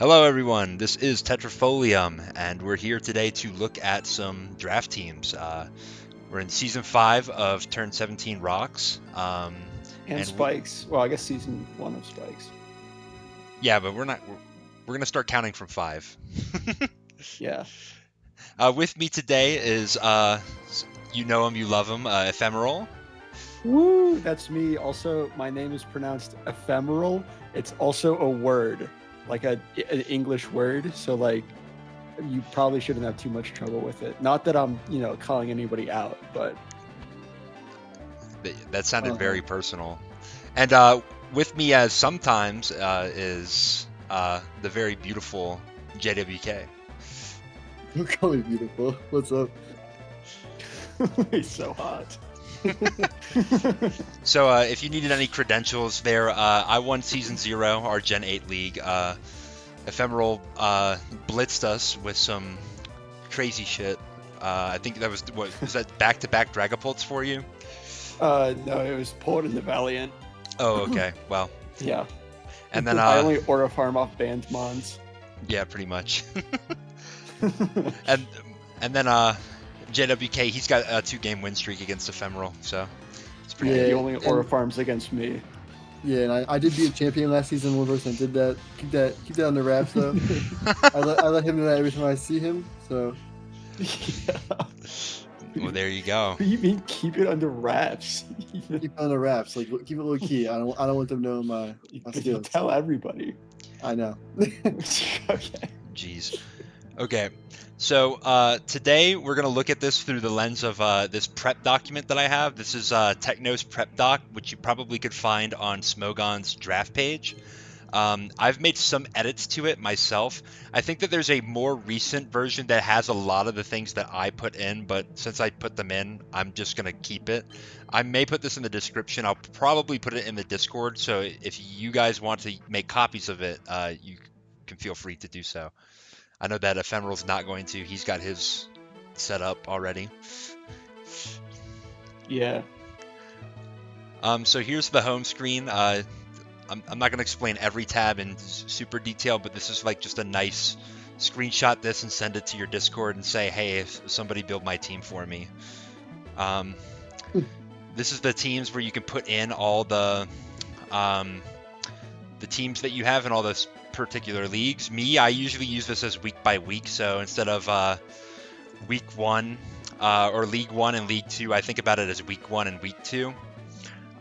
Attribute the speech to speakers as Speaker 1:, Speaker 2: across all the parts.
Speaker 1: Hello, everyone. This is Tetrafolium, and we're here today to look at some draft teams. We're in season 5 of Turn 17 Rocks.
Speaker 2: And
Speaker 1: And
Speaker 2: Spikes. Well, I guess season 1 of Spikes.
Speaker 1: yeah, but we're not. We're gonna start counting from 5.
Speaker 2: Yeah.
Speaker 1: With me today is you know him, you love him, Ephemeral.
Speaker 2: Woo! That's me. Also, my name is pronounced ephemeral. It's also a word, like an English word. So, like, you probably shouldn't have too much trouble with it. Not that I'm, calling anybody out, but
Speaker 1: That sounded
Speaker 3: Uh-huh.
Speaker 1: very personal. And with me as sometimes is the very beautiful JWK.
Speaker 3: You call me beautiful. What's up?
Speaker 2: he's so hot.
Speaker 1: So if you needed any credentials there, I won Season 0, our Gen 8 league. Ephemeral blitzed us with some crazy shit. I think that was that back-to-back Dragapults for you?
Speaker 2: No, it was pulled in the Valiant.
Speaker 1: Oh, okay. Well,
Speaker 2: Yeah.
Speaker 1: and then
Speaker 2: I only Aura farm off banned mons.
Speaker 1: yeah, pretty much. and then JWK, he's got a 2-game win streak against Ephemeral, so it's pretty
Speaker 3: Yeah.
Speaker 2: He only Aura
Speaker 3: and-
Speaker 2: farms against me.
Speaker 3: Yeah, and I did be a champion last season. One person did that. Keep that under wraps though. I let him know that every time I see him. So
Speaker 2: Yeah.
Speaker 1: Well, there you go.
Speaker 2: What do you mean keep it under wraps?
Speaker 3: keep it under wraps. Like keep it low key. I don't want them knowing my
Speaker 2: But you
Speaker 3: skills.
Speaker 2: tell everybody.
Speaker 3: I know.
Speaker 2: Okay.
Speaker 1: Jeez. Okay. So today we're going to look at this through the lens of this prep document that I have. This is Techno's prep doc, which you probably could find on Smogon's draft page. I've made some edits to it myself. I think that there's a more recent version that has a lot of the things that I put in, but since I put them in, I'm just going to keep it. I may put this in the description. I'll probably put it in the Discord, so if you guys want to make copies of it, you can feel free to do so. I know that Ephemeral's not going to. He's got his set up already.
Speaker 2: Yeah.
Speaker 1: So here's the home screen. I'm not going to explain every tab in super detail, but this is like just a nice screenshot this and send it to your Discord and say, hey, if somebody build my team for me. This is the teams where you can put in all the teams that you have in all those particular leagues. I usually use this as week by week, so instead of week 1 or league 1 and league 2, I think about it as week 1 and week 2.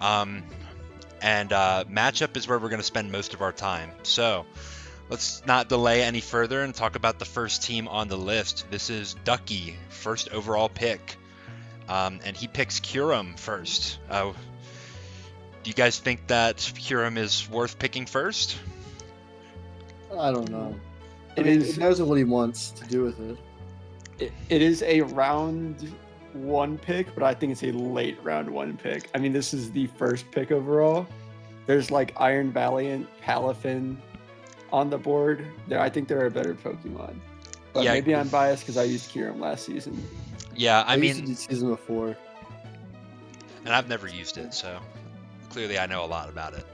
Speaker 1: And matchup is where we're going to spend most of our time. So let's not delay any further and talk about the first team on the list. This is Ducky, first overall pick. And he picks Kyurem first. Do you guys think that Kyurem is worth picking first?
Speaker 3: I don't know.
Speaker 2: It
Speaker 3: It
Speaker 2: is.
Speaker 3: knows what he wants to do with it.
Speaker 2: It is a round 1 pick, but I think it's a late round 1 pick. I mean, this is the first pick overall. There's like Iron Valiant, Palafin on the board. I think there are better Pokemon. But
Speaker 1: Yeah.
Speaker 2: maybe I'm biased because I used Kyurem last season.
Speaker 1: Yeah, I
Speaker 3: used to
Speaker 1: mean,
Speaker 3: do season before.
Speaker 1: and I've never used it, so clearly I know a lot about it.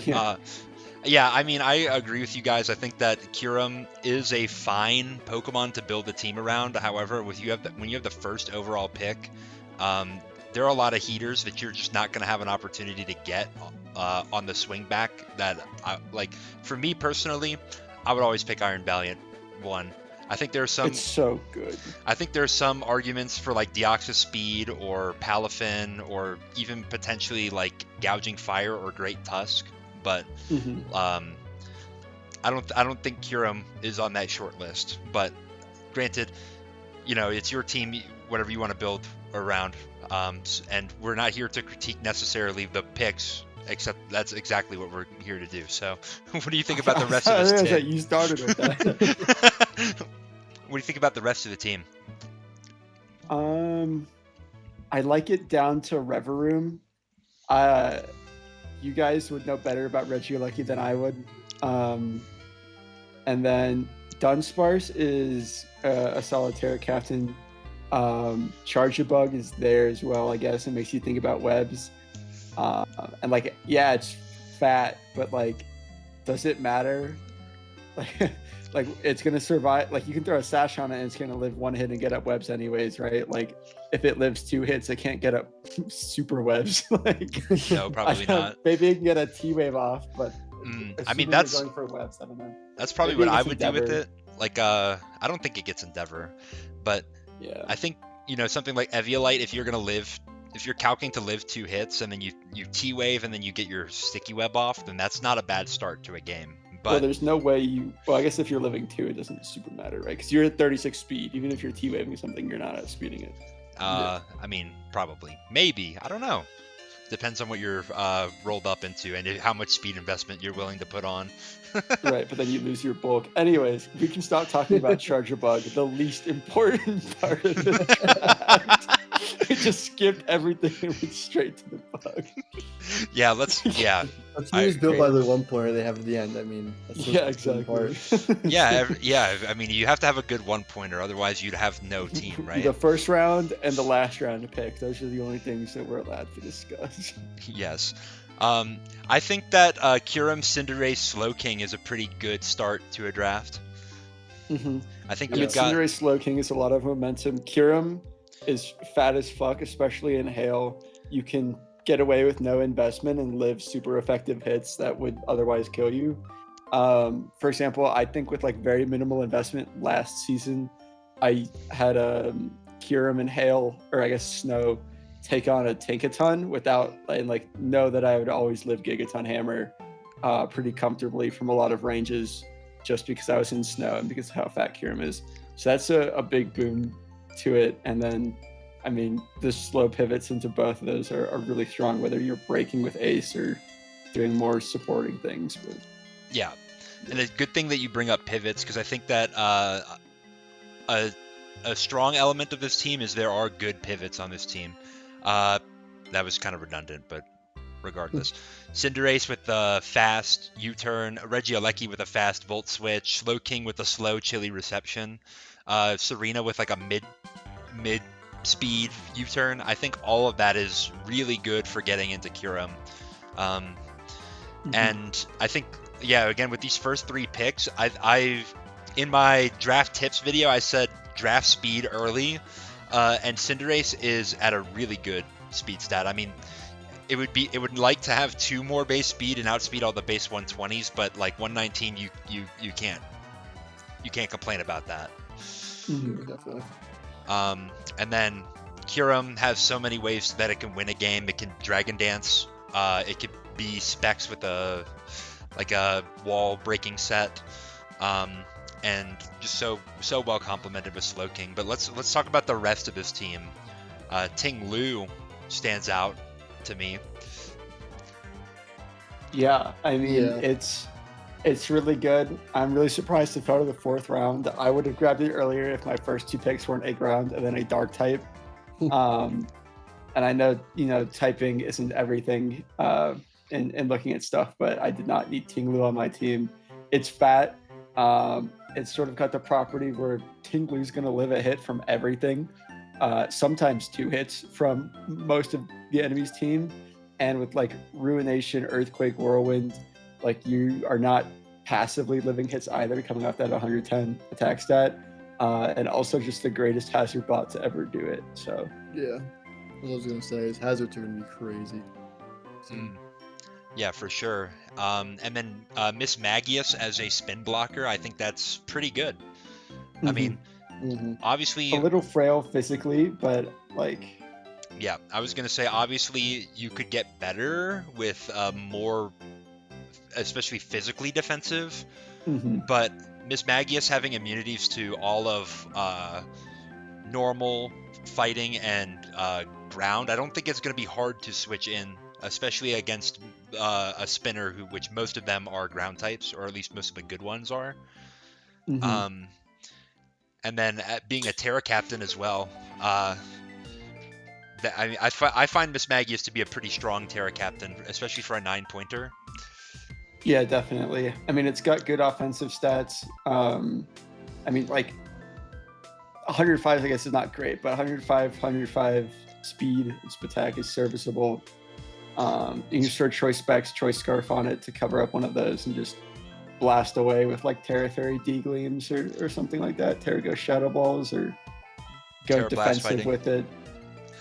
Speaker 2: Yeah.
Speaker 1: Yeah, I mean, I agree with you guys. I think that Kyurem is a fine Pokemon to build a team around. However, when you have the first overall pick, there are a lot of heaters that you're just not going to have an opportunity to get on the swing back. Like for me personally, I would always pick Iron Valiant 1. I think there's some.
Speaker 2: It's so good.
Speaker 1: I think there's some arguments for like Deoxys Speed or Palafin or even potentially like Gouging Fire or Great Tusk, but
Speaker 2: Mhm.
Speaker 1: I don't think Kyurem is on that short list. But granted, it's your team, whatever you want to build around, and we're not here to critique necessarily the picks. Except that's exactly what we're here to do. So, what do you think about the rest of this team?
Speaker 2: You started with that.
Speaker 1: What do you think about the rest of the team?
Speaker 2: I like it down to Reverum. You guys would know better about Regieleki than I would. And then Dunsparce is a solitaire captain. Charjabug is there as well, I guess. It makes you think about webs. And like, yeah, it's fat, but like, does it matter? like it's gonna survive. Like you can throw a sash on it and it's gonna live one hit and get up webs anyways, right? Like if it lives 2 hits, it can't get up super webs. Like
Speaker 1: No, probably not.
Speaker 2: maybe it can get a T wave off, but
Speaker 1: I mean,
Speaker 2: assuming
Speaker 1: that's
Speaker 2: you're going for webs. I don't know.
Speaker 1: that's probably
Speaker 2: Maybe
Speaker 1: what
Speaker 2: it
Speaker 1: I
Speaker 2: gets
Speaker 1: would do with
Speaker 2: Endeavor.
Speaker 1: it. Like, I don't think it gets Endeavor, but
Speaker 2: Yeah.
Speaker 1: I think, you know, something like Eviolite, if you're calcing to live 2 hits and then you T-wave and then you get your sticky web off, then that's not a bad start to a game.
Speaker 2: Well,
Speaker 1: But
Speaker 2: there's no way you. Well, I guess if you're living 2, it doesn't super matter, right? Because you're at 36 speed. Even if you're T-waving something, you're not outspeeding it.
Speaker 1: I mean, probably, maybe, I don't know. Depends on what you're rolled up into and how much speed investment you're willing to put on.
Speaker 2: Right, but then you lose your bulk. Anyways, we can stop talking about Charger Bug, the least important part of the draft. We just skipped everything and went straight to the bug.
Speaker 1: Yeah,
Speaker 3: A team is built by the 1 pointer they have at the end. I mean, that's the
Speaker 2: Yeah,
Speaker 3: most important
Speaker 2: exactly.
Speaker 3: part.
Speaker 1: yeah. I mean, you have to have a good 1-pointer, otherwise you'd have no team, right?
Speaker 2: The first round and the last round to pick. Those are the only things that we're allowed to discuss.
Speaker 1: Yes. I think that Kyurem Cinderace Slowking is a pretty good start to a draft.
Speaker 2: Mm-hmm.
Speaker 1: I think
Speaker 2: I mean,
Speaker 1: you've got
Speaker 2: Cinderace Slowking is a lot of momentum. Kyurem is fat as fuck, especially in Hail. You can get away with no investment and live super effective hits that would otherwise kill you. For example, I think with like very minimal investment last season, I had Kyurem and Hail, or I guess Snow, take on a Tinkaton without and like know that I would always live Gigaton Hammer pretty comfortably from a lot of ranges, just because I was in Snow and because of how fat Kyurem is. So that's a big boon to it. And then, I mean, the slow pivots into both of those are really strong, whether you're breaking with Ace or doing more supporting things. But
Speaker 1: yeah, and a good thing that you bring up pivots, because I think that a strong element of this team is there are good pivots on this team. That was kind of redundant, but regardless. Cinderace with the fast U-turn, Regieleki with a fast Volt Switch, Slowking with a slow Chili Reception, Serena with like a mid speed U-turn. I think all of that is really good for getting into Kyurem. And I think, yeah, again, with these first 3 picks, I've in my draft tips video, I said draft speed early, and Cinderace is at a really good speed stat. I mean, it would like to have 2 more base speed and outspeed all the base 120s, but like 119, you can't complain about that.
Speaker 3: Definitely.
Speaker 1: And then Kyurem has so many ways that it can win a game. It can Dragon Dance. It could be specs with a wall breaking set. And just so well complemented with Slowking. But let's talk about the rest of this team. Ting Lu stands out to me.
Speaker 2: yeah, I mean,
Speaker 3: Yeah.
Speaker 2: it's really good. I'm really surprised it fell to the 4th round. I would have grabbed it earlier if my first 2 picks weren't a ground and then a dark type. And I know, typing isn't everything in looking at stuff, but I did not need Ting Lu on my team. It's fat. It's sort of got the property where Ting Lu's going to live a hit from everything. Sometimes 2 hits from most of the enemy's team. And with like Ruination, Earthquake, Whirlwind, like you are not passively living hits either, coming off that 110 attack stat. And also just the greatest hazard bot to ever do it. So
Speaker 3: Yeah. What I was gonna say is Hazard's gonna be crazy.
Speaker 1: Yeah, for sure. And then Miss Magius as a spin blocker, I think that's pretty good. I mean, obviously,
Speaker 2: a little frail physically, but like,
Speaker 1: yeah, I was gonna say obviously you could get better with more, especially physically defensive. But Miss Magius having immunities to all of normal, fighting, and ground, I don't think it's going to be hard to switch in, especially against a spinner which most of them are ground types, or at least most of the good ones are. And then being a Terra captain as well. I find Miss Magius to be a pretty strong Terra captain, especially for a 9-pointer.
Speaker 2: Yeah, definitely. I mean, it's got good offensive stats. I mean, like 105, I guess, is not great, but 105 speed, its attack is serviceable. You can store Choice Specs, Choice Scarf on it to cover up one of those and just blast away with like Terra Fairy D Gleams or something like that. Terra Ghost Shadow Balls or go
Speaker 1: Terra Blast
Speaker 2: defensive
Speaker 1: fighting.
Speaker 2: with it.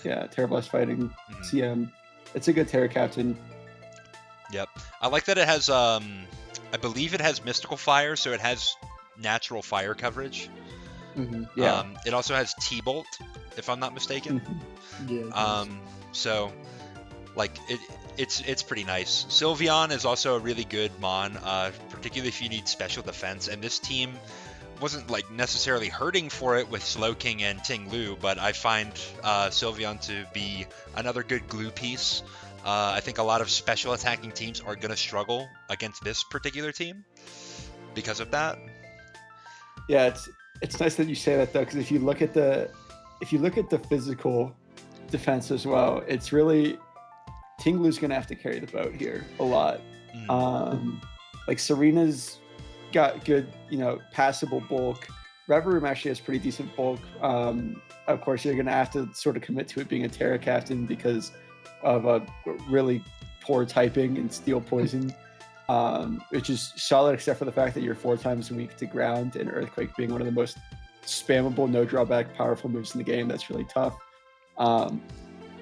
Speaker 2: Yeah, Terra Blast fighting,
Speaker 1: Mhm.
Speaker 2: CM. It's a good Terra Captain.
Speaker 1: Yep. I like that it has I believe it has mystical fire, so it has natural fire coverage.
Speaker 2: Yeah.
Speaker 1: It also has T-Bolt, if I'm not mistaken.
Speaker 2: Mhm.
Speaker 3: Yeah. it does.
Speaker 1: So like it's pretty nice. Sylveon is also a really good mon, particularly if you need special defense. And this team wasn't like necessarily hurting for it with Slowking and Ting Lu, but I find Sylveon to be another good glue piece. I think a lot of special attacking teams are going to struggle against this particular team because of that.
Speaker 2: Yeah, it's nice that you say that though, because if you look at the physical defense as well, it's really Tinglu's gonna have to carry the boat here a lot. Like Serena's got good, passable bulk. Reverum actually has pretty decent bulk. Of course, you're gonna have to sort of commit to it being a Terra Captain because of a really poor typing and Steel Poison, which is solid except for the fact that you're 4 times weak to ground, and Earthquake being one of the most spammable, no drawback, powerful moves in the game. That's really tough.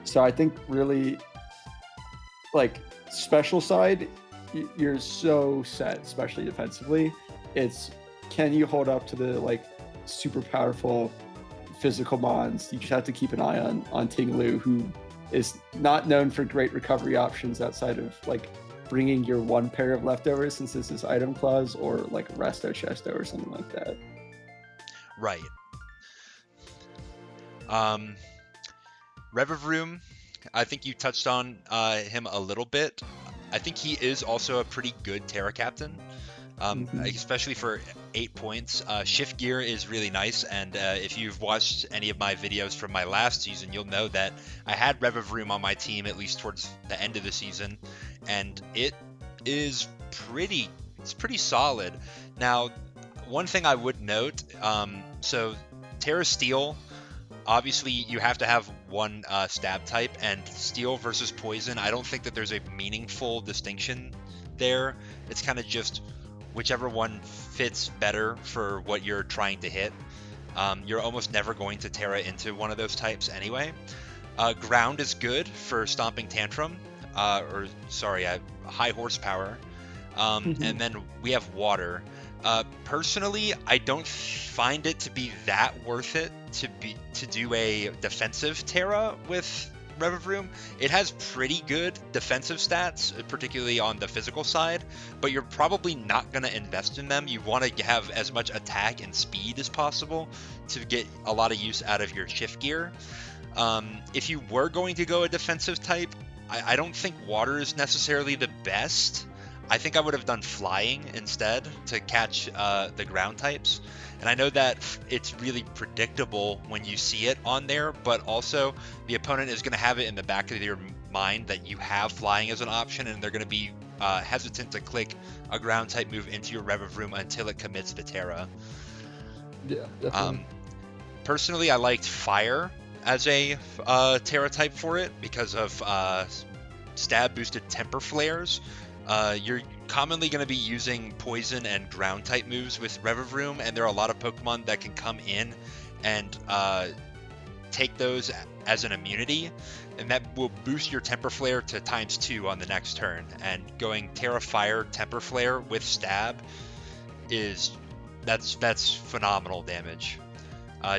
Speaker 2: So I think really, like, special side, you're so set, especially defensively. It's, can you hold up to the like super powerful physical mons? You just have to keep an eye on Ting Lu, who is not known for great recovery options outside of like bringing your 1 pair of leftovers, since this is item clause, or like Resto Chesto or something like that.
Speaker 1: Right. Revavroom, I think you touched on him a little bit. I think he is also a pretty good Terra Captain, especially for 8 points. Shift Gear is really nice, and if you've watched any of my videos from my last season, you'll know that I had Revavroom on my team at least towards the end of the season, and it is pretty solid. Now, one thing I would note, so Terra Steel, obviously you have to have one stab type, and Steel versus Poison, I don't think that there's a meaningful distinction there. It's kind of just whichever one fits better for what you're trying to hit. You're almost never going to Terra into one of those types anyway. Ground is good for Stomping Tantrum, High Horsepower. And then we have Water. Personally, I don't find it to be that worth it to do a defensive Terra with Revavroom. It has pretty good defensive stats, particularly on the physical side, but you're probably not going to invest in them. You want to have as much attack and speed as possible to get a lot of use out of your Shift Gear. If you were going to go a defensive type, I don't think Water is necessarily the best. I think I would have done Flying instead to catch the ground types. And I know that it's really predictable when you see it on there, but also the opponent is going to have it in the back of your mind that you have Flying as an option, and they're going to be hesitant to click a ground type move into your Revavroom until it commits to Terra.
Speaker 3: Yeah, definitely.
Speaker 1: Personally, I liked Fire as a Terra type for it because of stab boosted Temper Flares. You're commonly going to be using Poison and Ground type moves with Revavroom, and there are a lot of Pokemon that can come in and take those as an immunity, and that will boost your Temper Flare to ×2 on the next turn. And going Terra Fire Temper Flare with Stab that's phenomenal damage.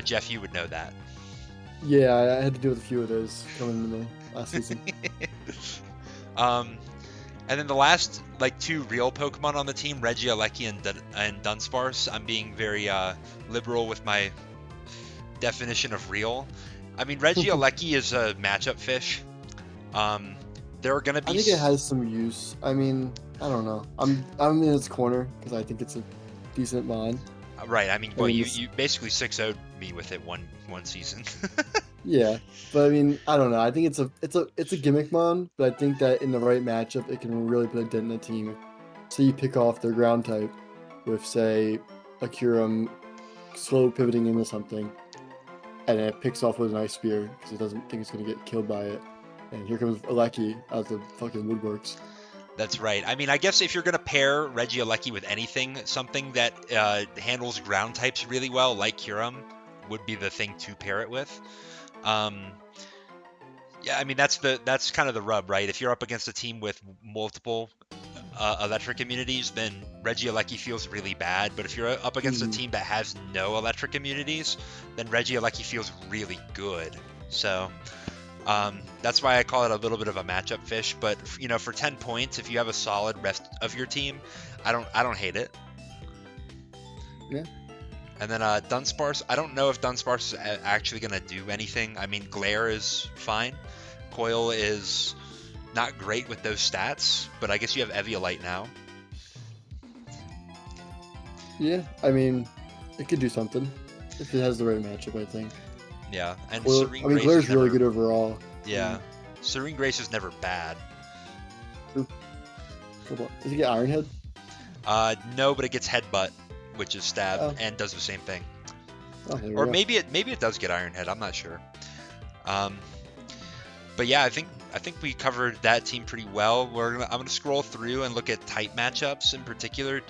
Speaker 1: Jeff, you would know that.
Speaker 3: Yeah, I had to deal with a few of those coming into the last season.
Speaker 1: And then the last, like, 2 real Pokemon on the team, Regieleki and Dunsparce. I'm being very liberal with my definition of real. I mean, Regieleki is a matchup fish. There are gonna be.
Speaker 3: I think it has some use. I mean, I don't know. I'm in its corner because I think it's a decent mon.
Speaker 1: Right. I mean, well, you basically 6-0'd me with it one season.
Speaker 3: Yeah, but I mean, I don't know. I think it's a gimmick mon, but I think that in the right matchup, it can really put a dent in the team. So you pick off their ground type with, say, a Kyurem slow pivoting into something, and then it picks off with an Ice Spear because it doesn't think it's going to get killed by it. And here comes Aleki out of the fucking woodworks.
Speaker 1: That's right. I mean, I guess if you're going to pair Regieleki with anything, something that handles ground types really well, like Kyurem, would be the thing to pair it with. Yeah, I mean that's kind of the rub, right? If you're up against a team with multiple electric immunities, then Regieleki feels really bad. But if you're up against a team that has no electric immunities, then Regieleki feels really good. So that's why I call it a little bit of a matchup fish. But you know, for 10 points, if you have a solid rest of your team, I don't hate it.
Speaker 3: Yeah.
Speaker 1: And then Dunsparce, I don't know if Dunsparce is actually going to do anything. I mean, Glare is fine. Coil is not great with those stats, but I guess you have Eviolite now.
Speaker 3: Yeah, I mean, it could do something if it has the right matchup, I think.
Speaker 1: Yeah, and
Speaker 3: Well,
Speaker 1: Serene
Speaker 3: I mean,
Speaker 1: Grace
Speaker 3: Glaire's
Speaker 1: is
Speaker 3: really
Speaker 1: never,
Speaker 3: good overall.
Speaker 1: Yeah, Serene Grace is never bad.
Speaker 3: Does he get Iron Head?
Speaker 1: No, but it gets Headbutt, which is stab,
Speaker 3: Oh.
Speaker 1: and does the same thing.
Speaker 3: Oh, there we
Speaker 1: Or
Speaker 3: go.
Speaker 1: maybe it does get Iron Head. I'm not sure. But yeah, I think we covered that team pretty well. I'm gonna scroll through and look at type matchups in particular.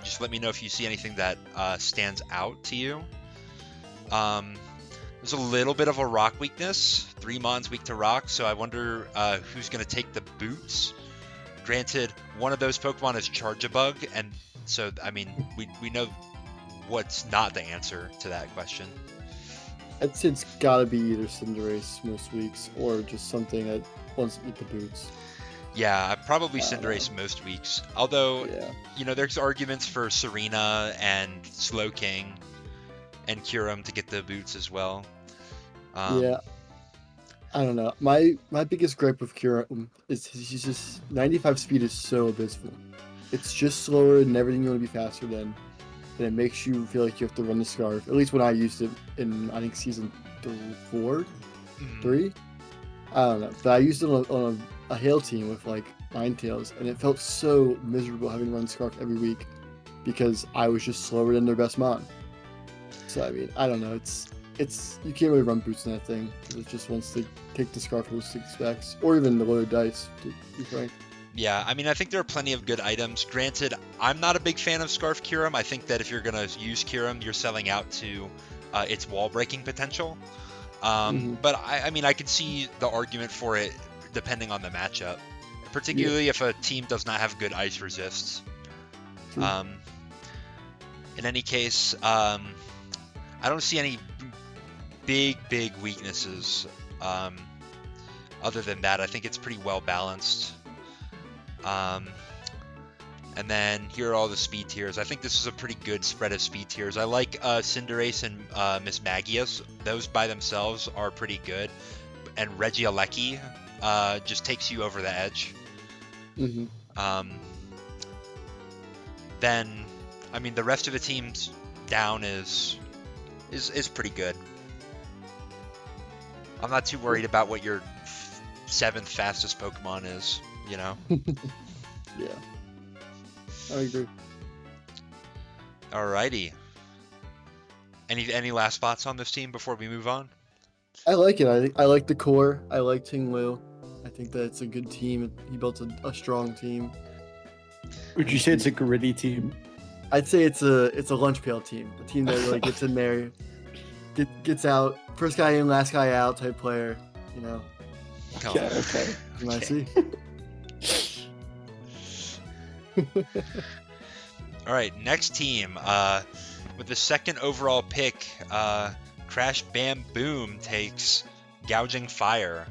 Speaker 1: Just let me know if you see anything that stands out to you. There's a little bit of a rock weakness. 3 Mon's weak to rock, so I wonder who's gonna take the boots. Granted, one of those Pokemon is Charge-a-Bug, and so I mean we know what's not the answer to that question.
Speaker 3: I'd say it's gotta be either Cinderace most weeks or just something that wants to eat the boots.
Speaker 1: Yeah, probably Cinderace most weeks. Although,
Speaker 3: Yeah.
Speaker 1: you know, there's arguments for Serena and Slowking and Kyurem to get the boots as well.
Speaker 3: Yeah. I don't know. My biggest gripe with Kyurem is he's just 95 speed is so abysmal. It's just slower than everything you want to be faster than. And it makes you feel like you have to run the Scarf. At least when I used it in, I think, season 3. I don't know. But I used it on a Hail team with like Ninetales, and it felt so miserable having to run Scarf every week because I was just slower than their best Mon. So I mean, I don't know. It's you can't really run boots in that thing. It just wants to take the Scarf holistic specs, or even the loaded dice, to be frank.
Speaker 1: Yeah, I mean, I think there are plenty of good items. Granted, I'm not a big fan of Scarf Kyurem. I think that if you're going to use Kyurem, you're selling out to its wall breaking potential. But I mean, I can see the argument for it depending on the matchup, particularly if a team does not have good ice resists. In any case, I don't see any big weaknesses. Other than that, I think it's pretty well balanced. And then here are all the speed tiers. I think this is a pretty good spread of speed tiers. I like Cinderace and Mismagius. Those by themselves are pretty good. And Regieleki just takes you over the edge. Then, I mean, the rest of the team's down is pretty good. I'm not too worried about what your 7th fastest Pokemon is, you know?
Speaker 3: Yeah. I agree.
Speaker 1: Alrighty. Any last thoughts on this team before we move on?
Speaker 3: I like it. I like the core. I like Ting Lu. I think that it's a good team. He built a strong team.
Speaker 2: Would you say it's a gritty team?
Speaker 3: I'd say it's a lunch pail team. A team that really gets in there, gets out, first guy in, last guy out type player. You know.
Speaker 2: Okay.
Speaker 3: You might see.
Speaker 1: All right, next team. With the 2nd overall pick, Crash Bam Boom takes Gouging Fire.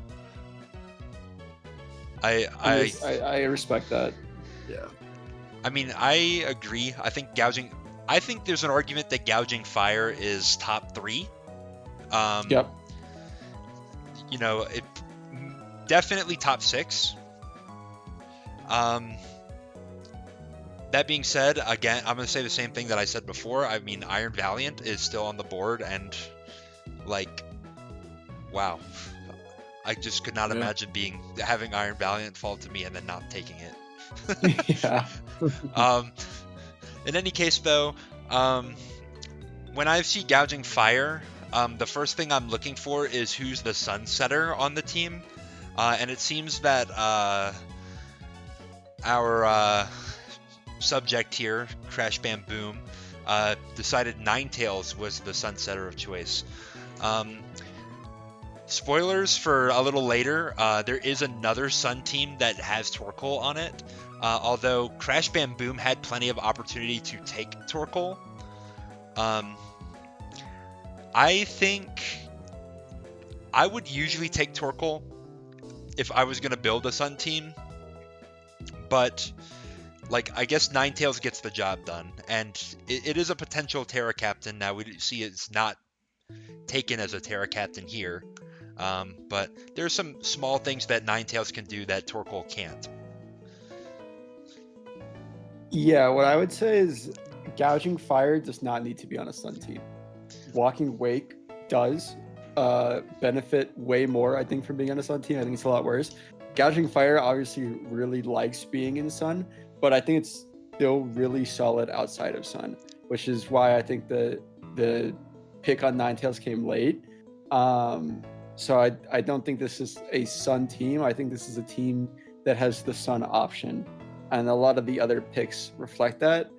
Speaker 2: I respect that.
Speaker 3: Yeah.
Speaker 1: I mean, I agree. I think there's an argument that Gouging Fire is top 3.
Speaker 2: Yep.
Speaker 1: You know, it definitely top 6. That being said, again, I'm going to say the same thing that I said before. I mean, Iron Valiant is still on the board, and, like, wow. I just could not imagine having Iron Valiant fall to me and then not taking it.
Speaker 2: Yeah.
Speaker 1: In any case, though, when I see Gouging Fire, the first thing I'm looking for is who's the Sunsetter on the team. And it seems that our subject here, Crash Bam Boom, decided Ninetales was the Sunsetter of choice. Spoilers for a little later, there is another Sun team that has Torkoal on it, although Crash Bam Boom had plenty of opportunity to take Torkoal. I think I would usually take Torkoal if I was going to build a Sun team, but like I guess Ninetales gets the job done, and it is a potential Terra Captain. Now we see it's not taken as a Terra Captain here, but there's some small things that Ninetales can do that Torkoal can't.
Speaker 2: Yeah, what I would say is Gouging Fire does not need to be on a Sun team. Walking Wake does benefit way more, I think, from being on a Sun team. I think it's a lot worse. Gouging Fire obviously really likes being in Sun, but I think it's still really solid outside of Sun, which is why I think the pick on Ninetales came late. So I don't think this is a Sun team. I think this is a team that has the Sun option, and a lot of the other picks reflect that,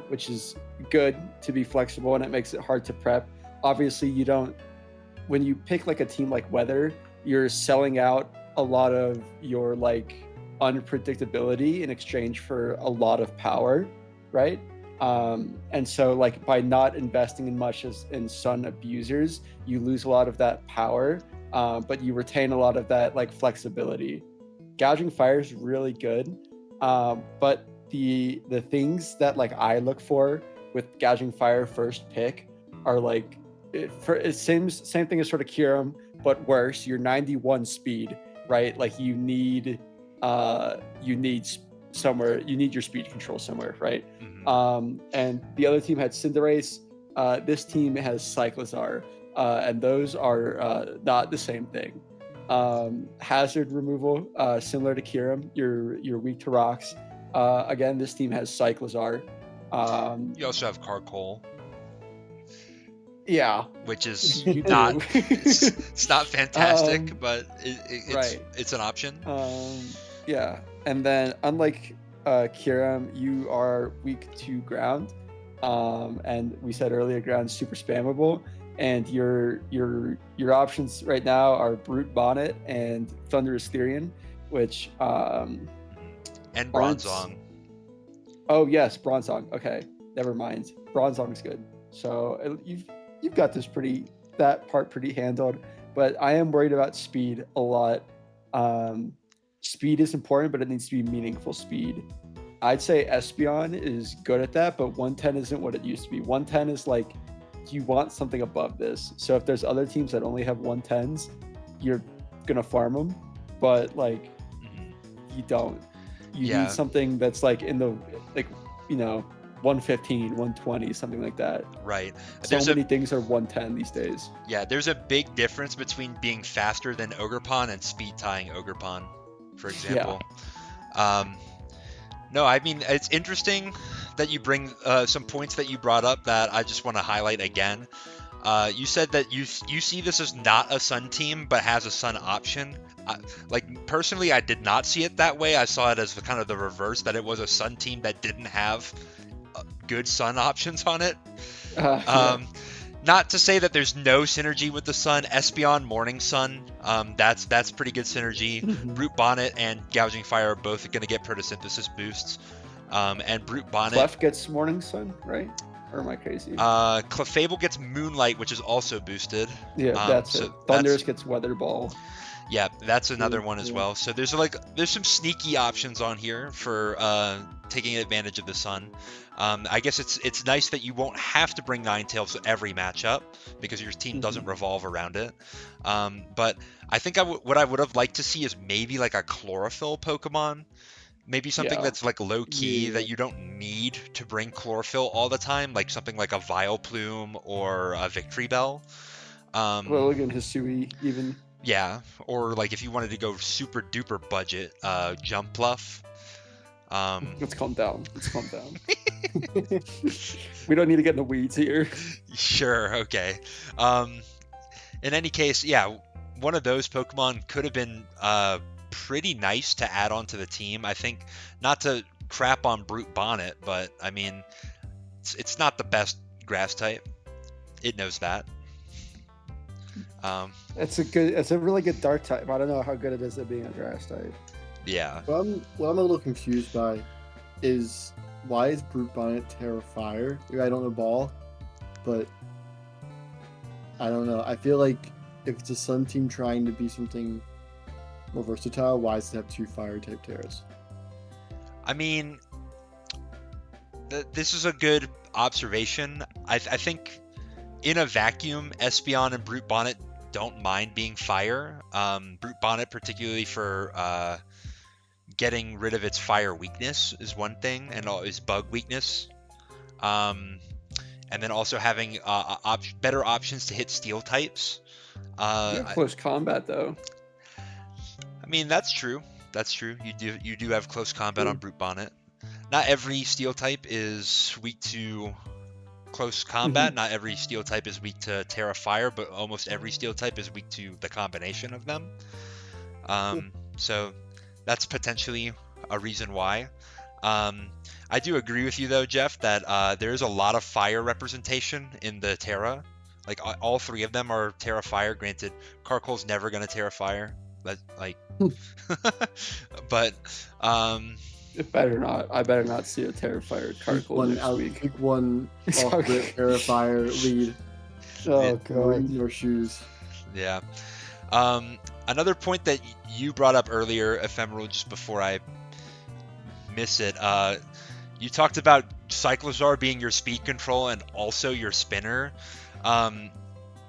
Speaker 2: which is good to be flexible, and it makes it hard to prep. Obviously, you don't, when you pick like a team like Weather, you're selling out a lot of your like unpredictability in exchange for a lot of power, right? And so like by not investing in much as in Sun abusers, you lose a lot of that power, but you retain a lot of that like flexibility. Gouging Fire is really good, but the things that like I look for with Gouging Fire first pick are like it seems same thing as sort of Kyurem, but worse. You're 91 speed, right? Like you need somewhere, you need your speed control somewhere, right? And the other team had Cinderace. This team has Cyclizar, and those are not the same thing. Hazard removal, similar to Kyurem, you're weak to rocks. Again, this team has Cyclizar.
Speaker 1: You also have Carkol,
Speaker 2: Yeah,
Speaker 1: which is
Speaker 2: you
Speaker 1: not
Speaker 2: do.
Speaker 1: it's not fantastic, but
Speaker 2: right.
Speaker 1: it's an option.
Speaker 2: Yeah, and then unlike Kyurem, you are weak to ground, and we said earlier, ground's super spammable. And your options right now are Brute Bonnet and Thunderous Therian, which
Speaker 1: And Bronzong.
Speaker 2: Oh yes, Bronzong. Okay, never mind. Bronzong is good. So you've got that part pretty handled. But I am worried about speed a lot. Speed is important, but it needs to be meaningful speed. I'd say Espeon is good at that, but 110 isn't what it used to be. 110 is like, you want something above this. So if there's other teams that only have 110s, you're gonna farm them, but like you don't. You need something that's like in the 115, 120, something like that.
Speaker 1: Right.
Speaker 2: So many things are 110 these days.
Speaker 1: Yeah, there's a big difference between being faster than Ogerpon and speed tying Ogerpon, for example. No, I mean, it's interesting that you bring some points that you brought up that I just want to highlight again. You said that you see this as not a Sun team, but has a Sun option. Like, personally, I did not see it that way. I saw it as kind of the reverse, that it was a Sun team that didn't have good Sun options on it. Not to say that there's no synergy with the Sun. Espeon, Morning Sun, that's pretty good synergy. Brute Bonnet and Gouging Fire are both going to get photosynthesis boosts. And Brute Bonnet...
Speaker 2: Clef gets Morning Sun, right? Or am I crazy?
Speaker 1: Clefable gets Moonlight, which is also boosted.
Speaker 2: Yeah, that's it. Thundurus gets Weather Ball.
Speaker 1: Yeah, that's another one as well. So there's some sneaky options on here for taking advantage of the Sun. I guess it's nice that you won't have to bring Ninetales to every matchup because your team doesn't revolve around it. But I think what I would have liked to see is maybe like a Chlorophyll Pokemon. Maybe something that's like low key that you don't need to bring Chlorophyll all the time, like something like a Vileplume or a Victory Bell.
Speaker 2: Well, again, Hisui even.
Speaker 1: Yeah, or like if you wanted to go super duper budget, Jumpluff.
Speaker 2: Let's calm down. We don't need to get in the weeds here.
Speaker 1: Sure, okay. In any case, yeah, one of those Pokemon could have been pretty nice to add on to the team. I think, not to crap on Brute Bonnet, but I mean, it's not the best grass type. It knows that.
Speaker 2: It's a really good dark type. I don't know how good it is at being a grass type.
Speaker 1: Yeah.
Speaker 3: What I'm a little confused by is why is Brute Bonnet Terra Fire? I don't know ball, but I don't know. I feel like if it's a Sun team trying to be something more versatile, why does it have 2 fire type Terras?
Speaker 1: I mean, this is a good observation. I think in a vacuum, Espeon and Brute Bonnet don't mind being fire. Brute Bonnet, particularly for getting rid of its fire weakness, is one thing, and its bug weakness. And then also having better options to hit steel types.
Speaker 2: You have close combat though.
Speaker 1: I mean, that's true. That's true. You do have close combat on Brute Bonnet. Not every steel type is weak to close combat. Not every steel type is weak to Terra Fire, but almost every steel type is weak to the combination of them. So that's potentially a reason why. I do agree with you though, Jeff, that there's a lot of fire representation in the Terra. Like all 3 of them are Terra Fire. Granted, Carcoal's never gonna Terra Fire, but like, but
Speaker 2: It better not. I better not see a Terrifier Carcoal next week.
Speaker 3: Pick one
Speaker 2: It's
Speaker 3: off
Speaker 2: okay.
Speaker 3: the Terra Fire lead.
Speaker 2: Oh god.
Speaker 3: Your shoes.
Speaker 1: Yeah. Another point that you brought up earlier, Ephemeral, just before I miss it, you talked about Cyclozar being your speed control and also your spinner.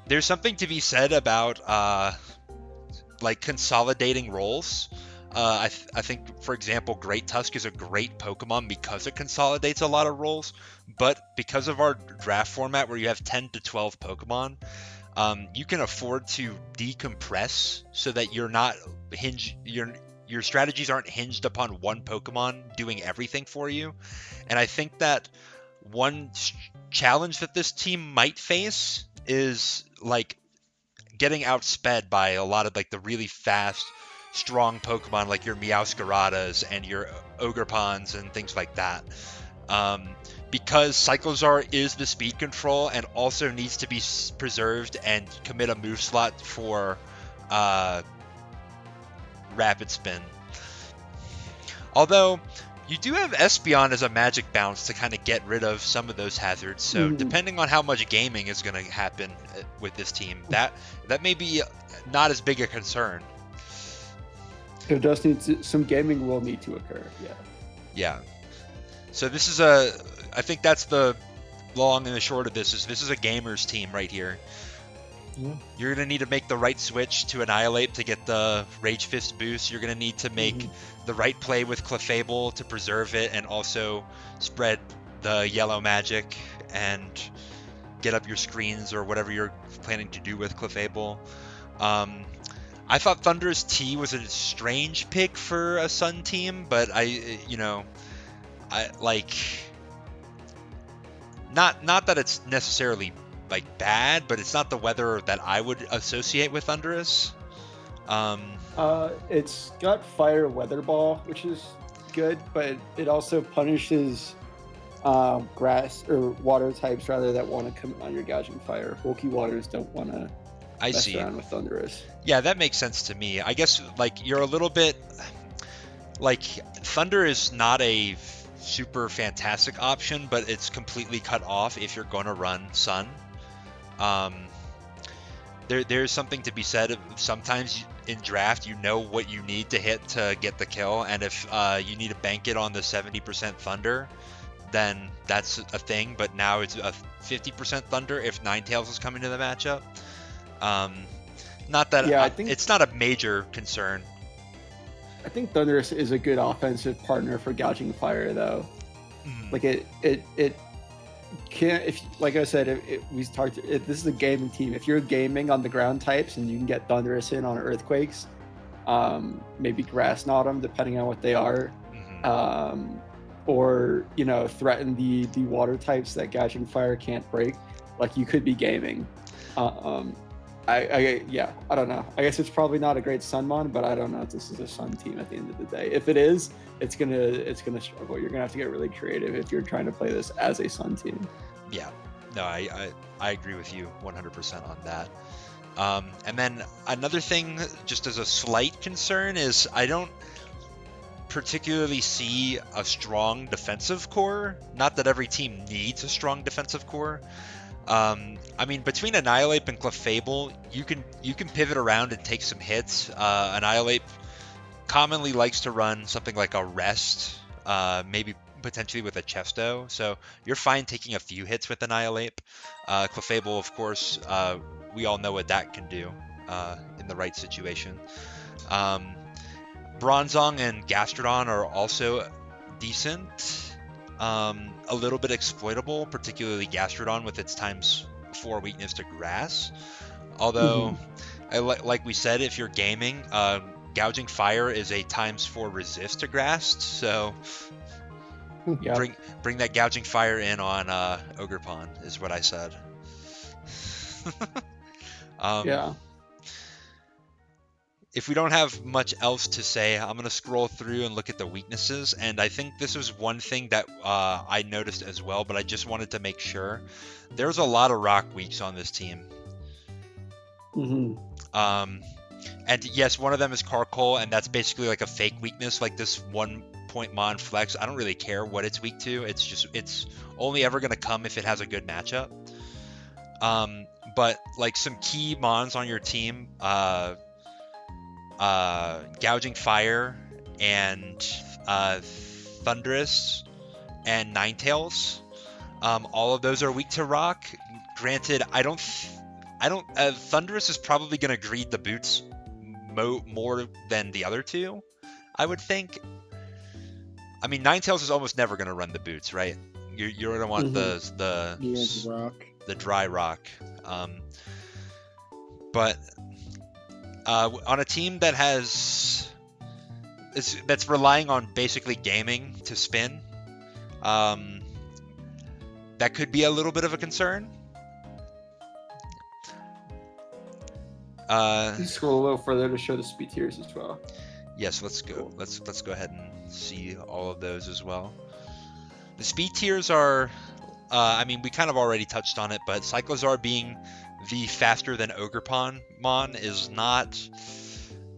Speaker 1: There's something to be said about like consolidating roles. I think, for example, Great Tusk is a great Pokemon because it consolidates a lot of roles, but because of our draft format where you have 10 to 12 Pokemon, you can afford to decompress so that you're not your strategies aren't hinged upon one Pokemon doing everything for you. And I think that one challenge that this team might face is like getting outsped by a lot of like the really fast, strong Pokemon like your Meowscaradas and your Ogerpons and things like that. Because Cyclozar is the speed control and also needs to be preserved and commit a move slot for Rapid Spin. Although you do have Espeon as a magic bounce to kind of get rid of some of those hazards. So depending on how much gaming is going to happen with this team, that may be not as big a concern.
Speaker 2: There does need some gaming will need to occur. Yeah.
Speaker 1: Yeah. So this is I think that's the long and the short of this is a gamers team right here.
Speaker 3: Yeah.
Speaker 1: You're going to need to make the right switch to Annihilate to get the Rage Fist boost. You're going to need to make the right play with Clefable to preserve it and also spread the yellow magic and get up your screens or whatever you're planning to do with Clefable. I thought Thundurus T was a strange pick for a Sun team, but I like not that it's necessarily like bad, but it's not the weather that I would associate with Thundurus.
Speaker 2: It's got Fire Weather Ball, which is good, but it also punishes grass or water types rather that want to come on your Gouging Fire. Bulky waters don't want to mess around with Thundurus.
Speaker 1: Yeah, that makes sense to me. I guess like you're a little bit like Thunder is not a super fantastic option, but it's completely cut off if you're going to run Sun. There's something to be said of sometimes in draft you know what you need to hit to get the kill, and if you need to bank it on the 70% Thunder, then that's a thing. But now it's a 50% Thunder if Ninetales is coming to the matchup. Not that
Speaker 2: I think
Speaker 1: it's not a major concern.
Speaker 2: I think Thundurus is a good offensive partner for Gouging Fire, though. Like it can't. If like I said, this is a gaming team. If you're gaming on the ground types and you can get Thundurus in on Earthquakes, maybe Grass Knot them depending on what they are, or threaten the water types that Gouging Fire can't break. Like you could be gaming. I don't know. I guess it's probably not a great Sunmon, but I don't know if this is a Sun team at the end of the day. If it is, it's gonna struggle. You're gonna have to get really creative if you're trying to play this as a Sun team.
Speaker 1: Yeah, no, I agree with you 100% on that. And then another thing, just as a slight concern, is I don't particularly see a strong defensive core. Not that every team needs a strong defensive core. I mean, between Annihilape and Clefable, you can pivot around and take some hits. Annihilape commonly likes to run something like a Rest, maybe potentially with a Chesto, so you're fine taking a few hits with Annihilape. Clefable, of course, we all know what that can do in the right situation. Bronzong and Gastrodon are also decent. A little bit exploitable, particularly Gastrodon with its ×4 weakness to grass. Although, like we said, if you're gaming, Gouging Fire is a ×4 resist to grass, so
Speaker 2: Yeah.
Speaker 1: bring that Gouging Fire in on Ogerpon is what I said.
Speaker 2: Yeah.
Speaker 1: If we don't have much else to say, I'm going to scroll through and look at the weaknesses. And I think this was one thing that I noticed as well, but I just wanted to make sure. There's a lot of rock weaks on this team. And yes, one of them is Carkol, and that's basically like a fake weakness, like this 1-point Mon Flex. I don't really care what it's weak to. It's only ever going to come if it has a good matchup. But like some key Mons on your team, Gouging Fire and Thundurus and Ninetales, all of those are weak to rock. Granted, I don't Thundurus is probably going to greed the boots more than the other two, I would think. I mean, Ninetales is almost never going to run the boots, right? You're going to want the dry rock. But on a team that that's relying on basically gaming to spin, that could be a little bit of a concern.
Speaker 2: Scroll a little further to show the speed tiers as well.
Speaker 1: Yes, let's go. Let's go ahead and see all of those as well. The speed tiers are, I mean, we kind of already touched on it, but Cyclozar being the faster than Ogerpon Mon is not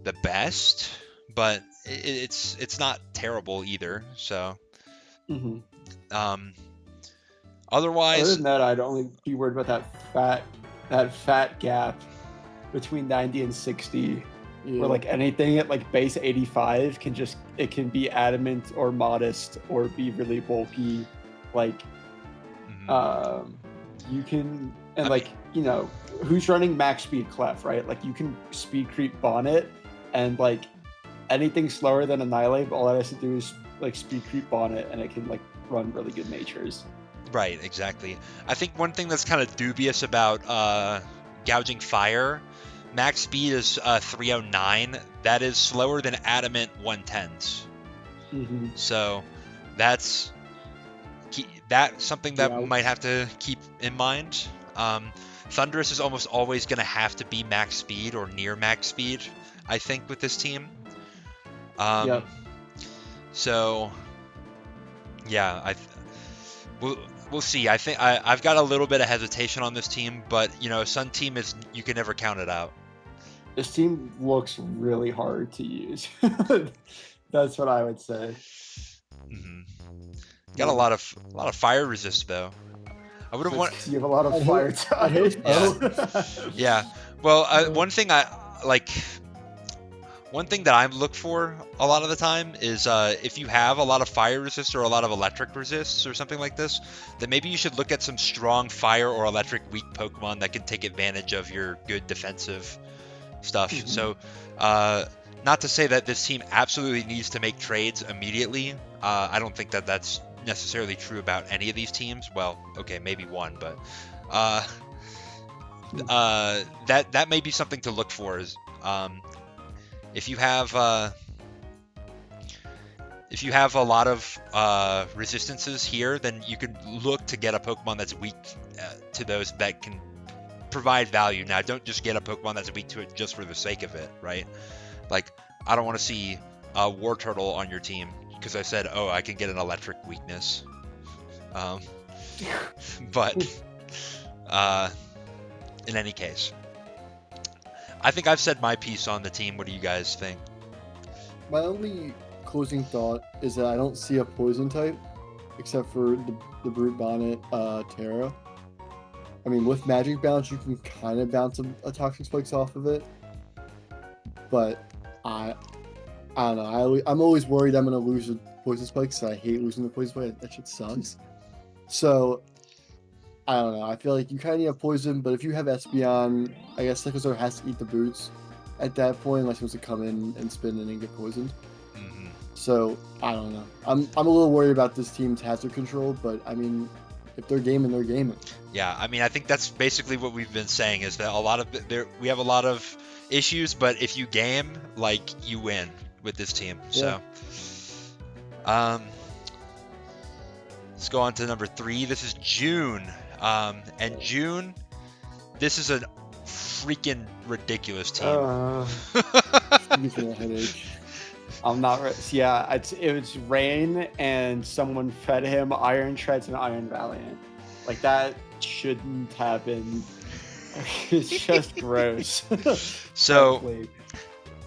Speaker 1: the best, but it's not terrible either. So, otherwise,
Speaker 2: other than that, I'd only be worried about that fat gap between 90 and 60. Yeah. Where like anything at like base 85 can be adamant or modest or be really bulky. Like, you can, and like, you know, who's running max speed Clef, right? Like you can speed creep Bonnet, and like anything slower than Annihilape, all it has to do is like speed creep Bonnet, and it can like run really good natures.
Speaker 1: Right, exactly. I think one thing that's kind of dubious about Gouging Fire, max speed is 309. That is slower than Adamant 110s. So that's something that we might have to keep in mind. Thundurus is almost always going to have to be max speed or near max speed, I think, with this team. So, yeah, we'll see. I think I've got a little bit of hesitation on this team, but you know, Sun team you can never count it out.
Speaker 2: This team looks really hard to use. That's what I would say.
Speaker 1: Got a lot of fire resist though. I would have wanted.
Speaker 2: You have a lot of fire type.
Speaker 1: Yeah. Well, one thing that I look for a lot of the time is if you have a lot of fire resist or a lot of electric resists or something like this, then maybe you should look at some strong fire or electric weak Pokemon that can take advantage of your good defensive stuff. So, not to say that this team absolutely needs to make trades immediately. I don't think that that's necessarily true about any of these teams. Well, okay, maybe one, but that may be something to look for. Is if you have a lot of resistances here, then you can look to get a Pokemon that's weak to those that can provide value. Now, don't just get a Pokemon that's weak to it just for the sake of it, right? Like, I don't want to see a War Turtle on your team because I said, oh, I can get an electric weakness. But in any case, I think I've said my piece on the team. What do you guys think?
Speaker 3: My only closing thought is that I don't see a poison type except for the Brute Bonnet Terra. I mean, with Magic Bounce, you can kind of bounce a Toxic Spikes off of it. But I don't know. I'm always worried I'm going to lose a Poison Spike because I hate losing the Poison Spike. That shit sucks. So, I don't know. I feel like you kind of need a Poison, but if you have Espeon, I guess Cyclozar has to eat the boots at that point unless he wants to come in and spin in and get poisoned.
Speaker 1: Mm-hmm.
Speaker 3: So, I don't know. I'm a little worried about this team's hazard control, but I mean, if they're gaming, they're gaming.
Speaker 1: Yeah, I mean, I think that's basically what we've been saying is that we have a lot of issues, but if you game, like, you win with this team.
Speaker 3: Yeah.
Speaker 1: So, let's go on to number 3. This is June. And June, this is a freaking ridiculous team.
Speaker 3: Gives me a headache.
Speaker 2: I'm not. Yeah, it was rain, and someone fed him Iron Treads and Iron Valiant. Like that shouldn't happen. It's just gross.
Speaker 1: So,
Speaker 2: Frankly.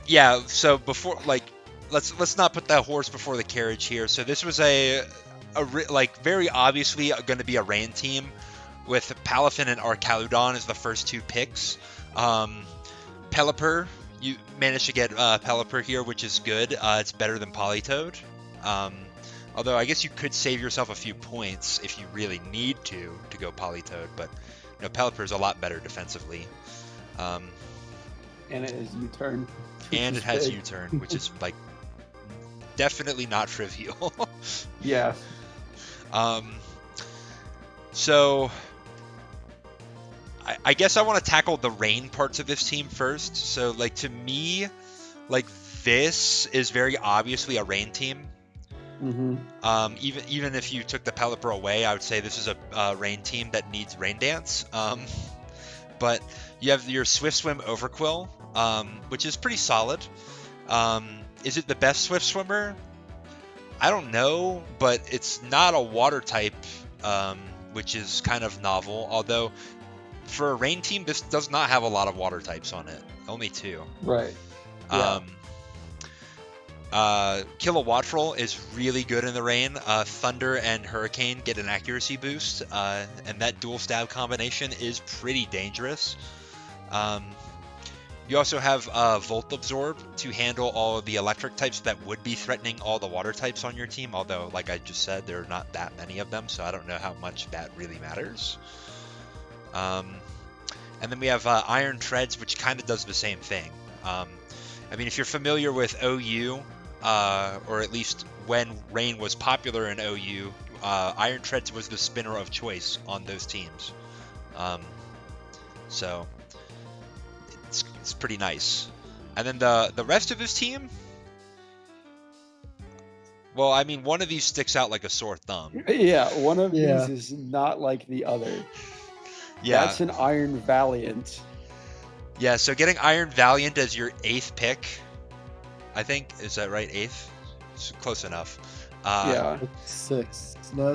Speaker 1: yeah. So before, like, let's not put that horse before the carriage here. So this was like very obviously going to be a rain team with Palafin and Arcaludon as the first 2 picks. Pelipper, you managed to get Pelipper here, which is good. It's better than Politoed. Although I guess you could save yourself a few points if you really need to go Politoed, but Pelipper is a lot better defensively.
Speaker 2: And it has U-turn.
Speaker 1: And it has U-turn, which is like definitely not trivial.
Speaker 2: Yeah.
Speaker 1: So I guess I want to tackle the rain parts of this team first. So, like, to me, like, this is very obviously a rain team.
Speaker 2: Mm-hmm.
Speaker 1: Even if you took the Pelipper away, I would say this is a rain team that needs Rain Dance. But you have your Swift Swim Overquill, which is pretty solid. Is it the best Swift Swimmer? I don't know, but it's not a water type, which is kind of novel. Although, for a rain team, this does not have a lot of water types on it. Only 2.
Speaker 2: Right. Yeah.
Speaker 1: Kilowattrel is really good in the rain. Thunder and Hurricane get an accuracy boost, and that dual stab combination is pretty dangerous. You also have Volt Absorb to handle all of the electric types that would be threatening all the water types on your team, although, like I just said, there are not that many of them, so I don't know how much that really matters. And then we have Iron Treads, which kind of does the same thing. I mean, if you're familiar with OU, or at least when Rain was popular in OU, Iron Treads was the spinner of choice on those teams. So it's pretty nice. And then the rest of his team, well, I mean, one of these sticks out like a sore thumb.
Speaker 2: Yeah, one of these is not like the other.
Speaker 1: Yeah.
Speaker 2: That's an Iron Valiant.
Speaker 1: Yeah, so getting Iron Valiant as your 8th pick, I think, is that right? 8th? It's close enough.
Speaker 2: Yeah.
Speaker 3: It's 6. No,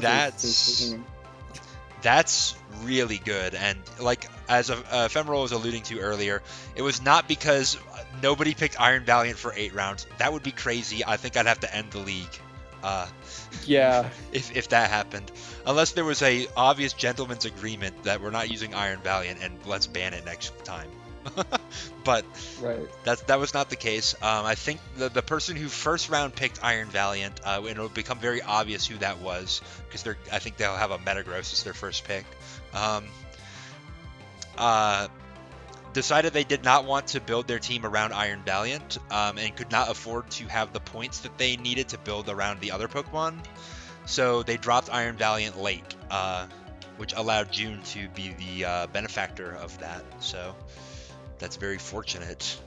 Speaker 1: That's really good. And like as Ephemeral was alluding to earlier, it was not because nobody picked Iron Valiant for 8 rounds. That would be crazy. I think I'd have to end the league.
Speaker 2: Yeah.
Speaker 1: If that happened, unless there was a obvious gentleman's agreement that we're not using Iron Valiant and let's ban it next time. But
Speaker 2: right.
Speaker 1: that was not the case. I think the person who first round picked Iron Valiant, it'll become very obvious who that was because I think they'll have a Metagross as their first pick. Decided they did not want to build their team around Iron Valiant, and could not afford to have the points that they needed to build around the other Pokemon. So they dropped Iron Valiant late, which allowed June to be the benefactor of that. So that's very fortunate.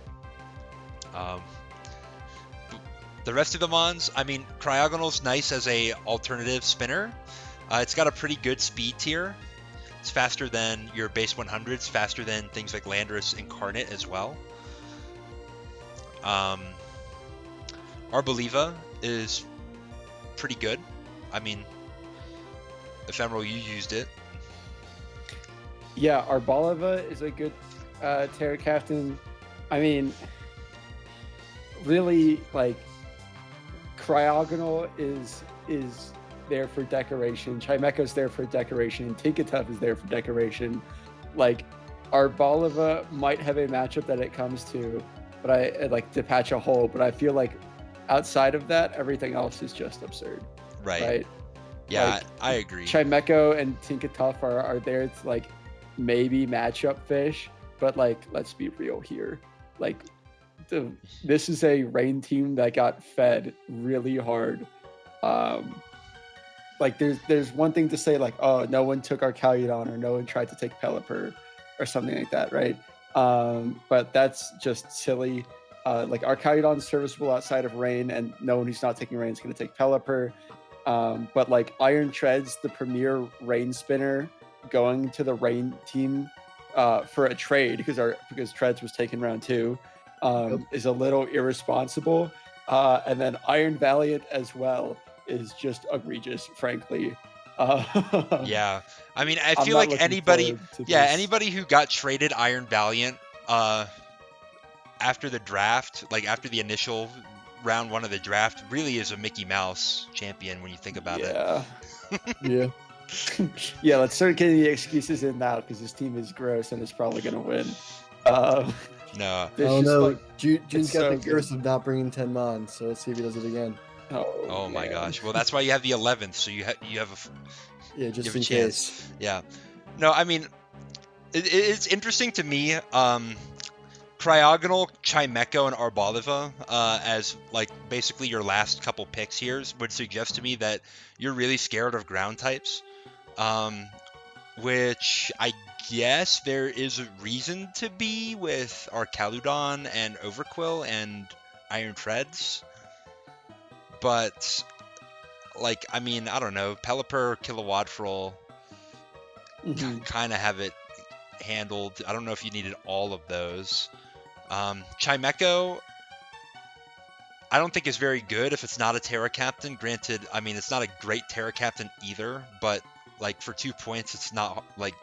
Speaker 1: The rest of the Mons, I mean, Cryogonal's nice as a alternative spinner. It's got a pretty good speed tier. It's faster than your base 100s, faster than things like Landorus Incarnate as well. Arboliva is pretty good. I mean, Ephemeral, you used it.
Speaker 2: Yeah, Arboliva is a good Terra Captain. I mean, really, like, Cryogonal is there for decoration. Chimecho's there for decoration. Tinkatuff is there for decoration. Like, Arboliva might have a matchup that it comes to, but I like to patch a hole. But I feel like outside of that, everything else is just absurd. Right?
Speaker 1: Yeah,
Speaker 2: Like,
Speaker 1: I agree.
Speaker 2: Chimecho and Tinkatuff are there to like maybe matchup fish, but like let's be real here. Like this is a Rain team that got fed really hard. Like there's one thing to say like, oh, no one took our Calyodon or no one tried to take Pelipper or something like that, right? But that's just silly. Like our Calyodon's serviceable outside of Rain, and no one who's not taking Rain is going to take Pelipper. But like Iron Tread's the premier Rain spinner going to the Rain team for a trade because Treads was taken round 2 is a little irresponsible. And then Iron Valiant as well is just egregious, frankly.
Speaker 1: Yeah, I mean, I
Speaker 2: I'm
Speaker 1: feel
Speaker 2: not
Speaker 1: like
Speaker 2: looking
Speaker 1: anybody,
Speaker 2: forward to
Speaker 1: yeah,
Speaker 2: this.
Speaker 1: anybody who got traded Iron Valiant after the draft, like after the initial round 1 of the draft, really is a Mickey Mouse champion when you think about it.
Speaker 3: Yeah.
Speaker 2: Yeah, let's start getting the excuses in now because this team is gross and it's probably going to win.
Speaker 1: No.
Speaker 3: I don't know.
Speaker 2: Like,
Speaker 3: June's
Speaker 2: it's
Speaker 3: got
Speaker 2: so
Speaker 3: the curse
Speaker 2: good.
Speaker 3: of not bringing 10 Mon, so let's see if he does it again.
Speaker 1: Oh my
Speaker 2: man.
Speaker 1: gosh. Well, that's why you have the 11th, so you have
Speaker 3: Yeah,
Speaker 1: you
Speaker 3: just
Speaker 1: have a
Speaker 3: in
Speaker 1: chance.
Speaker 3: case.
Speaker 1: Yeah. No, I mean, it's interesting to me. Cryogonal, Chimecho, and Arboliva as like basically your last couple picks here would suggest to me that you're really scared of ground types, which I guess there is a reason to be with Arcaludon and Overquill and Iron Treads, but like I mean I don't know, Pelipper, Kilowattrel
Speaker 2: Mhm.
Speaker 1: kind of have it handled. I don't know if you needed all of those. Chimecho, I don't think is very good if it's not a Terra Captain. Granted, I mean it's not a great Terra Captain either, but like for 2 points, it's not like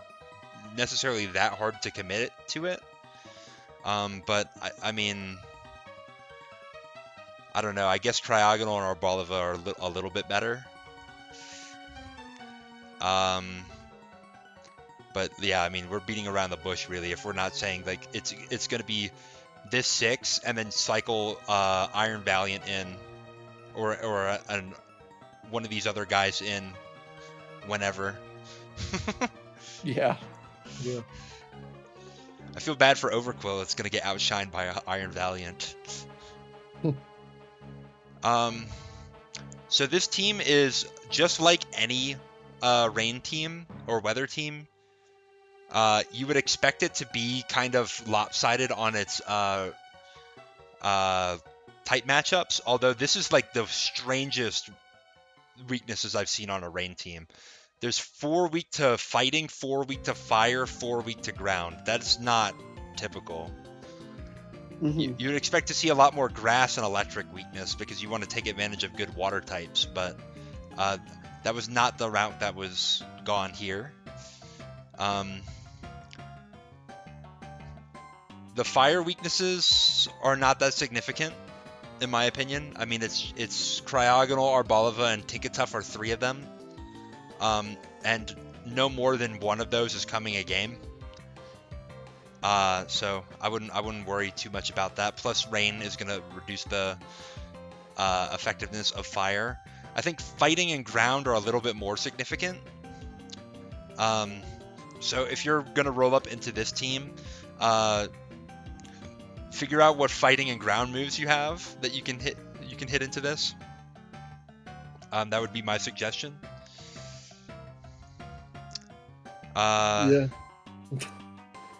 Speaker 1: necessarily that hard to commit to it. But I mean, I don't know. I guess Cryogonal and Arboliva are a little bit better. But yeah, I mean we're beating around the bush really if we're not saying like it's gonna be this 6 and then cycle Iron Valiant in, or one of these other guys in whenever.
Speaker 2: Yeah.
Speaker 3: Yeah.
Speaker 1: I feel bad for Overquill. It's gonna get outshined by Iron Valiant. So this team is just like any rain team or weather team. You would expect it to be kind of lopsided on its type matchups, although this is like the strangest weaknesses I've seen on a rain team. There's 4 weak to fighting, 4 weak to fire, 4 weak to ground. That's not typical.
Speaker 2: Mhm.
Speaker 1: You would expect to see a lot more grass and electric weakness because you want to take advantage of good water types, but that was not the route that was gone here. The fire weaknesses are not that significant, in my opinion. I mean, it's Cryogonal, Arboliva, and Tinkatuff are 3 of them, and no more than one of those is coming a game. So I wouldn't worry too much about that. Plus, rain is going to reduce the effectiveness of fire. I think fighting and ground are a little bit more significant. So if you're going to roll up into this team, figure out what fighting and ground moves you have that you can hit into this. That would be my suggestion.
Speaker 3: Yeah.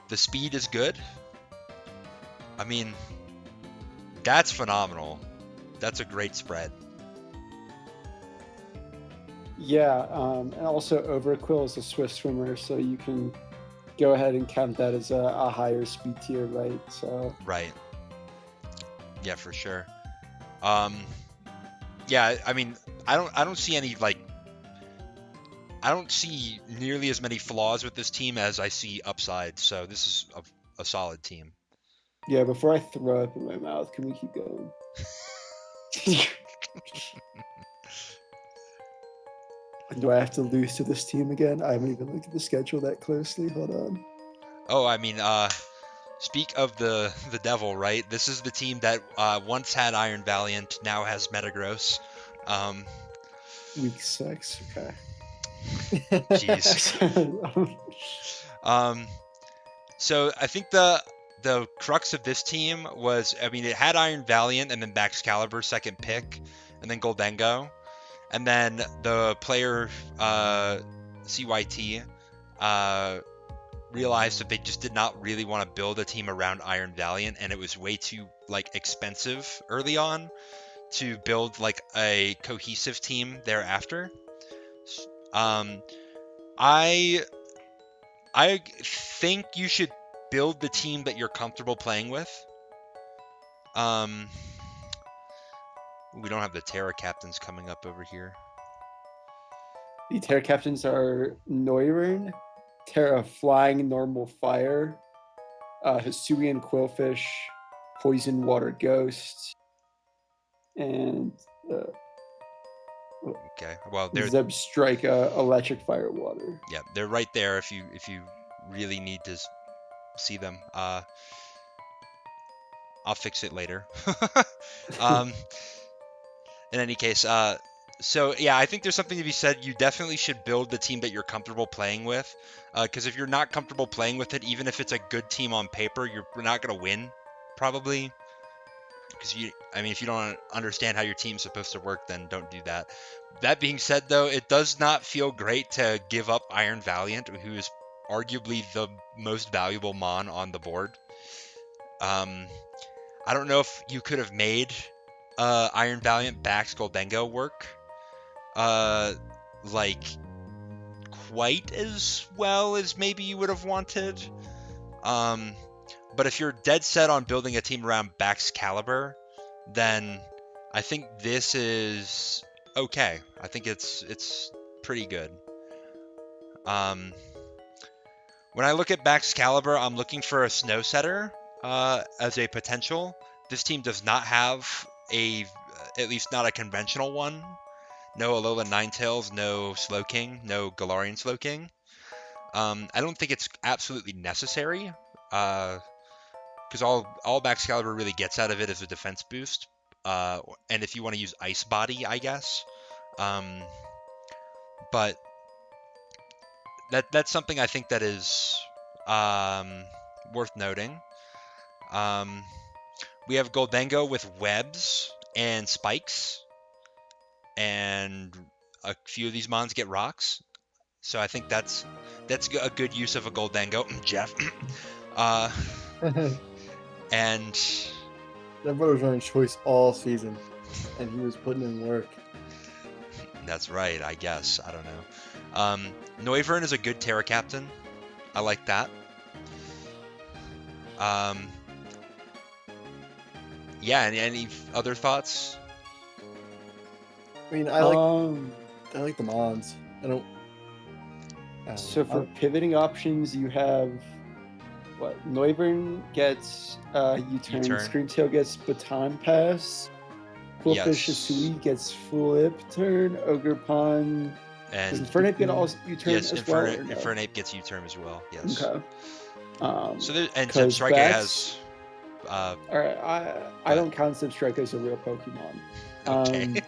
Speaker 1: The speed is good. I mean, that's phenomenal. That's a great spread.
Speaker 2: Yeah, and also Overquill is a swift swimmer, so you can go ahead and count that as a higher speed tier, right? So
Speaker 1: Right. Yeah, for sure. Um, yeah, I mean, I don't see any like, I don't see nearly as many flaws with this team as I see upside. So this is a solid team.
Speaker 2: yeah, before I throw up in my mouth, can we keep going? Do I have to lose to this team again? I haven't even looked at the schedule that closely. Hold on.
Speaker 1: Oh, I mean, speak of the devil, right? This is the team that once had Iron Valiant, now has Metagross. Um,
Speaker 2: Week 6. Okay.
Speaker 1: Jeez. So I think the crux of this team was, I mean, it had Iron Valiant and then Baxcalibur second pick, and then Goldengo, and then the player CYT realized that they just did not really want to build a team around Iron Valiant, and it was way too like expensive early on to build like a cohesive team thereafter. Um, I I think you should build the team that you're comfortable playing with. Um, we don't have the Terra captains coming up over here.
Speaker 2: The Terra captains are Noivern, Terra Flying Normal Fire, Hisuian Quillfish, Poison Water Ghost, and
Speaker 1: Okay, well they're
Speaker 2: Zebstrika Electric Fire Water.
Speaker 1: yeah, they're right there if you really need to see them. I'll fix it later. um, in any case, so yeah, I think there's something to be said. You definitely should build the team that you're comfortable playing with, because if you're not comfortable playing with it, even if it's a good team on paper, you're not gonna win, probably. Because I mean, if you don't understand how your team's supposed to work, then don't do that. That being said, though, it does not feel great to give up Iron Valiant, who is arguably the most valuable Mon on the board. I don't know if you could have made Iron Valiant Bax Goldengo work like quite as well as maybe you would have wanted. But if you're dead set on building a team around Baxcalibur, then I think this is okay. I think it's pretty good. When I look at Baxcalibur, I'm looking for a Snow Setter as a potential. This team does not have at least not a conventional one. No Alolan Ninetales, no Slowking, no Galarian Slowking. I don't think it's absolutely necessary, because all Baxcalibur really gets out of it is a defense boost, and if you want to use Ice Body, I guess. But that's something I think that is worth noting. We have Goldengo with webs and spikes, and a few of these mons get rocks. So I think that's a good use of a Goldengo, Jeff. And
Speaker 3: that brother was running choice all season, and he was putting in work.
Speaker 1: That's right, I guess. I don't know. Noivern is a good Terra captain. I like that. Yeah, any other thoughts?
Speaker 3: I mean, I like the Mons. I don't
Speaker 2: So for pivoting options, you have what? Noivern gets U-turn. Screamtail gets Baton Pass. Quillfish Hisui gets Flip Turn. Ogerpon.
Speaker 1: And
Speaker 2: does Infernape get all U-turn as well?
Speaker 1: Yes, Infernape gets U-turn as well. Yes.
Speaker 2: Okay.
Speaker 1: So Zebstrika has.
Speaker 2: All right, I don't count Zebstrika as a real Pokemon.
Speaker 1: Okay.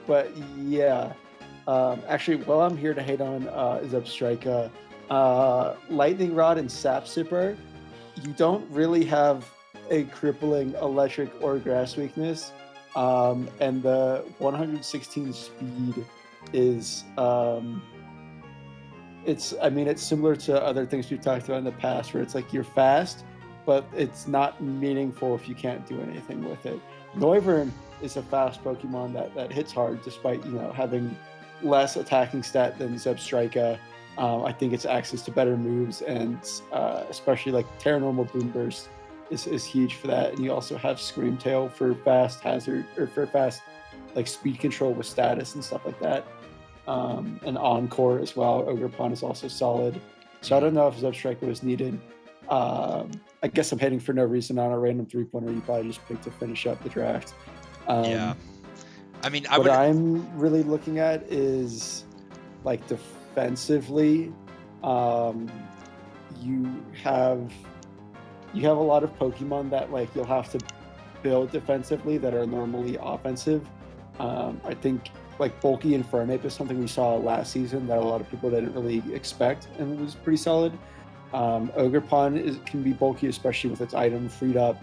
Speaker 2: But yeah, actually, while I'm here to hate on Zebstrika, Lightning Rod and Sap Sipper, you don't really have a crippling electric or grass weakness, and the 116 speed is it's similar to other things we've talked about in the past, where it's like you're fast, but it's not meaningful if you can't do anything with it. Noivern is a fast Pokemon that hits hard despite having less attacking stat than Zebstrika. I think its access to better moves and especially like Terra Normal Boom Burst is huge for that. And you also have Screamtail for fast hazard or for fast like speed control with status and stuff like that. And Encore as well. Ogerpon is also solid. So I don't know if Zebstrika was needed. I guess I'm hitting for no reason on a random 3-pointer you probably just picked to finish up the draft.
Speaker 1: Yeah. I mean, I
Speaker 2: what
Speaker 1: would.
Speaker 2: I'm really looking at is like defensively. You have a lot of Pokemon that like you'll have to build defensively that are normally offensive. I think like bulky Infernape is something we saw last season that a lot of people didn't really expect, and it was pretty solid. Ogerpon can be bulky, especially with its item freed up.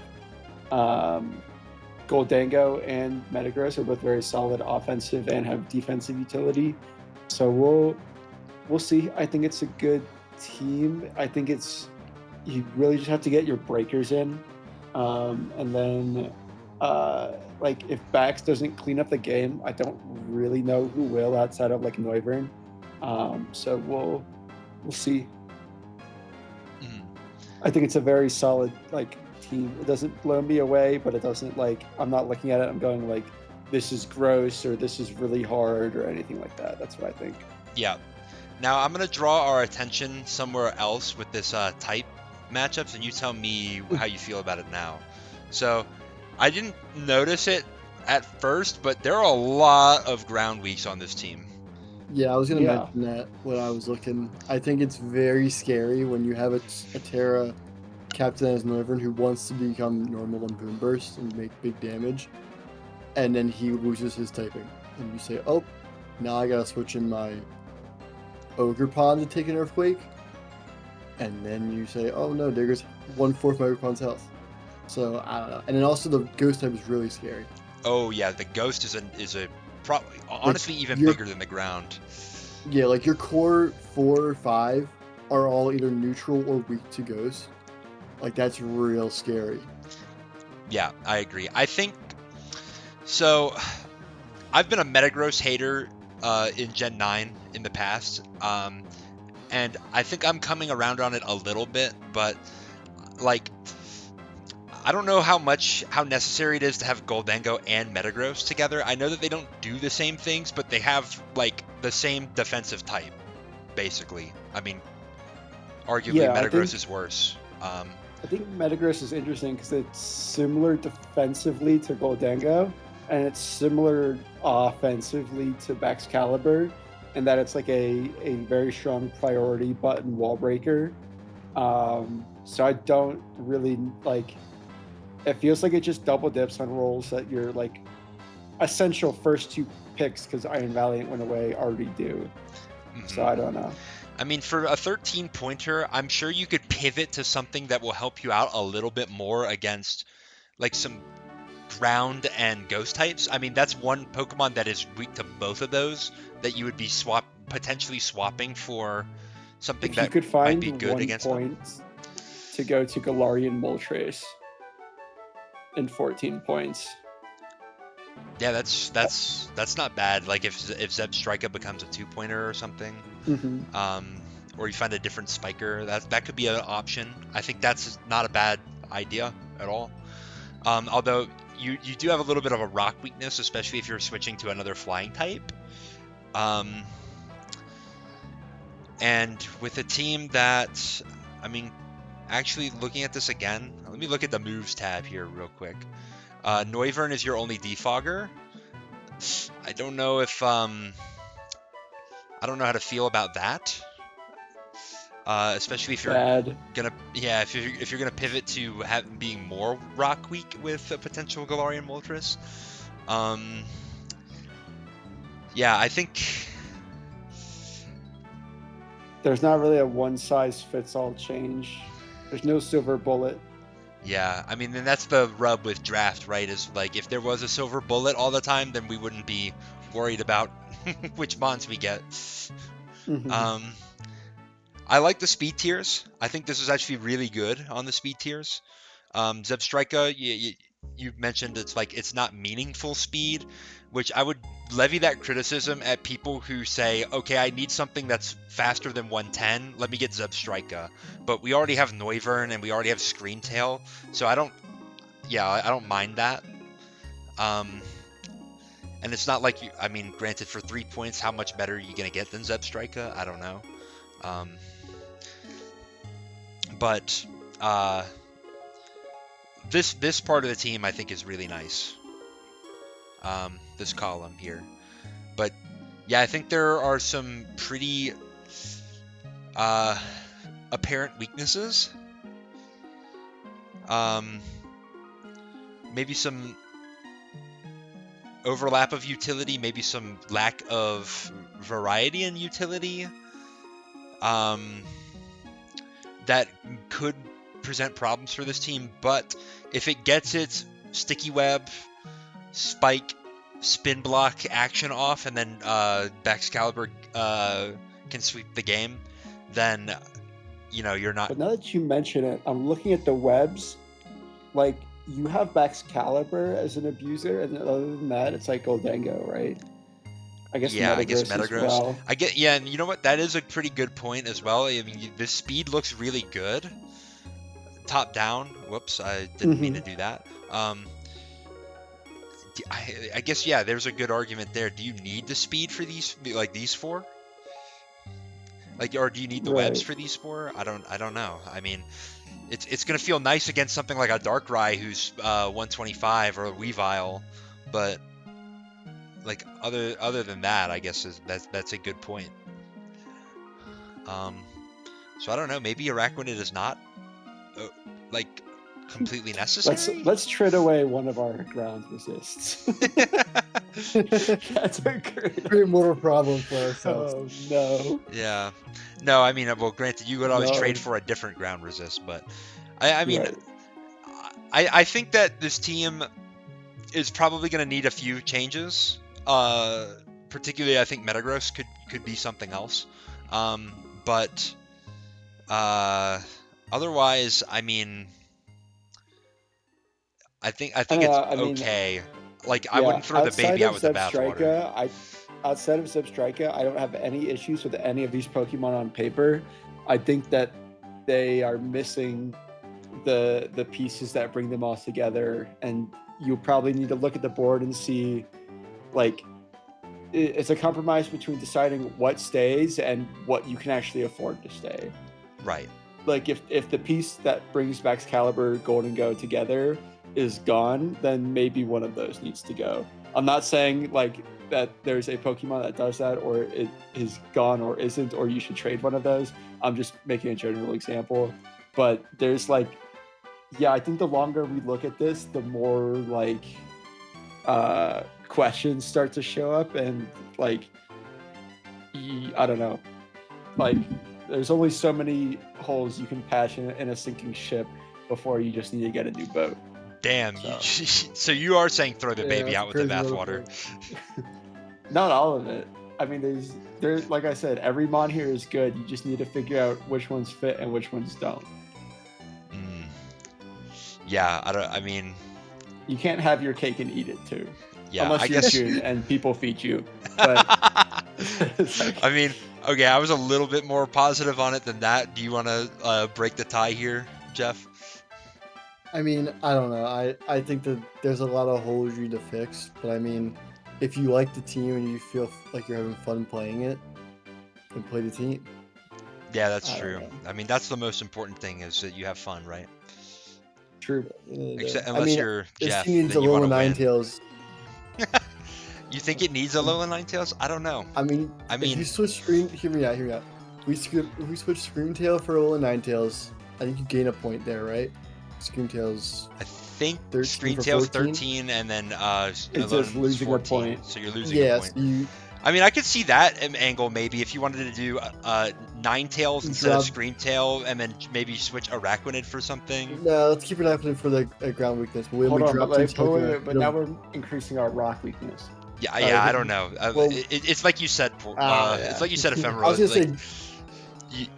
Speaker 2: Goldango and Metagross are both very solid offensive and have defensive utility. So we'll see. I think it's a good team. I think you really just have to get your breakers in, and then like if Bax doesn't clean up the game, I don't really know who will outside of like Noivern. So we'll see. I think it's a very solid like team. It doesn't blow me away, but it doesn't like I'm not looking at it. I'm going like this is gross or this is really hard or anything like that. That's what I think.
Speaker 1: Yeah. Now I'm gonna draw our attention somewhere else with this type matchups, and you tell me how you feel about it now. So I didn't notice it at first, but there are a lot of ground weeks on this team.
Speaker 3: Yeah, I was going to mention that when I was looking. I think it's very scary when you have a Terra captain as Noivern who wants to become normal and Boom Burst and make big damage, and then he loses his typing. And you say, oh, now I got to switch in my Ogerpon to take an Earthquake. And then you say, oh no, there goes 1/4 my Ogerpon's health. So, I don't know. And then also the Ghost type is really scary.
Speaker 1: Oh yeah, the Ghost is a probably honestly even bigger than the ground.
Speaker 3: Yeah, like your core 4 or 5 are all either neutral or weak to Ghost. Like that's real scary.
Speaker 1: Yeah, I agree. I think so. I've been a Metagross hater in Gen 9 in the past, and I think I'm coming around on it a little bit, but like I don't know how necessary it is to have Goldango and Metagross together. I know that they don't do the same things, but they have like the same defensive type, basically. I mean, arguably Metagross is worse.
Speaker 2: I think Metagross is interesting because it's similar defensively to Goldango, and it's similar offensively to Baxcalibur, in that it's like a very strong priority button wall breaker. So I don't really like. It feels like it just double dips on roles that your like essential first 2 picks, because Iron Valiant went away, already do. Mm-hmm. So I don't know.
Speaker 1: I mean, for a 13-pointer, I'm sure you could pivot to something that will help you out a little bit more against like some ground and ghost types. I mean, that's one Pokemon that is weak to both of those that you would be potentially swapping for something
Speaker 2: if
Speaker 1: that
Speaker 2: you could find
Speaker 1: might be good against
Speaker 2: point them. To go to Galarian Moltres in 14 points.
Speaker 1: Yeah, that's not bad. Like if Zebstrika becomes a 2-pointer or something, or you find a different spiker, that could be an option. I think that's not a bad idea at all. Although you do have a little bit of a rock weakness, especially if you're switching to another flying type. And with a team that, I mean, actually looking at this again, let me look at the moves tab here real quick. Noivern is your only defogger. I don't know if I don't know how to feel about that. Especially if you're if you're gonna pivot to being more rock weak with a potential Galarian Moltres. Yeah, I think
Speaker 2: there's not really a one-size-fits-all change. There's no silver bullet.
Speaker 1: Yeah, I mean, then that's the rub with draft, right? Is like if there was a silver bullet all the time, then we wouldn't be worried about which bonds we get. Mm-hmm. I like the speed tiers. I think this is actually really good on the speed tiers. Zebstrika, you mentioned it's like it's not meaningful speed, which I would levy that criticism at people who say, okay, I need something that's faster than 110. Let me get Zebstrika. But we already have Noivern and we already have Screamtail, so I don't mind that. And it's not like I mean, granted, for 3 points, how much better are you gonna get than Zebstrika? I don't know. But this part of the team I think is really nice. This column here, but yeah, I think there are some pretty apparent weaknesses. Maybe some overlap of utility, maybe some lack of variety in utility. That could present problems for this team, but if it gets its sticky web, spike, spin block action off, and then Baxcalibur can sweep the game, then you're not.
Speaker 2: But now that you mention it, I'm looking at the webs. Like, you have Baxcalibur as an abuser, and other than that, it's like Goldango, right? I guess
Speaker 1: Yeah,
Speaker 2: Metagross
Speaker 1: I guess
Speaker 2: as
Speaker 1: Metagross.
Speaker 2: well.
Speaker 1: And you know what? That is a pretty good point as well. I mean, the speed looks really good. Top down. Whoops, I didn't mean to do that. I guess there's a good argument there. Do you need the speed for these four? Or do you need the webs for these four? I don't know. I mean, it's gonna feel nice against something like a Darkrai who's 125 or a Weavile, but like other than that, I guess that's a good point. So I don't know. Maybe Araquanid is not like completely necessary.
Speaker 2: Let's trade away one of our ground resists. That's a
Speaker 3: Create more problem for ourselves.
Speaker 2: Oh no.
Speaker 1: Yeah. No, I mean, well, granted, you would always trade for a different ground resist, but I mean, I think that this team is probably going to need a few changes. Particularly, I think Metagross could be something else. But otherwise, I mean, I think it's okay. Like, I wouldn't throw the baby out with the bathwater.
Speaker 2: Outside of Zebstrika, I don't have any issues with any of these Pokemon on paper. I think that they are missing the pieces that bring them all together, and you probably need to look at the board and see, like, it's a compromise between deciding what stays and what you can actually afford to stay.
Speaker 1: Right.
Speaker 2: Like, if the piece that brings Baxcalibur, Goldengo together is gone, then maybe one of those needs to go. I'm not saying like that there's a Pokemon that does that, or it is gone or isn't, or you should trade one of those. I'm just making a general example. But there's like, I think the longer we look at this, the more like questions start to show up, and like, I don't know, like there's only so many holes you can patch in a sinking ship before you just need to get a new boat.
Speaker 1: Damn, so you are saying throw the baby out with the bathwater?
Speaker 2: Not all of it. I mean, there's like I said, every mon here is good. You just need to figure out which ones fit and which ones don't.
Speaker 1: Yeah, I mean,
Speaker 2: you can't have your cake and eat it too.
Speaker 1: Yeah,
Speaker 2: unless you're June and people feed you. But
Speaker 1: I mean, okay, I was a little bit more positive on it than that. Do you want to break the tie here, Jeff?
Speaker 3: I mean, I don't know. I think that there's a lot of holes you need to fix, but I mean, if you like the team and you feel like you're having fun playing it, then play the team.
Speaker 1: Yeah, that's true. I mean, that's the most important thing, is that you have fun, right?
Speaker 2: True.
Speaker 1: Unless you're Jeff,
Speaker 3: this team needs
Speaker 1: then
Speaker 3: a
Speaker 1: you want
Speaker 3: Alola
Speaker 1: to win.
Speaker 3: Ninetales.
Speaker 1: You think it needs a Alola Ninetales? I don't know.
Speaker 3: I mean, if you switch hear me out. If we switch Screamtail for Alola Ninetales, I think you gain a point there, right? Screamtail's,
Speaker 1: I think
Speaker 3: 13
Speaker 1: Screamtail's 13, and then
Speaker 2: it's just losing
Speaker 1: 14,
Speaker 2: a point.
Speaker 1: so you're losing a point.
Speaker 3: Yes.
Speaker 1: I mean, I could see that angle maybe if you wanted to do Ninetales instead of Screamtail, and then maybe switch Araquanid for something.
Speaker 3: No, let's keep Araquanid for the ground weakness. But
Speaker 2: Hold on, but now we're increasing our rock weakness.
Speaker 1: Yeah, I don't know. It's like you said. It's like you said, Ephemeral.
Speaker 3: I was gonna say,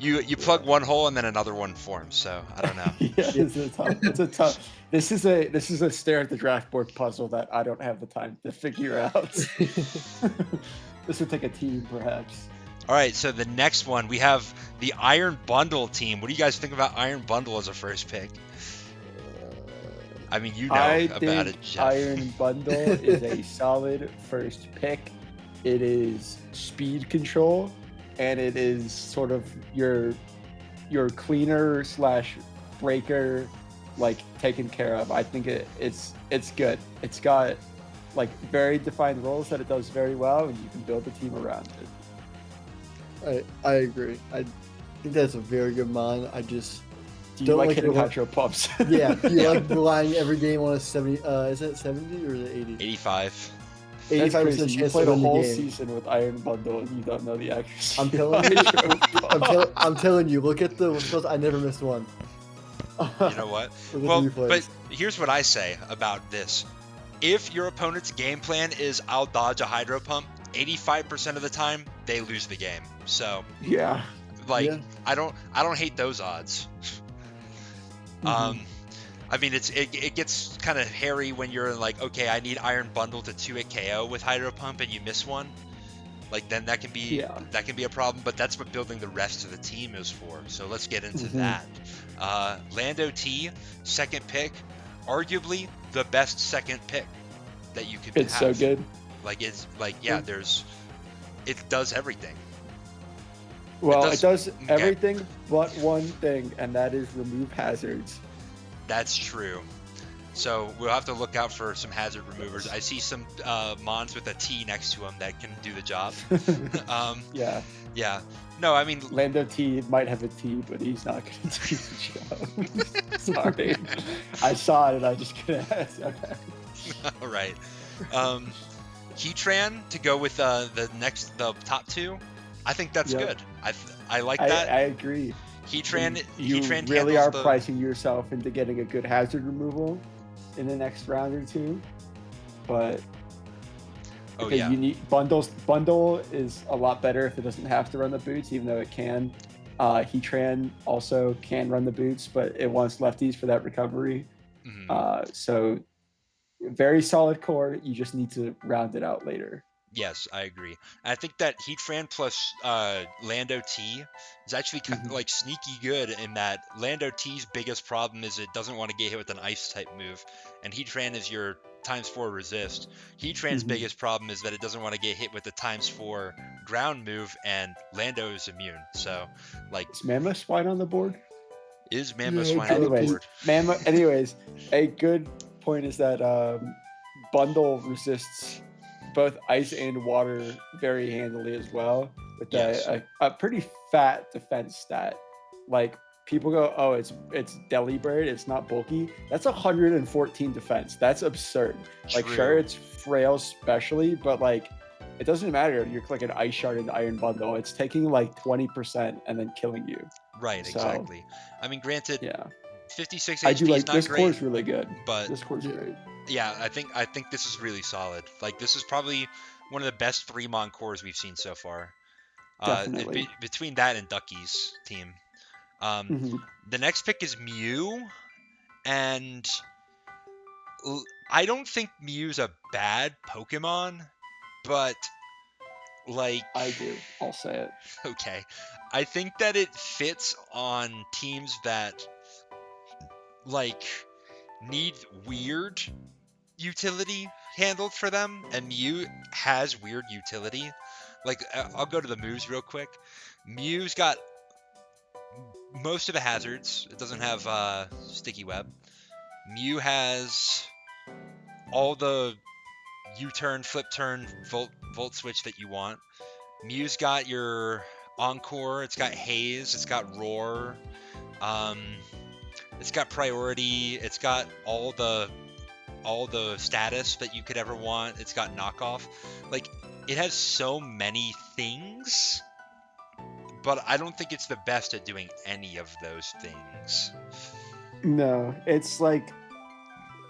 Speaker 1: You plug one hole and then another one forms. So I don't know.
Speaker 2: Yeah,
Speaker 3: Yeah.
Speaker 2: this is a tough. It's a tough. This is a stare at the draft board puzzle that I don't have the time to figure out. This would take a team, perhaps.
Speaker 1: All right, so the next one we have the Iron Bundle team. What do you guys think about Iron Bundle as a first pick? I mean, you know
Speaker 2: I
Speaker 1: about
Speaker 2: think
Speaker 1: it, Jeff.
Speaker 2: Iron Bundle is a solid first pick. It is speed control, and it is sort of your cleaner slash breaker, like taken care of. I think it's good. It's got like very defined roles that it does very well, and you can build a team around it.
Speaker 3: I agree. I think that's a very good mon. I just
Speaker 2: Do you
Speaker 3: don't
Speaker 2: like
Speaker 3: like
Speaker 2: hitting
Speaker 3: the-
Speaker 2: hydro pumps?
Speaker 3: yeah. Do you
Speaker 1: Yeah.
Speaker 3: like relying every game on a 70? Is it 70 or is it 80?
Speaker 1: 85.
Speaker 2: It's
Speaker 3: 85%
Speaker 2: crazy. You
Speaker 3: chance to
Speaker 2: played a
Speaker 3: win the
Speaker 2: whole
Speaker 3: game.
Speaker 2: season with Iron Bundle, and you don't know the accuracy.
Speaker 3: I'm telling
Speaker 2: of
Speaker 3: you.
Speaker 2: hydro
Speaker 3: I'm telling you. Look at the. I never missed one.
Speaker 1: You know what?
Speaker 3: Look at
Speaker 1: Well,
Speaker 3: the
Speaker 1: but
Speaker 3: replays.
Speaker 1: here's what I say about this. If your opponent's game plan is I'll dodge a hydro pump, 85% of the time they lose the game. So,
Speaker 2: Yeah.
Speaker 1: like,
Speaker 3: Yeah.
Speaker 1: I don't hate those odds.
Speaker 2: Mhm.
Speaker 1: I mean, it gets kind of hairy when you're like, okay, I need Iron Bundle to 2-hit KO with hydro pump, and you miss one. Like, then that can be a problem. But that's what building the rest of the team is for. So let's get into
Speaker 2: Mhm.
Speaker 1: that. Lando T, second pick, arguably the best second pick that you could
Speaker 2: It's so
Speaker 1: have.
Speaker 2: good.
Speaker 1: Like, it's like, yeah, it does everything.
Speaker 2: Well,
Speaker 1: does-
Speaker 2: it does
Speaker 1: okay.
Speaker 2: everything but one thing, and that is remove hazards.
Speaker 1: That's true. So we'll have to look out for some hazard removers. I see some mons with a T next to them that can do the job.
Speaker 2: Yeah,
Speaker 1: Yeah. No, I mean,
Speaker 2: Lando T might have a T, but he's not going to do the job. Sorry, I saw it and I just couldn't ask. Okay.
Speaker 1: all right. Heatran to go with the top two. I think that's
Speaker 2: Yep.
Speaker 1: good. I like that.
Speaker 2: I agree.
Speaker 1: Heatran
Speaker 2: You
Speaker 1: Heatran
Speaker 2: really are
Speaker 1: handles the.
Speaker 2: pricing yourself into getting a good hazard removal in the next round or two, but
Speaker 1: Oh
Speaker 2: okay,
Speaker 1: yeah.
Speaker 2: you need bundles. Bundle is a lot better if it doesn't have to run the boots, even though it can. Heatran also can run the boots, but it wants lefties for that recovery.
Speaker 1: Mhm.
Speaker 2: So very solid core. You just need to round it out later.
Speaker 1: Yes, I agree. And I think that Heatran plus Lando T is actually
Speaker 2: Mhm.
Speaker 1: like sneaky good in that Lando T's biggest problem is it doesn't want to get hit with an ice type move, and Heatran is your ×4 resist. Heatran's
Speaker 2: Mhm.
Speaker 1: biggest problem is that it doesn't want to get hit with the ×4 ground move, and Lando is immune. So, like,
Speaker 2: Is Mammoth Swine on the board?
Speaker 1: is Mammo
Speaker 3: Yeah,
Speaker 1: Swine on the
Speaker 2: Anyways,
Speaker 1: board?
Speaker 2: Anyways, a good point is that Bundle resists both ice and water very handily as well, with
Speaker 1: Yes.
Speaker 2: a pretty fat defense stat. Like people go, oh, it's Delibird, it's not bulky. That's 114 defense. That's absurd. Like
Speaker 1: True.
Speaker 2: sure, it's frail specially, but like it doesn't matter. You're clicking Ice Shard into Iron Bundle. It's taking like 20% and then killing you.
Speaker 1: Right,
Speaker 2: So,
Speaker 1: exactly. I mean, granted,
Speaker 2: Yeah.
Speaker 1: 56
Speaker 2: I do
Speaker 1: HP
Speaker 2: like
Speaker 1: is not
Speaker 2: this core
Speaker 1: great,
Speaker 2: is really good.
Speaker 1: but
Speaker 2: This core's
Speaker 3: Yeah.
Speaker 2: great.
Speaker 1: yeah, I think this is really solid. Like, this is probably one of the best 3-mon cores we've seen so far.
Speaker 2: Definitely.
Speaker 1: Between that and Ducky's team.
Speaker 2: Mhm.
Speaker 1: The next pick is Mew, and I don't think Mew's a bad Pokemon, but like,
Speaker 2: I do. I'll say it.
Speaker 1: okay, I think that it fits on teams that like need weird utility handled for them, and Mew has weird utility. Like, I'll go to the moves real quick. Mew's got most of the hazards. It doesn't have sticky web. Mew has all the U-turn, flip turn, volt switch that you want. Mew's got your Encore. It's got Haze. It's got Roar. It's got Priority. It's got all the status that you could ever want. It's got knockoff. Like, it has so many things, but I don't think it's the best at doing any of those things.
Speaker 2: No, it's like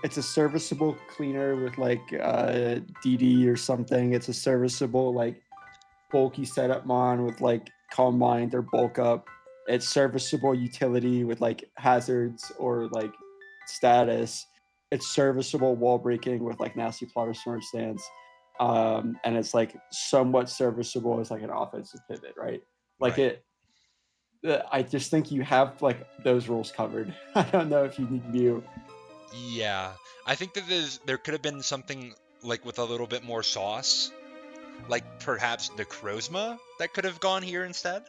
Speaker 2: it's a serviceable cleaner with like DD or something. It's a serviceable like bulky setup mon with like Calm Mind or Bulk Up. It's serviceable utility with like hazards or like status. It's serviceable wall breaking with like Nasty Plotter Sword Stance. And it's like somewhat serviceable as like an offensive pivot, right? Like
Speaker 1: Right.
Speaker 2: I just think you have like those rules covered. I don't know if you need Mew.
Speaker 1: Yeah, I think that there could have been something like with a little bit more sauce, like perhaps Necrozma that could have gone here instead.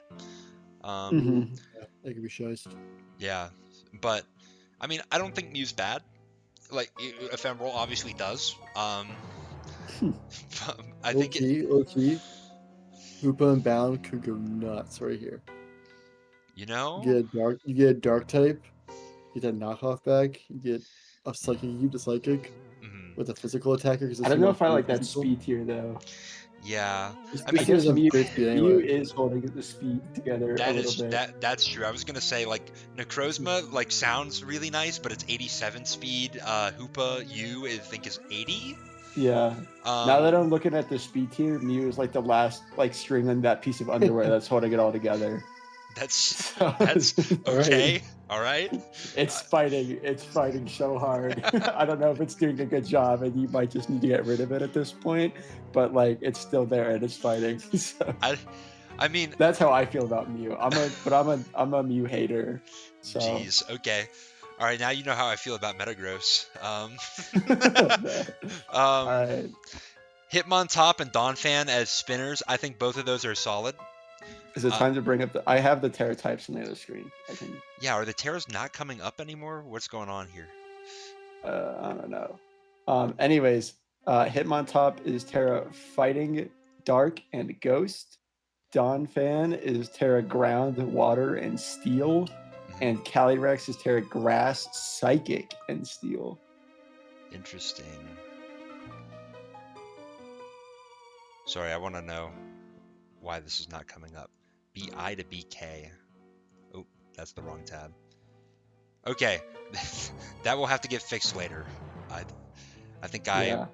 Speaker 2: Mhm.
Speaker 3: Yeah, that could be shiced.
Speaker 1: Yeah, but I mean, I don't think Mew's bad. Like Ephemeral obviously does. I
Speaker 3: Low
Speaker 1: think it,
Speaker 3: key, low key. Hoopa and Bound could go nuts right here.
Speaker 1: you
Speaker 3: You
Speaker 1: know,
Speaker 3: get a dark, you get a dark type. You get that knockoff back. You get a psychic, you keep the psychic
Speaker 1: mhm.
Speaker 3: with a physical attacker because
Speaker 2: I
Speaker 3: it's
Speaker 2: don't know
Speaker 3: more
Speaker 2: if I like that
Speaker 3: physical.
Speaker 2: speed tier though.
Speaker 1: Yeah.
Speaker 3: This
Speaker 1: I
Speaker 2: I
Speaker 1: mean,
Speaker 3: speed
Speaker 2: guess
Speaker 3: doesn't have
Speaker 2: Mew
Speaker 3: great speed
Speaker 2: Mew
Speaker 3: anyway.
Speaker 2: is holding the speed together a little bit.
Speaker 1: that's true. I was gonna say like Necrozma like sounds really nice, but it's 87 speed. Hoopa U I think is 80.
Speaker 2: Yeah. Now
Speaker 1: Um,
Speaker 2: that I'm looking at the speed tier, Mew is like the last like string in that piece of underwear that's holding it all together.
Speaker 1: that's
Speaker 2: So
Speaker 1: that's
Speaker 3: All right.
Speaker 1: okay. All right.
Speaker 2: it's fighting. It's fighting so hard. I don't know if it's doing a good job, and you might just need to get rid of it at this point. But like, it's still there and it's fighting. So
Speaker 1: I I mean,
Speaker 2: that's how I feel about Mew. I'm a Mew hater. So
Speaker 1: geez. Okay. All right. Now you know how I feel about Metagross.
Speaker 2: all
Speaker 1: Um,
Speaker 2: right.
Speaker 1: Hitmontop and Donphan as spinners. I think both of those are solid.
Speaker 2: Is it
Speaker 1: Uh,
Speaker 2: time to bring up the? I have the Terra types on the other screen. I can.
Speaker 1: yeah. Are the Terras not coming up anymore? What's going on here?
Speaker 2: I don't know. Anyways, Hitmontop is Terra Fighting, Dark, and Ghost. Donphan is Terra Ground, Water, and Steel.
Speaker 1: Mhm.
Speaker 2: And Calyrex is Terra Grass, Psychic, and Steel.
Speaker 1: Interesting. Sorry, I want to know why this is not coming up. BI to BK. Oh, that's the wrong tab. Okay, that will have to get fixed later. I, I think
Speaker 2: Yeah.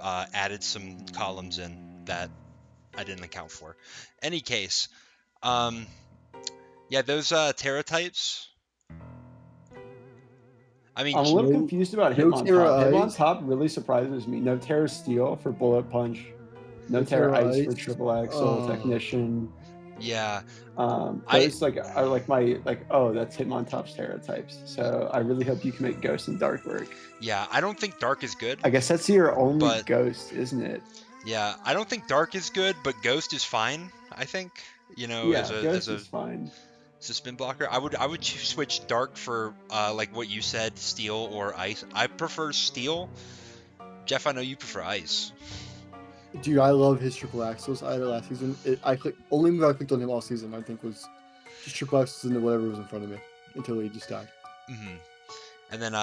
Speaker 1: I added some columns in that I didn't account for. Any case, yeah, those Terra types. I mean,
Speaker 2: I'm a little
Speaker 3: No,
Speaker 2: confused about
Speaker 3: no Terra
Speaker 2: Hitmontop.
Speaker 3: Ice.
Speaker 2: Hitmontop really surprises me. No Terra Steel for Bullet Punch. No
Speaker 3: No
Speaker 2: Terra
Speaker 3: Terra
Speaker 2: Ice for
Speaker 3: Ice.
Speaker 2: Triple Axle, Technician.
Speaker 1: yeah, I
Speaker 2: Those like are like my like oh that's Hitmontop's Terra types. So I really hope you can make Ghost and Dark work.
Speaker 1: yeah, I don't think Dark is good,
Speaker 2: I guess that's your only
Speaker 1: but
Speaker 2: Ghost, isn't it?
Speaker 1: yeah, I don't think Dark is good, but Ghost is fine. I think
Speaker 2: Yeah,
Speaker 1: as
Speaker 2: Ghost
Speaker 1: a
Speaker 2: is fine.
Speaker 1: spin blocker, I would switch Dark for like what you said, Steel or Ice. I prefer Steel. Jeff, I know you prefer Ice.
Speaker 3: Dude, I love his triple axles. I had it last season. Only move I clicked on him all season. I think was just triple axles into whatever was in front of me until he just died.
Speaker 1: Hmm. And then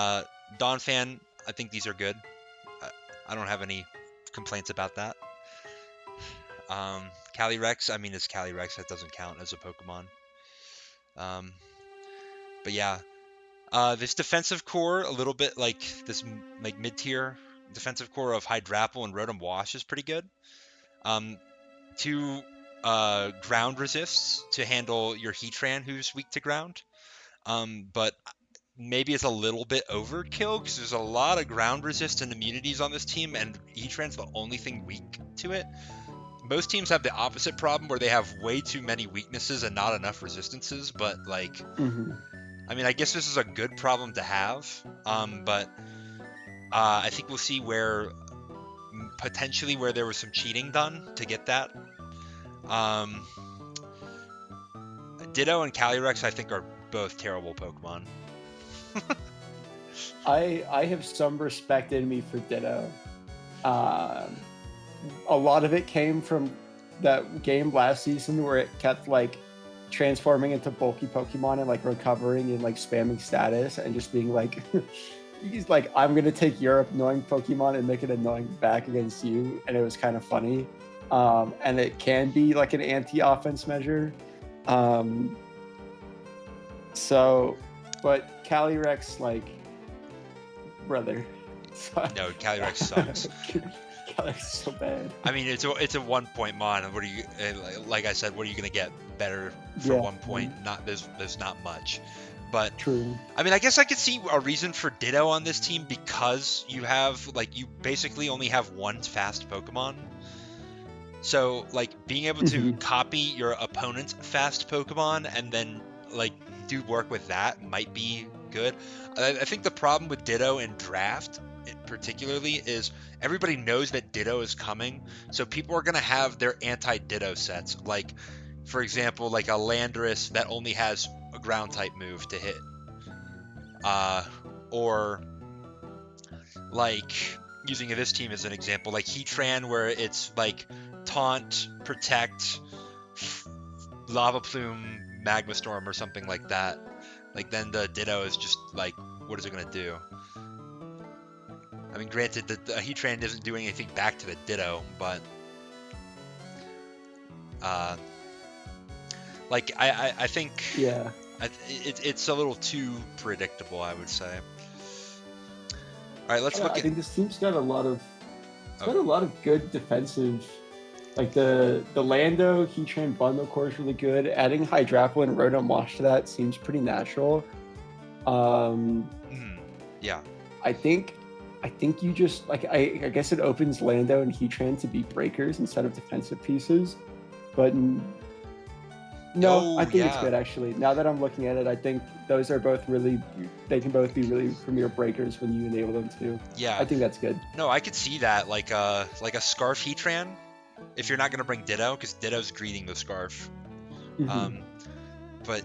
Speaker 1: Donphan, I think these are good. I don't have any complaints about that. Calyrex, I mean, it's Calyrex. That doesn't count as a Pokemon. Um, but yeah, this defensive core, a little bit like this like mid-tier defensive core of Hydrapple and Rotom Wash is pretty good. Two ground resists to handle your Heatran, who's weak to ground. But maybe it's a little bit overkill because there's a lot of ground resist and immunities on this team, and Heatran's the only thing weak to it. Most teams have the opposite problem where they have way too many weaknesses and not enough resistances, but like,
Speaker 2: Mm-hmm.
Speaker 1: I mean, I guess this is a good problem to have, but I think we'll see where potentially where there was some cheating done to get that. Ditto and Calyrex, I think, are both terrible Pokemon.
Speaker 2: I have some respect in me for Ditto. A lot of it came from that game last season where it kept like transforming into bulky Pokemon and like recovering and like spamming status and just being like he's like I'm gonna take your annoying Pokemon and make it annoying back against you, and it was kind of funny. And it can be like an anti-offense measure. So but Calyrex, like, brother.
Speaker 1: No, Calyrex sucks.
Speaker 2: Calyrex is so bad.
Speaker 1: I mean, it's a 1 point mon. What are you like I said? What are you gonna get better for
Speaker 2: Yeah.
Speaker 1: 1 point? Not there's not much, but
Speaker 2: True.
Speaker 1: I mean, I guess I could see a reason for Ditto on this team because you have you basically only have one fast Pokemon. So like being able to
Speaker 2: Mhm.
Speaker 1: copy your opponent's fast Pokemon and then like do work with that might be good. I think the problem with Ditto in draft particularly is everybody knows that Ditto is coming, so people are gonna have their anti-Ditto sets. Like, for example, like a Landorus that only has a ground type move to hit, or like using this team as an example, like Heatran, where it's like taunt, protect, lava plume, magma storm, or something like that. Like then the Ditto is just like, what is it gonna do? I mean, granted, the Heatran isn't doing anything back to the Ditto, but like I think
Speaker 2: Yeah.
Speaker 1: it's a little too predictable, I would say. All right, let's look
Speaker 2: I
Speaker 1: at.
Speaker 2: think this team's got a lot of
Speaker 1: Oh.
Speaker 2: got a lot of good defensive. Like the Lando Heatran bundle core is really good. Adding Hydrapple and Rotom Wash to that seems pretty natural.
Speaker 1: Yeah.
Speaker 2: I think you just like I guess it opens Lando and Heatran to be breakers instead of defensive pieces. But no, I think it's good actually. Now that I'm looking at it, I think those are both really they can both be really premier breakers when you enable them to.
Speaker 1: Yeah.
Speaker 2: I think that's good.
Speaker 1: No, I could see that like a Scarf Heatran, if you're not gonna bring Ditto, because Ditto's greeting the Scarf. But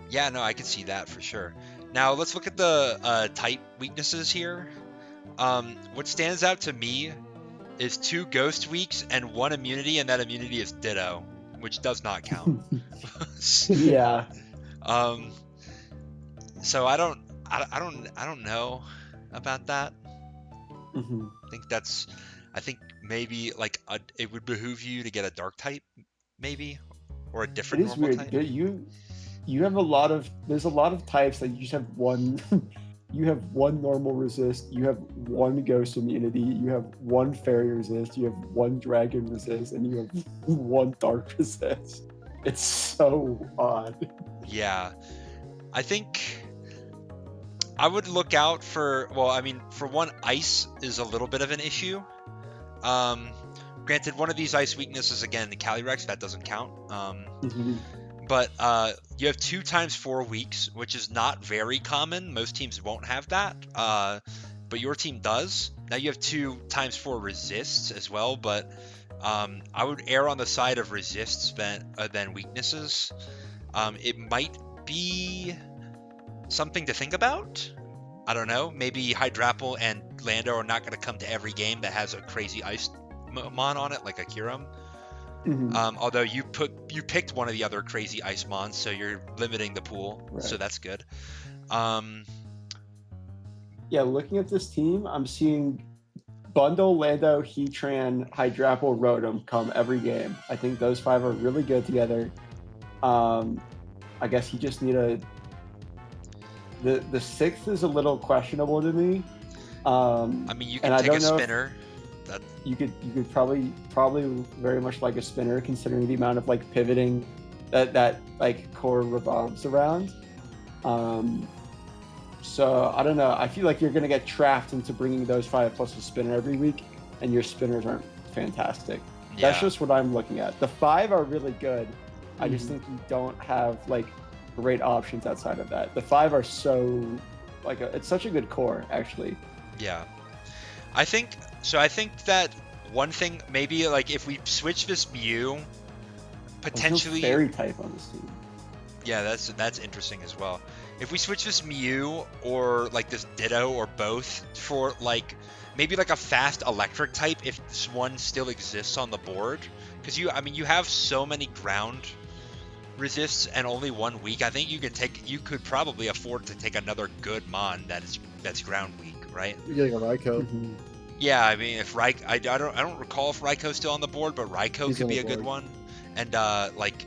Speaker 1: yeah, no, I could see that for sure. Now let's look at the type weaknesses here. What stands out to me is 2 Ghost Weeks and 1 immunity, and that immunity is Ditto, which does not count.
Speaker 2: Yeah.
Speaker 1: So I don't know about that. I think maybe like it would behoove you to get a dark type, maybe, or a different
Speaker 2: It is
Speaker 1: normal
Speaker 2: weird.
Speaker 1: type.
Speaker 2: You have there's a lot of types that you just have one. You have one normal resist. You have one ghost immunity. You have one fairy resist. You have one dragon resist, and you have one dark resist. It's so odd.
Speaker 1: Yeah, I think I would look out for. Well, I mean, for one, ice is a little bit of an issue. Granted, one of these ice weaknesses again, the Calyrex, that doesn't count. But you have 2 times 4 weeks, which is not very common. Most teams won't have that, but your team does. Now you have 2 times 4 resists as well, but I would err on the side of resists than weaknesses. It might be something to think about. I don't know. Maybe Hydrapple and Lando are not going to come to every game that has a crazy ice mon on it, like a Kyurem. Although you picked one of the other crazy ice mons, so you're limiting the pool, right. So that's good.
Speaker 2: Yeah, looking at this team, I'm seeing Bundle, Lando, Heatran, Hydrapple, Rotom come every game. I think those 5 are really good together. I guess you just need the 6th is a little questionable to me.
Speaker 1: I mean, you can take a spinner.
Speaker 2: You could probably very much like a spinner, considering the amount of like pivoting that like core revolves around. So I don't know. I feel like you're gonna get trapped into bringing those 5 plus a spinner every week, and your spinners aren't fantastic. Yeah. That's just what I'm looking at. The 5 are really good. I just think you don't have like great options outside of that. The 5 are so like it's such a good core actually.
Speaker 1: Yeah, I think that one thing, maybe like if we switch this Mew, potentially
Speaker 2: no fairy type on this team.
Speaker 1: Yeah, that's interesting as well. If we switch this Mew or like this Ditto or both for like maybe like a fast electric type, if this one still exists on the board, because you have so many ground resists and only 1 week. I think you could probably afford to take another good mon that's ground weak, right?
Speaker 3: You're getting a Raikou.
Speaker 1: Yeah, I mean, if I don't recall if Raikou still on the board, but Raikou could be a good one. And like,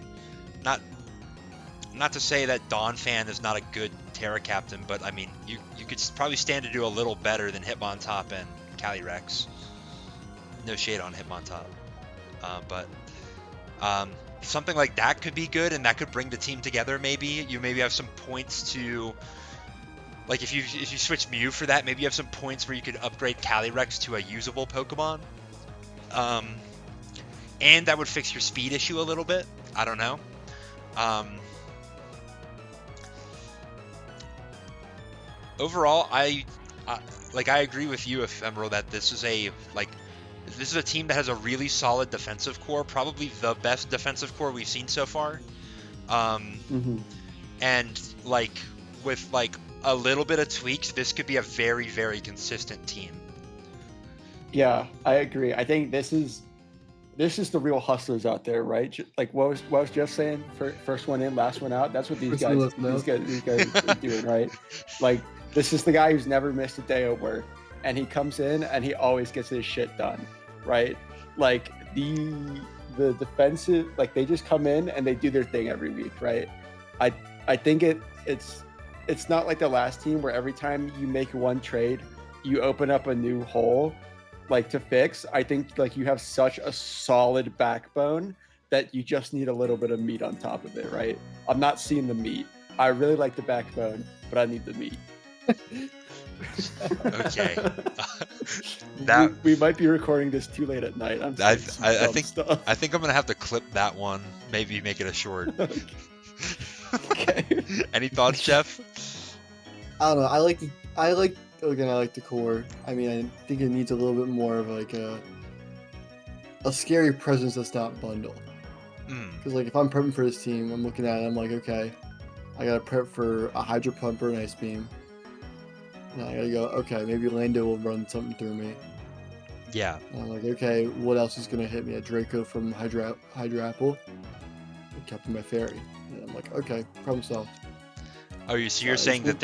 Speaker 1: not to say that Donphan is not a good Terra Captain, but I mean, you could probably stand to do a little better than Hitmontop and Calyrex. No shade on Hitmontop. But something like that could be good, and that could bring the team together. Maybe you have some points to, like, if you switch Mew for that, maybe you have some points where you could upgrade Calyrex to a usable Pokemon. And that would fix your speed issue a little bit. I don't know. Overall, I agree with you, Ephemeral, that this is a team that has a really solid defensive core, probably the best defensive core we've seen so far. And like with like a little bit of tweaks, this could be a very, very consistent team.
Speaker 2: Yeah, I agree. I think this is the real hustlers out there, right? Like what was Jeff saying? First one in, last one out. That's what these guys are doing, right? Like, this is the guy who's never missed a day of work, and he comes in and he always gets his shit done, right? Like the defensive, like they just come in and they do their thing every week, right? I think it's not like the last team where every time you make one trade, you open up a new hole, like, to fix. I think like you have such a solid backbone that you just need a little bit of meat on top of it, right? I'm not seeing the meat. I really like the backbone, but I need the meat.
Speaker 1: Okay.
Speaker 2: We might be recording this too late at night.
Speaker 1: I think I'm gonna have to clip that one. Maybe make it a short.
Speaker 2: Okay.
Speaker 1: Any thoughts, Jeff?
Speaker 3: I don't know. I like the core. I mean, I think it needs a little bit more of like a scary presence that's not bundle. Because like if I'm prepping for this team, I'm looking at it, I'm like, okay, I gotta prep for a Hydro Pump or an Ice Beam. And I gotta go, okay, maybe Lando will run something through me.
Speaker 1: Yeah.
Speaker 3: And I'm like, okay, what else is gonna hit me? A Draco from Hydro Apple, and Captain My Fairy. And I'm like, okay, problem solved.
Speaker 1: Oh, so you're saying that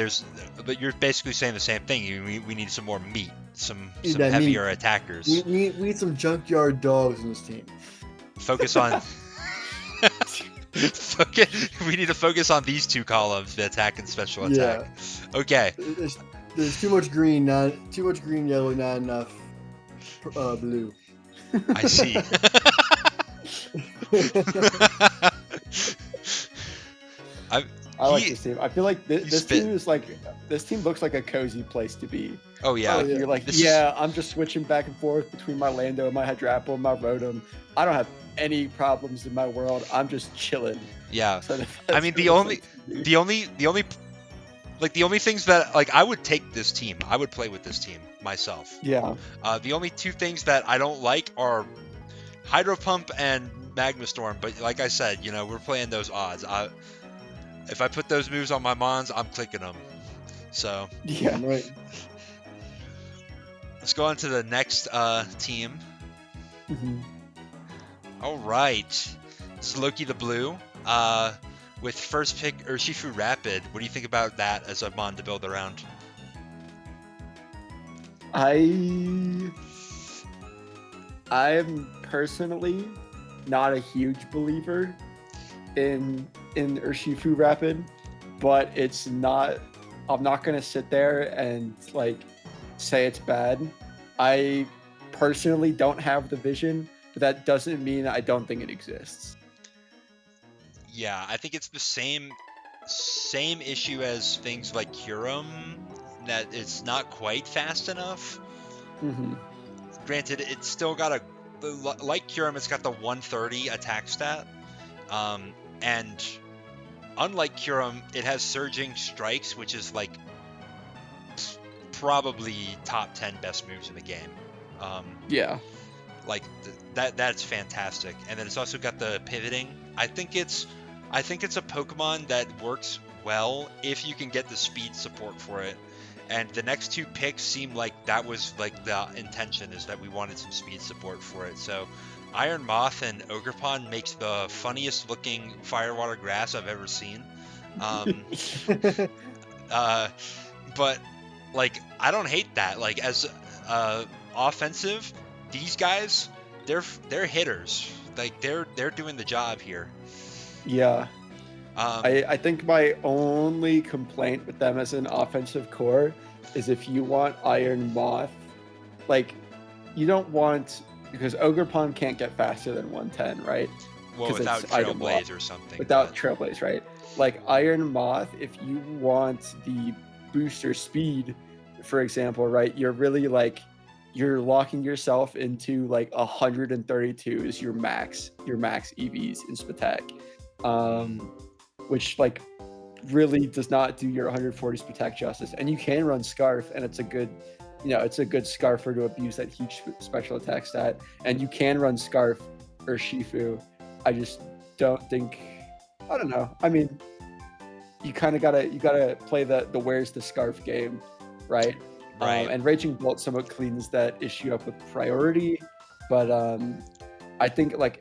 Speaker 1: but you're basically saying the same thing. We need some more meat, some heavier attackers.
Speaker 3: We need some junkyard dogs in this team.
Speaker 1: Focus on. We need to focus on these two columns: the attack and special attack. Yeah. Okay.
Speaker 3: There's too much green, yellow, not enough blue.
Speaker 1: I see.
Speaker 2: I like this team. I feel like this team looks like a cozy place to be.
Speaker 1: Oh yeah.
Speaker 2: You're like, I'm just switching back and forth between my Lando, my Hydrapple, and my Rotom. I don't have any problems in my world. I'm just chilling.
Speaker 1: Yeah. So I mean, the only things that, like, I would take this team. I would play with this team myself.
Speaker 2: Yeah.
Speaker 1: The only two things that I don't like are Hydro Pump and Magma Storm. But like I said, we're playing those odds. If I put those moves on my Mons, I'm clicking them. So
Speaker 2: yeah,
Speaker 3: right.
Speaker 1: Let's go on to the next team.
Speaker 2: Mm-hmm.
Speaker 1: All right, it's Loki the Blue. With first pick Urshifu Rapid. What do you think about that as a Mon to build around?
Speaker 2: I'm personally not a huge believer in Urshifu Rapid, but I'm not gonna sit there and like say it's bad. I personally don't have the vision, but that doesn't mean I don't think it exists.
Speaker 1: Yeah, I think it's the same issue as things like Kyurem, that it's not quite fast enough.
Speaker 2: Mm-hmm.
Speaker 1: Granted, it's still got like Kyurem, it's got the 130 attack stat, and unlike Kyurem, it has Surging Strikes, which is like probably top 10 best moves in the game.
Speaker 2: Yeah,
Speaker 1: like that's fantastic. And then it's also got the pivoting. I think it's a Pokemon that works well if you can get the speed support for it. And the next two picks seem like that was like the intention, is that we wanted some speed support for it. So Iron Moth and Ogerpon makes the funniest looking Firewater Grass I've ever seen. But like, I don't hate that. Like, as offensive, these guys, they're hitters. Like, they're doing the job here.
Speaker 2: Yeah. I think my only complaint with them as an offensive core is if you want Iron Moth, like, you don't want because Ogerpon can't get faster than 110, right?
Speaker 1: Well,
Speaker 2: 'Cause
Speaker 1: without
Speaker 2: it's item lock.
Speaker 1: Trailblaze or something.
Speaker 2: Without
Speaker 1: but-
Speaker 2: Trailblaze, right? Like Iron Moth, if you want the booster speed, for example, right, you're really like you're locking yourself into like 132 is your max EVs in Spatek, which like really does not do your 140 Spatek justice. And you can run Scarf, and it's a good, it's a good Scarfer to abuse that huge special attack stat. And you can run Scarf or Shifu. I just don't think. I don't know. I mean, you kind of gotta play the where's the Scarf game, right?
Speaker 1: Right.
Speaker 2: And Raging Bolt somewhat cleans that issue up with priority, but I think like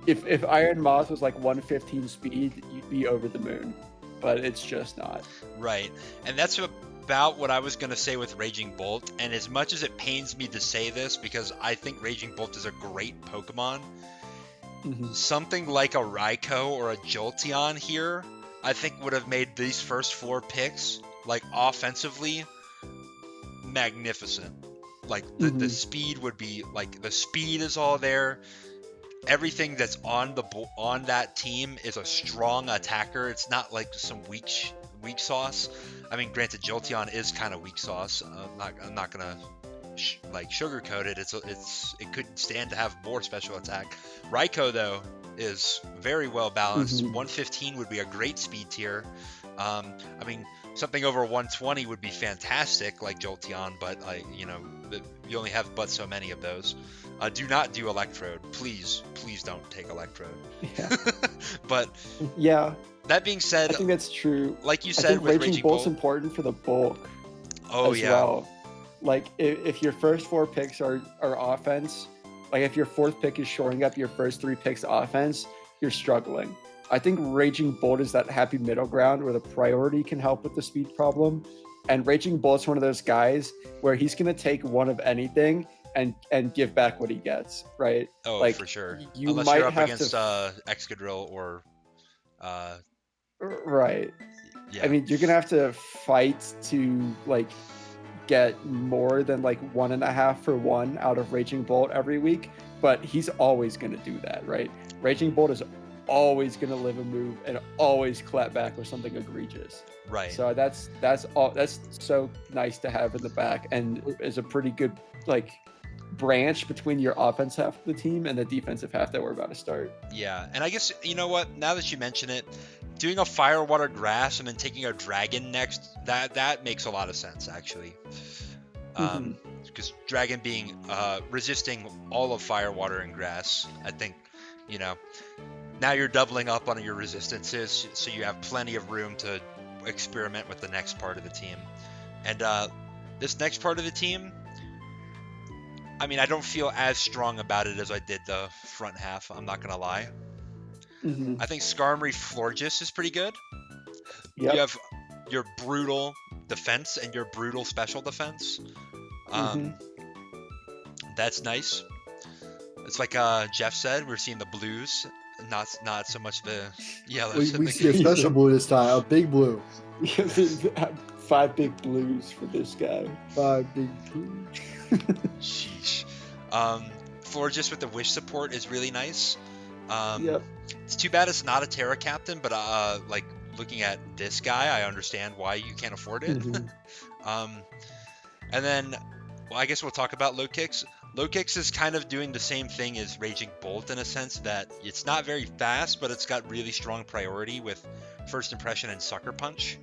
Speaker 2: if Iron Moth was like 115 speed, you'd be over the moon, but it's just not.
Speaker 1: Right. And that's about what I was going to say with Raging Bolt. And as much as it pains me to say this, because I think Raging Bolt is a great Pokemon, something like a Raikou or a Jolteon here, I think would have made these first 4 picks, like offensively, magnificent. Like the speed would be like the speed is all there. Everything that's on that team is a strong attacker. It's not like some weak sauce. I mean, granted, Jolteon is kind of weak sauce. I'm not gonna like sugarcoat it. It could stand to have more special attack. Raikou though is very well balanced. 115 would be a great speed tier. I mean, something over 120 would be fantastic, like Jolteon, but you only have but so many of those. Do not do Electrode, please don't take Electrode.
Speaker 2: Yeah.
Speaker 1: But
Speaker 2: yeah,
Speaker 1: that being said,
Speaker 2: I think that's true.
Speaker 1: like you
Speaker 2: I
Speaker 1: said
Speaker 2: think
Speaker 1: with
Speaker 2: Raging Bolt's important for the bulk.
Speaker 1: Oh
Speaker 2: as
Speaker 1: yeah.
Speaker 2: Well. Like if your first 4 picks are offense, like if your 4th pick is shoring up your first 3 picks offense, you're struggling. I think Raging Bolt is that happy middle ground where the priority can help with the speed problem. And Raging Bolt's one of those guys where he's going to take one of anything and give back what he gets, right?
Speaker 1: Oh,
Speaker 2: like,
Speaker 1: for sure.
Speaker 2: You
Speaker 1: Unless
Speaker 2: might
Speaker 1: you're up
Speaker 2: have
Speaker 1: against
Speaker 2: to...
Speaker 1: Excadrill or...
Speaker 2: Right.
Speaker 1: Yeah.
Speaker 2: I mean, you're going to have to fight to, like, get more than, like, 1.5 for 1 out of Raging Bolt every week, but he's always going to do that, right? Raging Bolt is always going to live a move and always clap back with something egregious.
Speaker 1: Right.
Speaker 2: So that's so nice to have in the back, and is a pretty good like branch between your offense half of the team and the defensive half that we're about to start.
Speaker 1: Yeah, and I guess you know what? Now that you mention it, doing a Fire, Water, Grass and then taking a Dragon next, that makes a lot of sense actually. Because Dragon being resisting all of Fire, Water, and Grass, I think now you're doubling up on your resistances, so you have plenty of room to experiment with the next part of the team. And this next part of the team, I mean, I don't feel as strong about it as I did the front half, I'm not gonna lie. I think Skarmory Florges is pretty good.
Speaker 2: Yep.
Speaker 1: You have your brutal defense and your brutal special defense. That's nice. It's like Jeff said, we're seeing the blues, not so much the yellows.
Speaker 3: We see a special blue this time, a big blue.
Speaker 2: 5 big blues for this guy.
Speaker 3: 5 big blues.
Speaker 1: Sheesh. Florges with the wish support is really nice.
Speaker 2: Yep.
Speaker 1: It's too bad it's not a Terra Captain, but like looking at this guy, I understand why you can't afford it. And then, well, I guess we'll talk about Low Kicks. Low Kicks is kind of doing the same thing as Raging Bolt in a sense that it's not very fast, but it's got really strong priority with First Impression and Sucker Punch.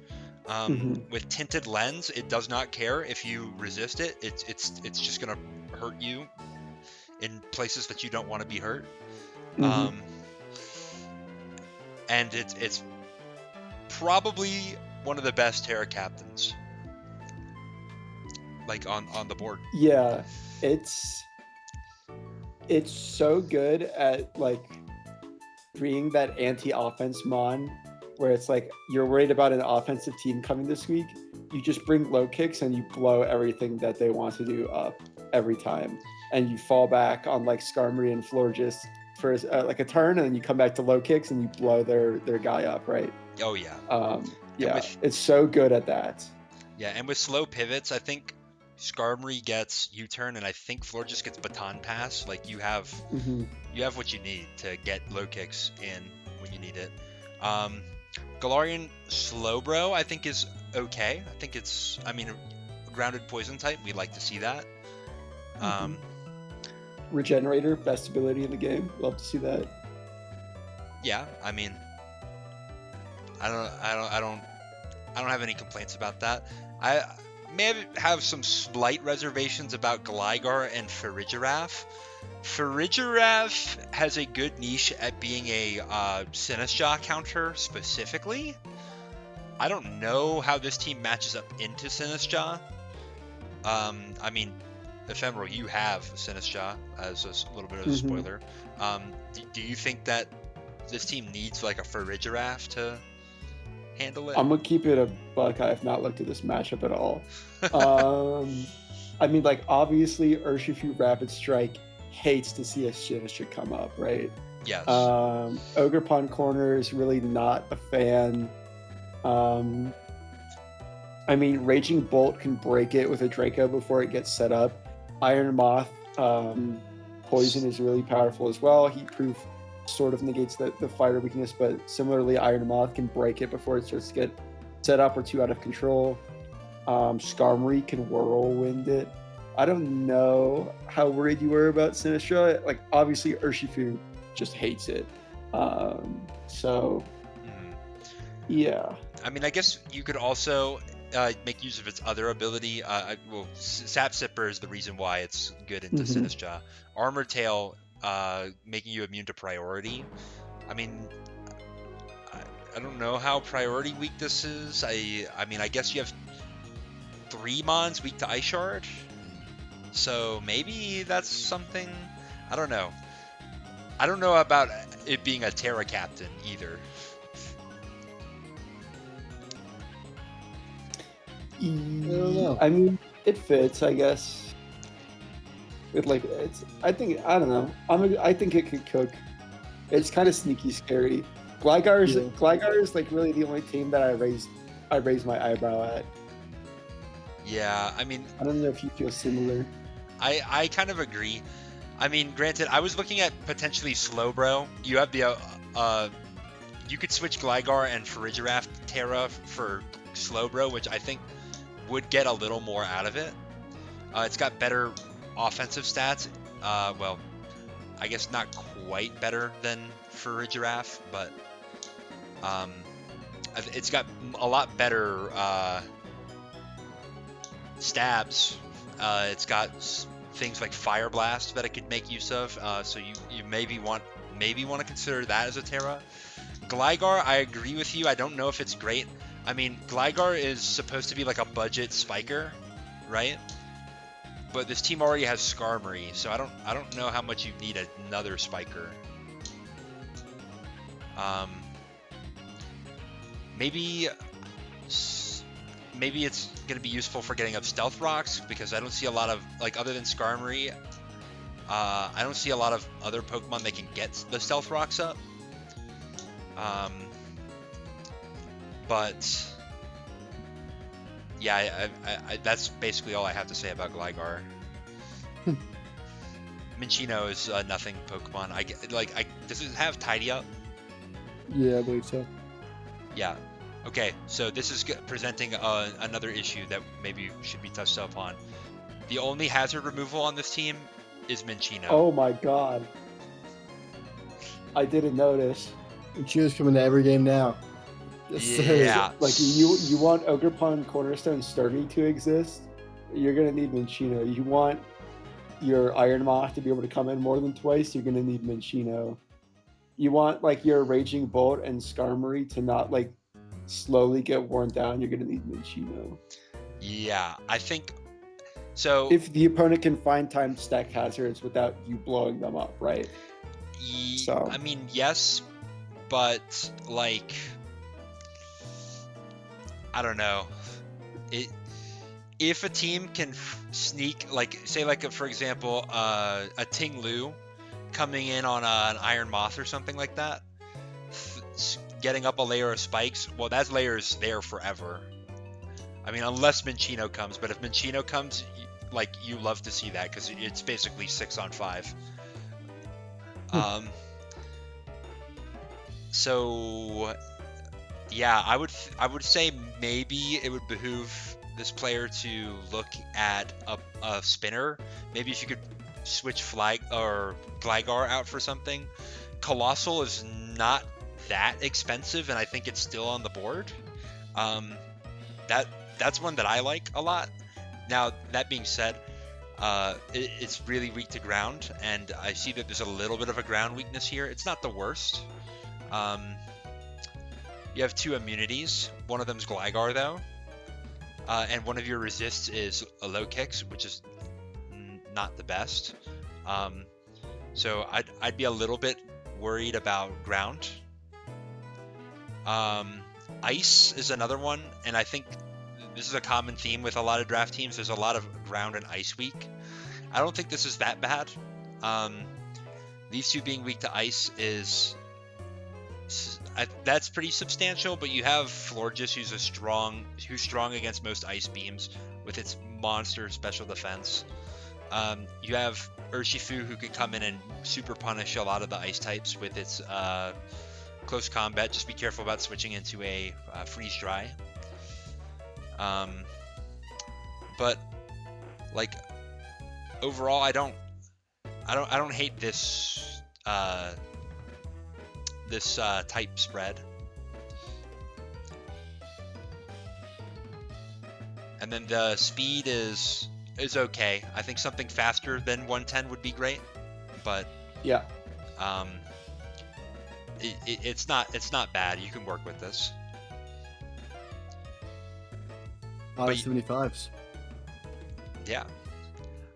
Speaker 1: With Tinted Lens, it does not care if you resist it. It's just gonna hurt you in places that you don't want to be hurt. And it's probably one of the best Terra Captains, like on the board.
Speaker 2: Yeah, it's so good at like being that anti-offense mon, where it's like you're worried about an offensive team coming this week, you just bring Low Kicks and you blow everything that they want to do up every time, and you fall back on like Skarmory and Florges for like a turn, and then you come back to Low Kicks and you blow their guy up, right?
Speaker 1: Oh yeah.
Speaker 2: Yeah, it's so good at that.
Speaker 1: Yeah, and with slow pivots, I think Skarmory gets U-turn, and I think Florges gets baton pass. Like you have
Speaker 2: Hmm.
Speaker 1: what you need to get low kicks in when you need it. Galarian Slowbro I think is okay. I think it's, I mean, grounded poison type. We like to see that. Um,
Speaker 2: Regenerator, best ability in the game. Love to see that.
Speaker 1: yeah, I mean, I don't have any complaints about that. I may have some slight reservations about Gligar and Farigiraf. Farigiraf has a good niche at being a Sinistcha counter specifically. I don't know how this team matches up into Sinistcha. I mean, Ephemeral, you have Sinistcha as a little bit of a
Speaker 2: Mhm.
Speaker 1: spoiler. Do you think that this team needs like a Farigiraf to handle it?
Speaker 2: I'm gonna keep it a buck. I have not looked at this matchup at all. I mean, like obviously, Urshifu Rapid Strike hates to see a Sinistcha come up, right?
Speaker 1: Yes.
Speaker 2: Ogerpon Corner is really not a fan. I mean, Raging Bolt can break it with a Draco before it gets set up. Iron Moth Poison is really powerful as well. Heatproof sort of negates the fighter weakness, but similarly, Iron Moth can break it before it starts to get set up or too out of control. Skarmory can Whirlwind it. I don't know how worried you were about Sinistcha. Like, obviously, Urshifu just hates it. So, yeah.
Speaker 1: I mean, I guess you could also make use of its other ability. Well, Sap Sipper is the reason why it's good into Sinistcha. Armor Tail, making you immune to priority. I mean, I don't know how priority weak this is. I mean, I guess you have 3 Mons weak to Ice Shard. So maybe that's something. I don't know. I don't know about it being a Terra Captain either.
Speaker 3: I don't know.
Speaker 2: I mean, it fits, I guess. It like it's. I think I don't know. I think it could cook. It's kind of sneaky, scary. Gligar is like really the only team that I raise my eyebrow at.
Speaker 1: Yeah, I mean,
Speaker 2: I don't know if you feel similar.
Speaker 1: I kind of agree. I mean, granted, I was looking at potentially Slowbro. You have the you could switch Gligar and Farigiraf Terra for Slowbro, which I think would get a little more out of it. It's got better offensive stats. Well, I guess not quite better than Farigiraf, but it's got a lot better stabs. It's got things like Fire Blast that it could make use of. So you maybe want to consider that as a Terra. Gligar, I agree with you. I don't know if it's great. I mean, Gligar is supposed to be like a budget spiker, right? But this team already has Skarmory, so I don't know how much you need another spiker. Maybe it's going to be useful for getting up Stealth Rocks, because I don't see a lot of, like, other than Skarmory, I don't see a lot of other Pokemon that can get the Stealth Rocks up. But yeah, I that's basically all I have to say about Gligar. Minccino is a nothing Pokemon. Does it have Tidy Up?
Speaker 3: Yeah, I believe so.
Speaker 1: Yeah. Okay, so this is presenting another issue that maybe should be touched upon. The only hazard removal on this team is Minccino.
Speaker 2: Oh my god. I didn't notice.
Speaker 3: Minccino's coming to every game now.
Speaker 1: Yeah.
Speaker 2: Like you want Ogerpon Cornerstone Sturdy to exist, you're gonna need Minccino. You want your Iron Moth to be able to come in more than twice, you're gonna need Minccino. You want like your Raging Bolt and Skarmory to not like slowly get worn down, you're gonna need Minccino.
Speaker 1: Yeah, I think so.
Speaker 2: If the opponent can find time to stack hazards without you blowing them up, right? So
Speaker 1: I mean, yes, but like, I don't know. If a team can sneak, like, say, like, for example, a Ting Lu coming in on an Iron Moth or something like that, getting up a layer of spikes, well, that layer is there forever. I mean, unless Minccino comes, but if Minccino comes, like you love to see that because it's basically 6-on-5. So yeah, I would say maybe it would behoove this player to look at a spinner. Maybe if you could switch Flag or Gligar out for something. Colossal is not that expensive, and I think it's still on the board. That's one that I like a lot. Now, that being said, it's really weak to ground, and I see that there's a little bit of a ground weakness here. It's not the worst. You have 2 immunities. One of them's Gligar, though. And one of your resists is a low kicks, which is not the best. So I'd be a little bit worried about ground. Ice is another one, and I think this is a common theme with a lot of draft teams. There's a lot of ground and ice weak. I don't think this is that bad. These 2 being weak to ice that's pretty substantial, but you have Florges, who's strong against most ice beams with its monster special defense. You have Urshifu, who can come in and super punish a lot of the ice types with its close combat. Just be careful about switching into a freeze dry. But like overall, I don't hate this type spread. And then the speed is okay. I think something faster than 110 would be great, but
Speaker 2: Yeah.
Speaker 1: it's not bad. You can work with this.
Speaker 3: Out of
Speaker 1: But-
Speaker 3: 75s.
Speaker 1: Yeah.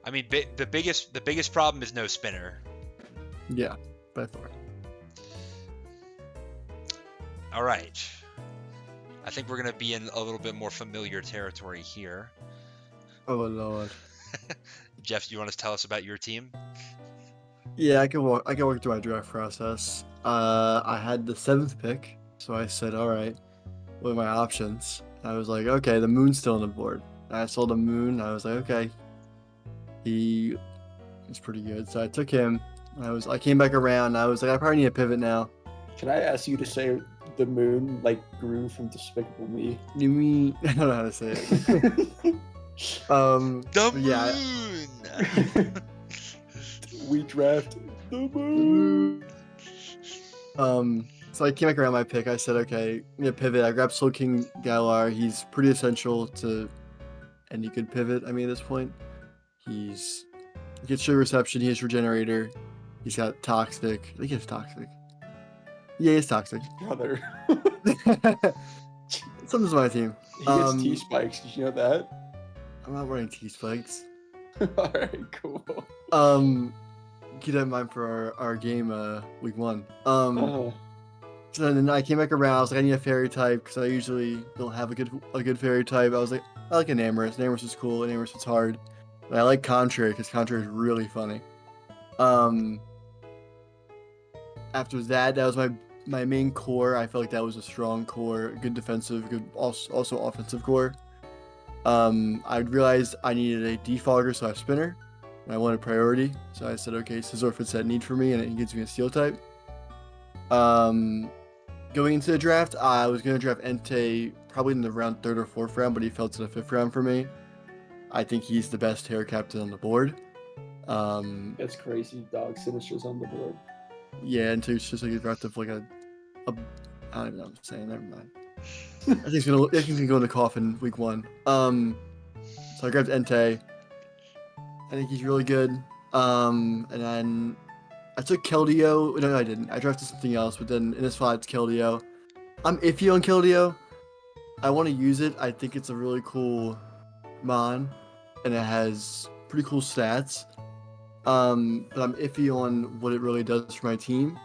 Speaker 1: I mean, the biggest problem is no spinner.
Speaker 3: Yeah, by far.
Speaker 1: All right. I think we're gonna be in a little bit more familiar territory here.
Speaker 3: Oh lord.
Speaker 1: Jeff, do you want to tell us about your team?
Speaker 3: Yeah, I can walk through my draft process. I had the 7th pick, so I said, all right, what are my options? I was like, okay, the moon's still on the board. I saw the moon. I was like, okay, he is pretty good. So I took him. I came back around. I was like, I probably need a pivot now.
Speaker 2: Can I ask you to say the moon like grew from Despicable Me?
Speaker 3: You mean I don't know how to say it.
Speaker 1: The
Speaker 3: yeah.
Speaker 1: moon.
Speaker 2: We draft the moon.
Speaker 3: So I came back around my pick. I said, okay, I'm gonna pivot. I grabbed Soul King Galar. He's pretty essential to any good pivot. I mean, at this point, he gets sugar reception. He has regenerator. He's got toxic. I think he has toxic. Yeah, he's toxic.
Speaker 2: Brother.
Speaker 3: Something's on my team.
Speaker 2: He gets T-spikes. Did you know that?
Speaker 3: I'm not wearing T-spikes.
Speaker 2: Alright, cool.
Speaker 3: Keep that in mind for our game week 1.
Speaker 2: Uh-huh.
Speaker 3: So then I came back around. I was like, I need a fairy type because I usually don't have a good fairy type. I was like, I like an Enamorus. Enamorus is cool. Enamorus is hard. But I like Contrary because Contrary is really funny. After that was my main core. I felt like that was a strong core, good defensive, good also offensive core. I realized I needed a defogger, so I have spinner. And I wanted priority, so I said, okay, Scizor fits that need for me, and it gives me a steel type. Going into the draft, I was going to draft Entei probably in the round 3rd or 4th round, but he fell to the 5th round for me. I think he's the best hair captain on the board.
Speaker 2: That's crazy, dog. Sinister's on the board.
Speaker 3: Yeah, and it's just like a draft of like a I don't even know what I'm saying. Never mind. I think he's gonna go in the coffin week 1. So I grabbed Entei. I think he's really good. And then I took Keldeo. No, I didn't. I drafted something else, but then in this spot it's Keldeo. I'm iffy on Keldeo. I want to use it. I think it's a really cool mon, and it has pretty cool stats. But I'm iffy on what it really does for my team.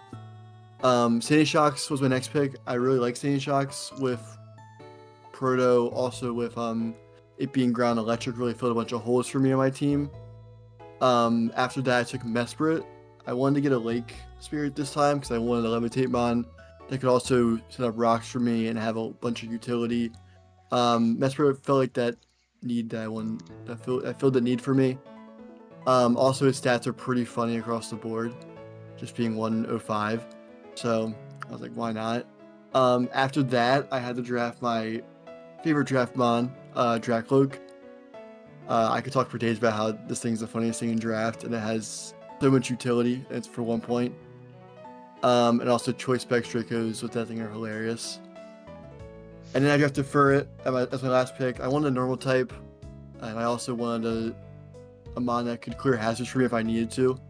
Speaker 3: Sandy Shocks was my next pick. I really like Sandy Shocks with Proto, also with it being ground electric really filled a bunch of holes for me on my team. After that I took Mesprit. I wanted to get a Lake Spirit this time because I wanted a Levitate Mon that could also set up rocks for me and have a bunch of utility. Mesprit felt like that need that filled the need for me. Also, his stats are pretty funny across the board, just being 105. So I was like, why not? After that, I had to draft my favorite draft mon, Dracloak. I could talk for days about how this thing's the funniest thing in draft, and it has so much utility. And it's for 1 point. And also Choice Specs Dracos with that thing are hilarious. And then I drafted Furret as my last pick. I wanted a normal type, and I also wanted a mon that could clear hazards for me if I needed to.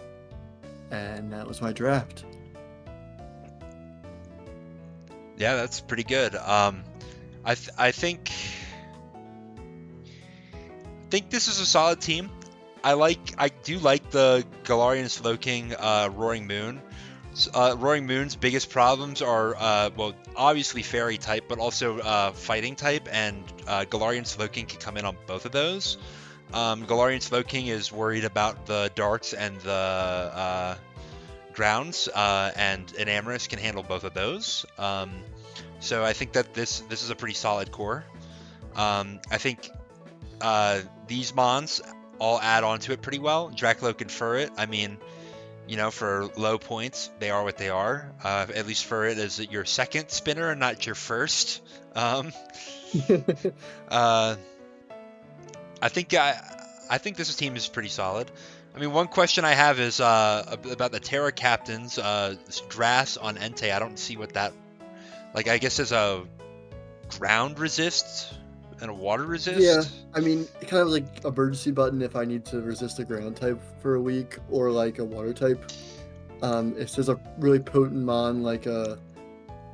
Speaker 3: And that was my draft.
Speaker 1: Yeah, that's pretty good. I think this is a solid team. I do like the Galarian Slowking Roaring Moon. Roaring Moon's biggest problems are well, obviously Fairy type, but also Fighting type, and Galarian Slowking can come in on both of those. Galarian Slowking is worried about the darts and the grounds, and Enamorus can handle both of those. So I think that this is a pretty solid core. I think these mons all add on to it pretty well. Dracloak and Furret, I mean, you know, for low points, they are what they are. At least Furret is your second spinner and not your first. I think this team is pretty solid. I mean, one question I have is about the Terra captains. Drass on Entei. I don't see what that. Like, I guess there's a ground resist and a water resist.
Speaker 3: Yeah, I mean, it kind of like emergency button if I need to resist a ground type for a week, or like a water type. If there's a really potent mon like a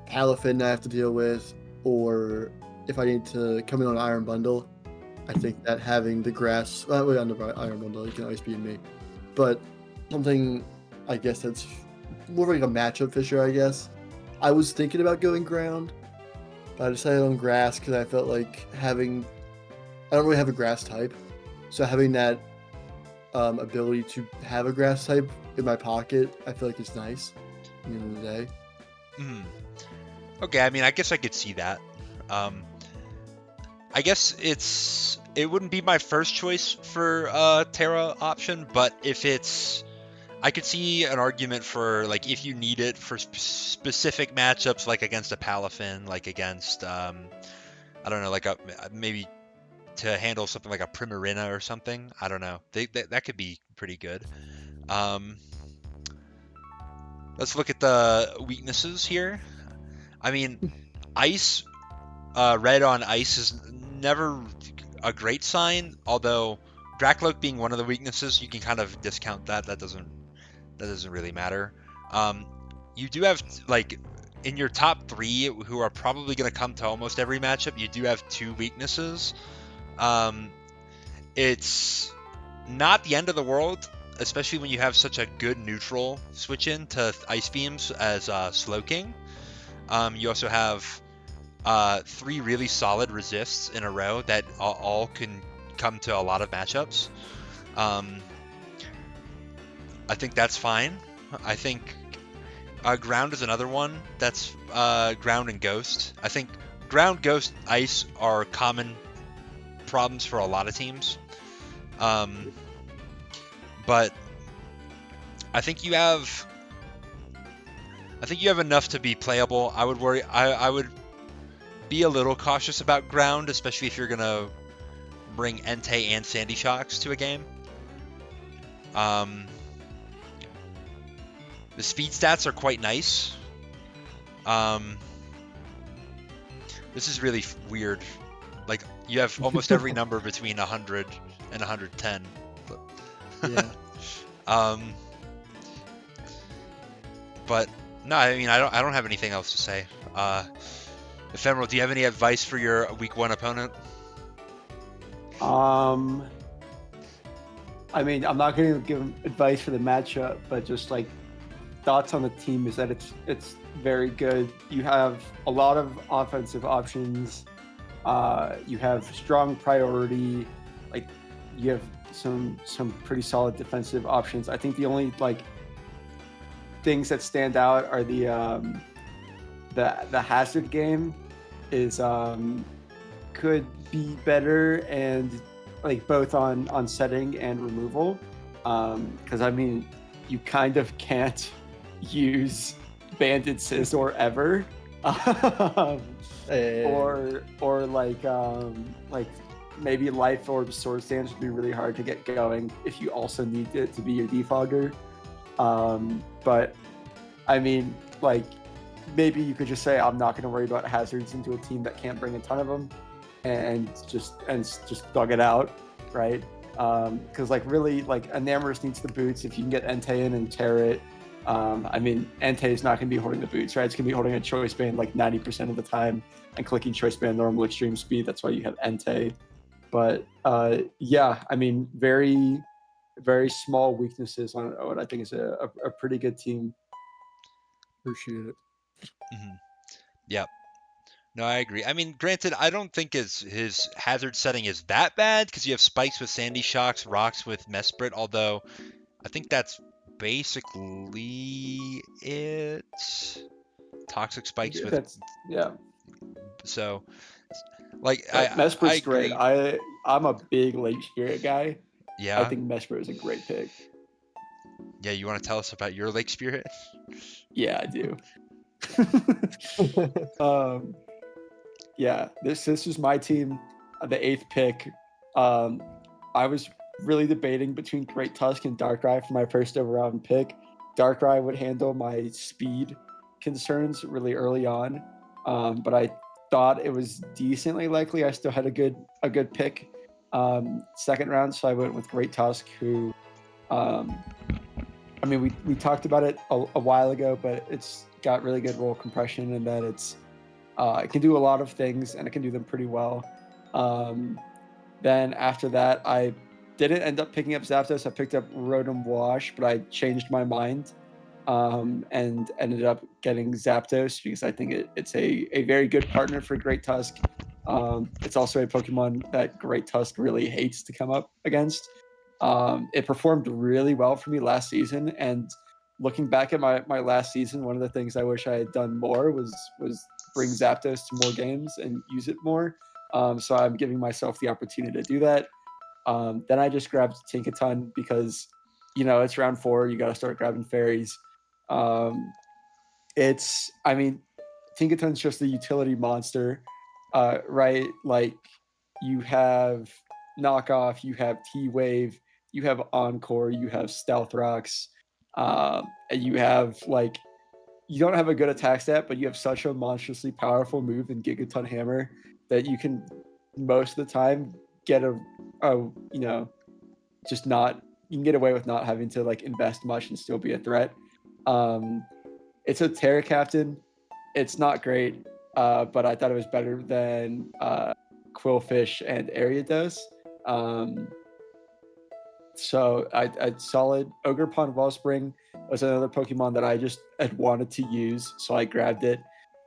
Speaker 3: Palafin I have to deal with, or if I need to come in on Iron Bundle, I think that having the grass, on the Iron Bundle, you can always beat me. But something, I guess that's more like a matchup fisher, I guess. I was thinking about going ground, but I decided on grass because I felt like I don't really have a grass type. So having that ability to have a grass type in my pocket, I feel like it's nice at the end of the day.
Speaker 1: Okay, I mean, I guess I could see that. I guess it wouldn't be my first choice for Terra option, but I could see an argument for, like, if you need it for specific matchups, like against a Palafin, like against I don't know, like maybe to handle something like a Primarina or something. I don't know. That could be pretty good. Let's look at the weaknesses here. I mean, Ice, red on Ice is never a great sign, although Dracloak being one of the weaknesses, you can kind of discount that. That doesn't really matter. You do have, like, in your top 3, who are probably going to come to almost every matchup, you do have 2 weaknesses. It's not the end of the world, especially when you have such a good neutral switch in to Ice Beams as Slowking. You also have 3 really solid resists in a row that all can come to a lot of matchups. I think that's fine. I think ground is another one. That's ground and ghost. I think ground, ghost, ice are common problems for a lot of teams. But I think you have enough to be playable. I would be a little cautious about ground, especially if you're gonna bring Entei and Sandy Shocks to a game. The speed stats are quite nice. This is really weird. Like, you have almost every number between 100 and 110.
Speaker 3: Yeah.
Speaker 1: But no, I mean, I don't have anything else to say. Ephemeral, do you have any advice for your week 1 opponent?
Speaker 2: I mean, I'm not going to give advice for the matchup, but just like thoughts on the team is that it's very good. You have a lot of offensive options. You have strong priority. Like, you have some pretty solid defensive options. I think the only like things that stand out are the hazard game is could be better, and like both on setting and removal. Because I mean, you kind of can't use Banded Scizor ever. Um, or like maybe Life Orb Sword Stance would be really hard to get going if you also need it to be your defogger. But I mean, like maybe you could just say I'm not going to worry about hazards into a team that can't bring a ton of them, and just dug it out, right? Because like really, like Enamorus needs the boots. If you can get Entei in and tear it, I mean, Entei is not going to be holding the boots, right? It's going to be holding a Choice Band like 90% of the time and clicking Choice Band normal extreme speed. That's why you have Entei. But yeah, I mean, very, very small weaknesses on what I think is a pretty good team.
Speaker 3: Appreciate it.
Speaker 1: Mm-hmm. Yep. No, I agree. I mean, granted, I don't think his hazard setting is that bad because you have spikes with Sandy Shocks, rocks with Mesprit, although I think that's basically it. Toxic spikes with
Speaker 2: That's yeah.
Speaker 1: so like
Speaker 2: But
Speaker 1: I
Speaker 2: Mesprit's great.
Speaker 1: agree.
Speaker 2: I'm a big Lake Spirit guy. I
Speaker 1: Yeah.
Speaker 2: think Mesprit is a great pick.
Speaker 1: Yeah, you want to tell us about your Lake Spirit?
Speaker 2: Yeah, I do. Yeah, this is my team, the 8th pick. I was really debating between Great Tusk and Darkrai for my first overround pick. Darkrai would handle my speed concerns really early on, but I thought it was decently likely I still had a good pick second round, so I went with Great Tusk, who I mean we talked about it a while ago, but it's got really good roll compression and that it can do a lot of things and it can do them pretty well. Then after that, I didn't end up picking up Zapdos. I picked up Rotom Wash, but I changed my mind and ended up getting Zapdos because I think it's a very good partner for Great Tusk. It's also a Pokemon that Great Tusk really hates to come up against. It performed really well for me last season, and looking back at my last season, one of the things I wish I had done more was bring Zapdos to more games and use it more. So I'm giving myself the opportunity to do that. Then I just grabbed Tinkaton because, it's round 4. You got to start grabbing fairies. I mean, Tinkaton's just a utility monster, right? Like, you have Knockoff, you have T-Wave, you have Encore, you have Stealth Rocks, and you have, like, you don't have a good attack stat, but you have such a monstrously powerful move in Gigaton Hammer that you can most of the time get just not, you can get away with not having to like invest much and still be a threat. It's a Terra Captain. It's not great, but I thought it was better than Quillfish and Ariados. So I solid. Ogerpon Wellspring was another Pokemon that I just had wanted to use, so I grabbed it.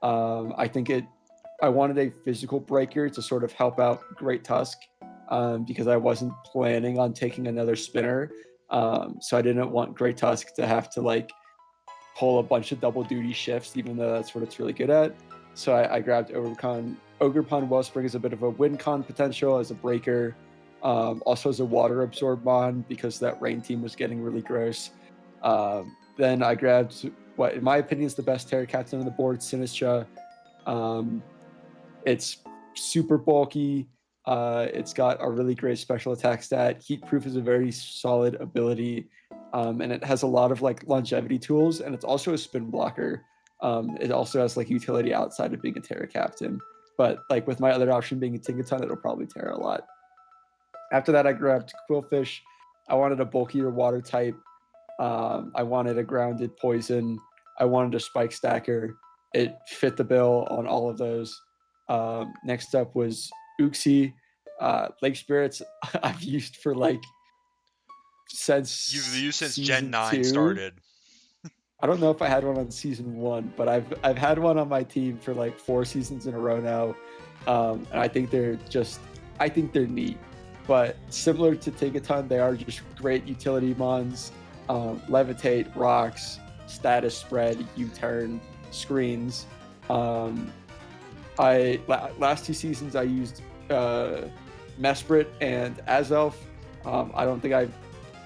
Speaker 2: I wanted a physical breaker to sort of help out Great Tusk because I wasn't planning on taking another spinner. So I didn't want Great Tusk to have to like pull a bunch of double duty shifts, even though that's what it's really good at. So I grabbed Ogerpon Wellspring as a bit of a win con potential as a breaker. Also as a water absorbon because that rain team was getting really gross. Then I grabbed what in my opinion is the best Terra Captain on the board, Sinistra. It's super bulky. It's got a really great special attack stat. Heat Proof is a very solid ability, and it has a lot of like longevity tools, and it's also a spin blocker. It also has like utility outside of being a Terra Captain, but like with my other option being a Tinkaton, it'll probably Terra a lot. After that, I grabbed Quillfish. I wanted a bulkier water type. I wanted a grounded poison. I wanted a spike stacker. It fit the bill on all of those. Next up was Uxie. Lake Spirits I've used for like since
Speaker 1: You've used since
Speaker 2: season
Speaker 1: Gen 9
Speaker 2: 2.
Speaker 1: started.
Speaker 2: I don't know if I had one on season 1, but I've had one on my team for like 4 seasons in a row now, and I think they're neat. But similar to Tinkaton, they are just great utility mons. Levitate, rocks, status spread, U-turn, screens. Last 2 seasons I used Mesprit and Azelf. I don't think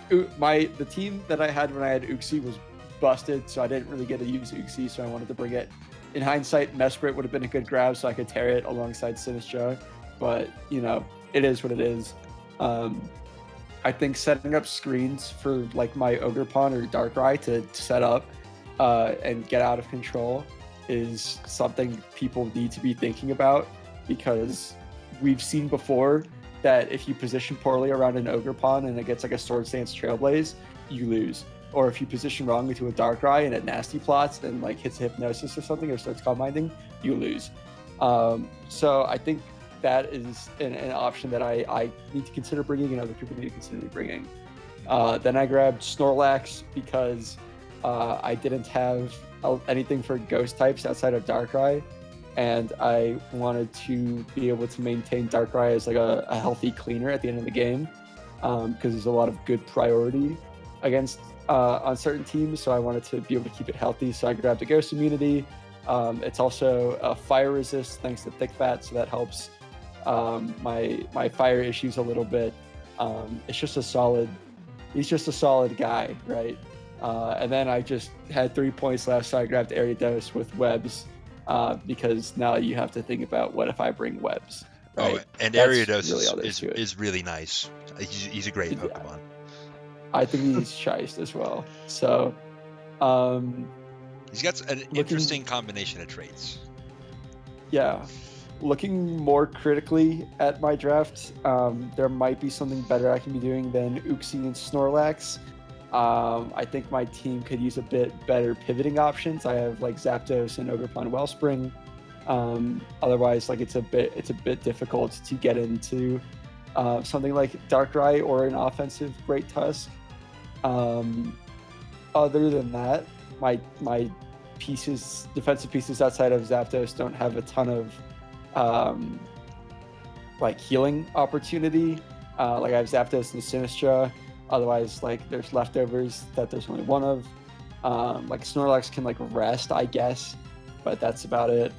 Speaker 2: the team that I had when I had Uxie was busted, so I didn't really get to use Uxie, so I wanted to bring it. In hindsight, Mesprit would have been a good grab, so I could tear it alongside Sinistra, but it is what it is. I think setting up screens for like my Ogerpon or Darkrai to set up and get out of control is something people need to be thinking about, because we've seen before that if you position poorly around an Ogerpon and it gets like a Swords Dance Trailblaze, you lose. Or if you position wrongly to a Darkrai and it nasty plots and like hits Hypnosis or something or starts Calm Minding, you lose. So I think that is an option that I need to consider bringing and other people need to consider bringing. Then I grabbed Snorlax because I didn't have anything for ghost types outside of Darkrai, and I wanted to be able to maintain Darkrai as like a healthy cleaner at the end of the game, because there's a lot of good priority against on certain teams, so I wanted to be able to keep it healthy, so I grabbed a ghost immunity. It's also a fire resist thanks to Thick Fat, so that helps my fire issues a little bit. He's just a solid guy, right? And then I just had 3 points left, so I grabbed Ariados with webs, because now you have to think about what if I bring webs. Right?
Speaker 1: Oh, and
Speaker 2: That's
Speaker 1: Ariados
Speaker 2: really
Speaker 1: is really nice. He's a great Pokemon.
Speaker 2: I think he's shiced as well. So,
Speaker 1: he's got an interesting combination of traits.
Speaker 2: Yeah. Looking more critically at my draft, there might be something better I can be doing than Uxie and Snorlax. I think my team could use a bit better pivoting options. I have like Zapdos and Ogerpon Wellspring. Otherwise, like it's a bit difficult to get into something like Darkrai or an offensive Great Tusk. Other than that, my defensive pieces outside of Zapdos don't have a ton of like healing opportunity. Like I have Zapdos and Sinistra. Otherwise, like there's leftovers that there's only one of. Like Snorlax can like rest, I guess, but that's about it.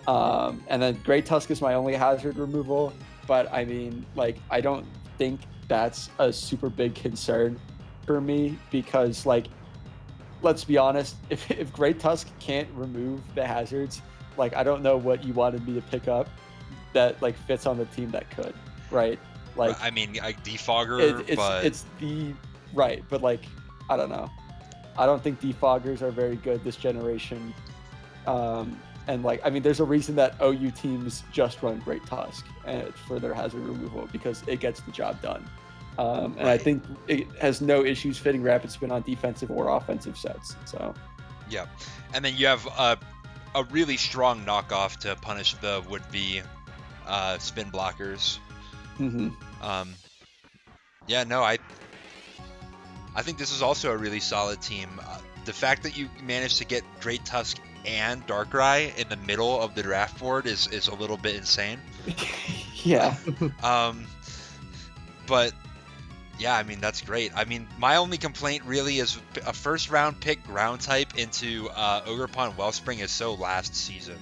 Speaker 2: And then Great Tusk is my only hazard removal, but I mean, like I don't think that's a super big concern for me, because like let's be honest, if Great Tusk can't remove the hazards, like I don't know what you wanted me to pick up that like fits on the team that could, right? Like
Speaker 1: I mean, like Defogger,
Speaker 2: it's the right, but like I don't know. I don't think defoggers are very good this generation. And like I mean, there's a reason that OU teams just run Great Tusk for their hazard removal, because it gets the job done. And I think it has no issues fitting Rapid Spin on defensive or offensive sets. So
Speaker 1: yeah, and then you have a really strong knockoff to punish the would-be spin blockers.
Speaker 2: Mm-hmm.
Speaker 1: Yeah, no, I think this is also a really solid team. The fact that you managed to get Great Tusk and Darkrai in the middle of the draft board is a little bit insane.
Speaker 2: Yeah.
Speaker 1: But yeah, I mean, that's great. I mean, my only complaint really is a first round pick ground type into Ogerpon Wellspring is so last season.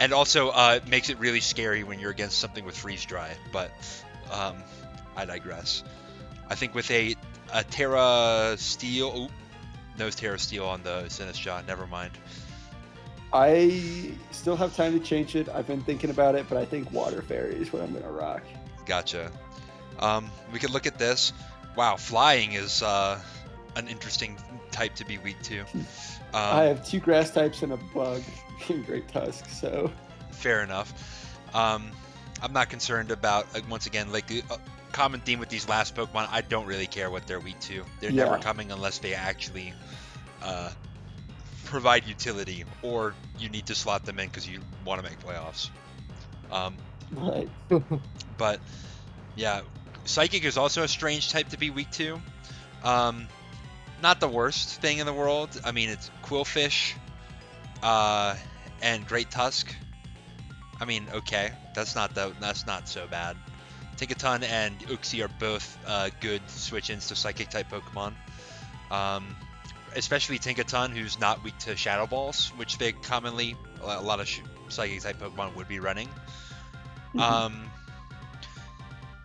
Speaker 1: And also it makes it really scary when you're against something with freeze dry, but I digress. I think with a Terra Steel, no Terra Steel on the Sinistra, never mind.
Speaker 2: I still have time to change it. I've been thinking about it, but I think Water Fairy is what I'm going to rock.
Speaker 1: Gotcha. We could look at this. Wow, Flying is an interesting type to be weak to.
Speaker 2: I have 2 grass types and a bug in Great Tusk, so...
Speaker 1: Fair enough. I'm not concerned about, once again, like the common theme with these last Pokemon, I don't really care what they're weak to. They're never coming unless they actually provide utility, or you need to slot them in because you want to make playoffs.
Speaker 2: Right.
Speaker 1: But yeah, Psychic is also a strange type to be weak to. Not the worst thing in the world. I mean, it's Quillfish and Great Tusk. I mean, okay, that's not so bad. Tinkaton and Uxie are both good switch-ins to Psychic type Pokemon. Especially Tinkaton, who's not weak to Shadow Balls, which they commonly, a lot of Psychic type Pokemon would be running.
Speaker 2: Mhm.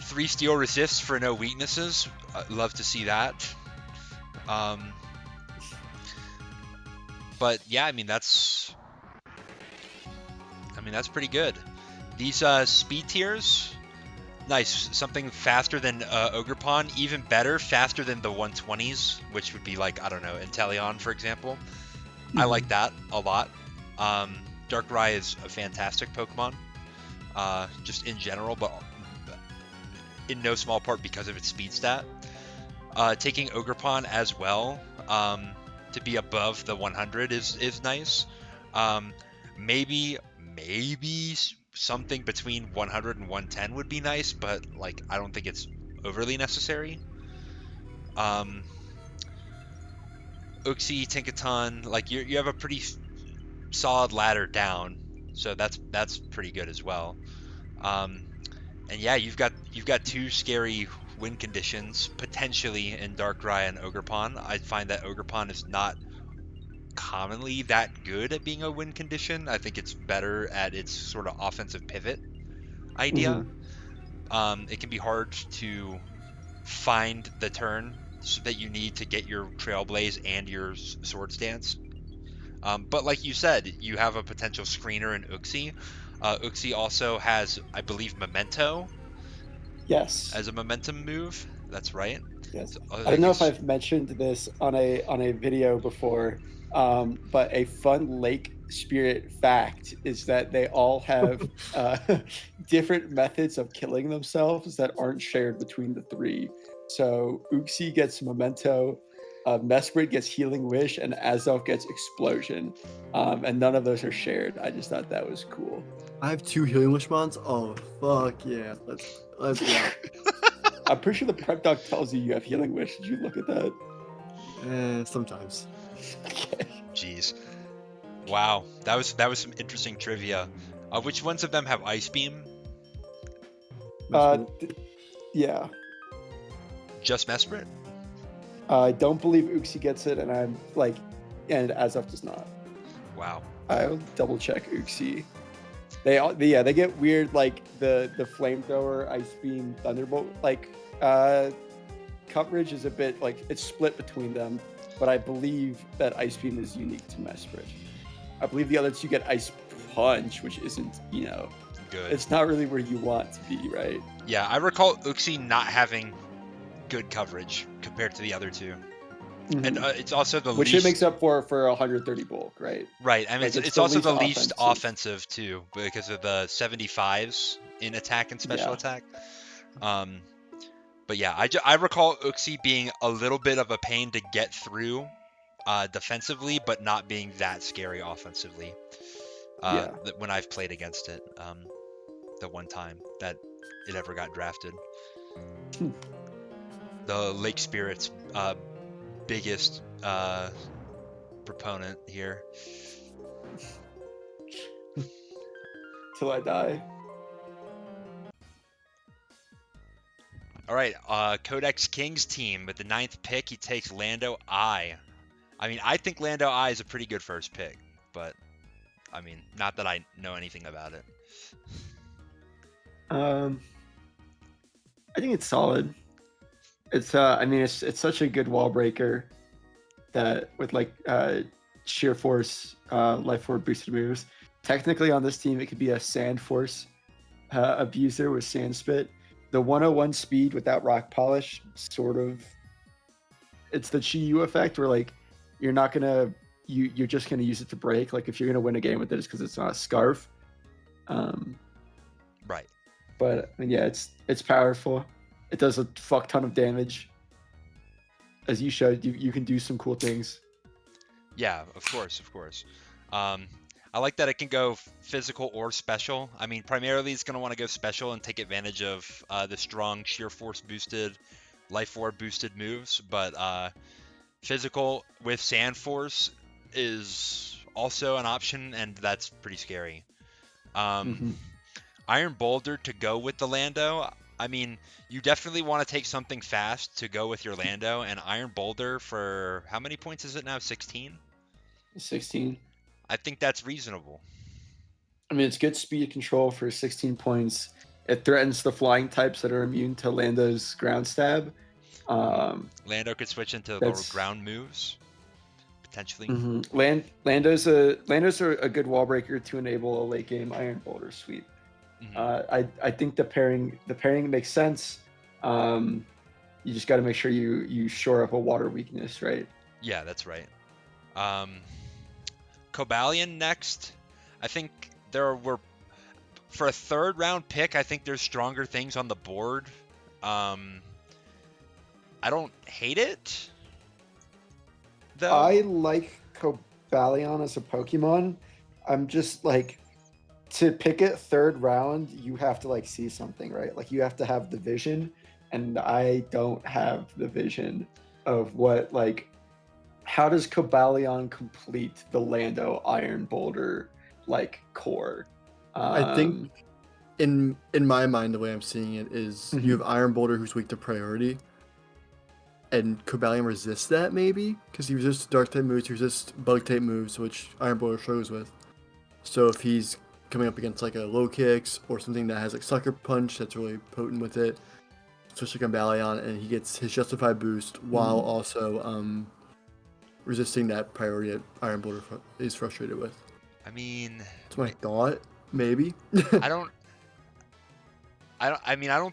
Speaker 1: 3 Steel Resists for no weaknesses. I'd love to see that. But yeah, I mean that's pretty good. These speed tiers, nice. Something faster than Ogerpon, even better, faster than the 120s, which would be like, I don't know, Inteleon, for example. I like that a lot. Darkrai is a fantastic Pokemon, just in general, but in no small part because of its speed stat. Taking Ogerpon as well, to be above the 100 is nice. Maybe something between 100 and 110 would be nice, but like I don't think it's overly necessary. Uxie, Tinkaton, like you have a pretty solid ladder down, so that's pretty good as well. And yeah, you've got 2 scary win conditions potentially in Darkrai and Ogerpon. I find that Ogerpon is not commonly that good at being a win condition. I think it's better at its sort of offensive pivot idea. It can be hard to find the turn that you need to get your Trailblaze and your Swords Dance. But like you said, you have a potential screener in Uxie. Uxie also has, I believe, Memento
Speaker 2: Yes.
Speaker 1: as a momentum move. That's right.
Speaker 2: Yes.
Speaker 1: So,
Speaker 2: I
Speaker 1: I
Speaker 2: don't know if
Speaker 1: guess,
Speaker 2: I've mentioned this on a video before, but a fun lake spirit fact is that they all have different methods of killing themselves that aren't shared between the three. So Uxie gets Memento, Mesprit gets Healing Wish, and Azelf gets Explosion. And none of those are shared. I just thought that was cool.
Speaker 3: I have 2 healing wish mons. Oh fuck yeah! Let's go.
Speaker 2: I'm pretty sure the prep doc tells you you have Healing Wish. Did you look at that?
Speaker 3: Sometimes.
Speaker 2: Okay.
Speaker 1: Jeez. Wow, that was some interesting trivia. Which ones of them have Ice Beam?
Speaker 2: Uh,
Speaker 3: Mesprit.
Speaker 2: th- yeah.
Speaker 1: Just Mesprit?
Speaker 2: I don't believe Uxie gets it, and and Azov does not.
Speaker 1: Wow.
Speaker 2: I'll double check Uxie. They get weird like the flamethrower, ice beam, thunderbolt coverage is a bit like it's split between them, but I believe that ice beam is unique to Mesprit. I believe the other two get ice punch, which isn't
Speaker 1: Good.
Speaker 2: it's not really where you want to be, right?
Speaker 1: Yeah, I recall Uxie not having good coverage compared to the other two. And it's also the
Speaker 2: Which
Speaker 1: least
Speaker 2: it makes up for 130 bulk, right?
Speaker 1: right. I mean,
Speaker 2: Like
Speaker 1: it's
Speaker 2: the
Speaker 1: also
Speaker 2: least
Speaker 1: the least offensive too because of the 75s in attack and special
Speaker 2: Yeah.
Speaker 1: attack. But yeah, I recall Uxie being a little bit of a pain to get through defensively, but not being that scary offensively.
Speaker 2: Yeah.
Speaker 1: When I've played against it, the one time that it ever got drafted. The Lake Spirit's biggest proponent here.
Speaker 2: Till I die.
Speaker 1: All right, Codex King's team with the 9th pick. He takes Lando I. I mean, I think Lando I is a pretty good first pick, but I mean, not that I know anything about it.
Speaker 2: I think it's solid. It's I mean it's such a good wall breaker that with sheer force, life force boosted moves. Technically on this team it could be a sand force abuser with sand spit. The 101 speed without rock polish sort of it's the Chi Yu effect where like you're not gonna you're just gonna use it to break. Like if you're gonna win a game with it, it's because it's not a scarf.
Speaker 1: Right.
Speaker 2: But I mean, yeah, it's powerful. It does a fuck ton of damage. As you showed, you can do some cool things.
Speaker 1: Yeah, of course. I like that it can go physical or special. I mean, primarily it's going to want to go special and take advantage of the strong sheer force boosted, life orb boosted moves. But physical with sand force is also an option, and that's pretty scary. Iron Boulder to go with the Lando. I mean, you definitely want to take something fast to go with your Lando, and Iron Boulder for how many points is it now? 16?
Speaker 2: 16.
Speaker 1: I think that's reasonable.
Speaker 2: I mean, it's good speed control for 16 points. It threatens the flying types that are immune to Lando's ground stab.
Speaker 1: Lando could switch into lower
Speaker 2: That's-
Speaker 1: ground moves, potentially.
Speaker 2: Lando's a good wall breaker to enable a late game Iron Boulder sweep. I think the pairing makes sense. You just got to make sure you shore up a water weakness, right?
Speaker 1: Yeah, that's right. Cobalion next. I think there were, for a third round pick, I think there's stronger things on the board. I don't hate it, though.
Speaker 2: I like Cobalion as a Pokemon. I'm just like, to pick it third round, you have to like see something, right? Like you have to have the vision, and I don't have the vision of what, like, how does Cobalion complete the Lando Iron Boulder like core?
Speaker 3: I think in my mind, the way I'm seeing it is you have Iron Boulder who's weak to priority, and Cobalion resists that maybe because he resists Dark type moves, he resists Bug type moves, which Iron Boulder struggles with. So if he's coming up against like a low kicks or something that has like Sucker Punch that's really potent with it, especially Cobalion, and he gets his Justified boost while also resisting that priority that Iron Boulder is frustrated with.
Speaker 1: I mean,
Speaker 3: That's my thought. Maybe.
Speaker 1: I don't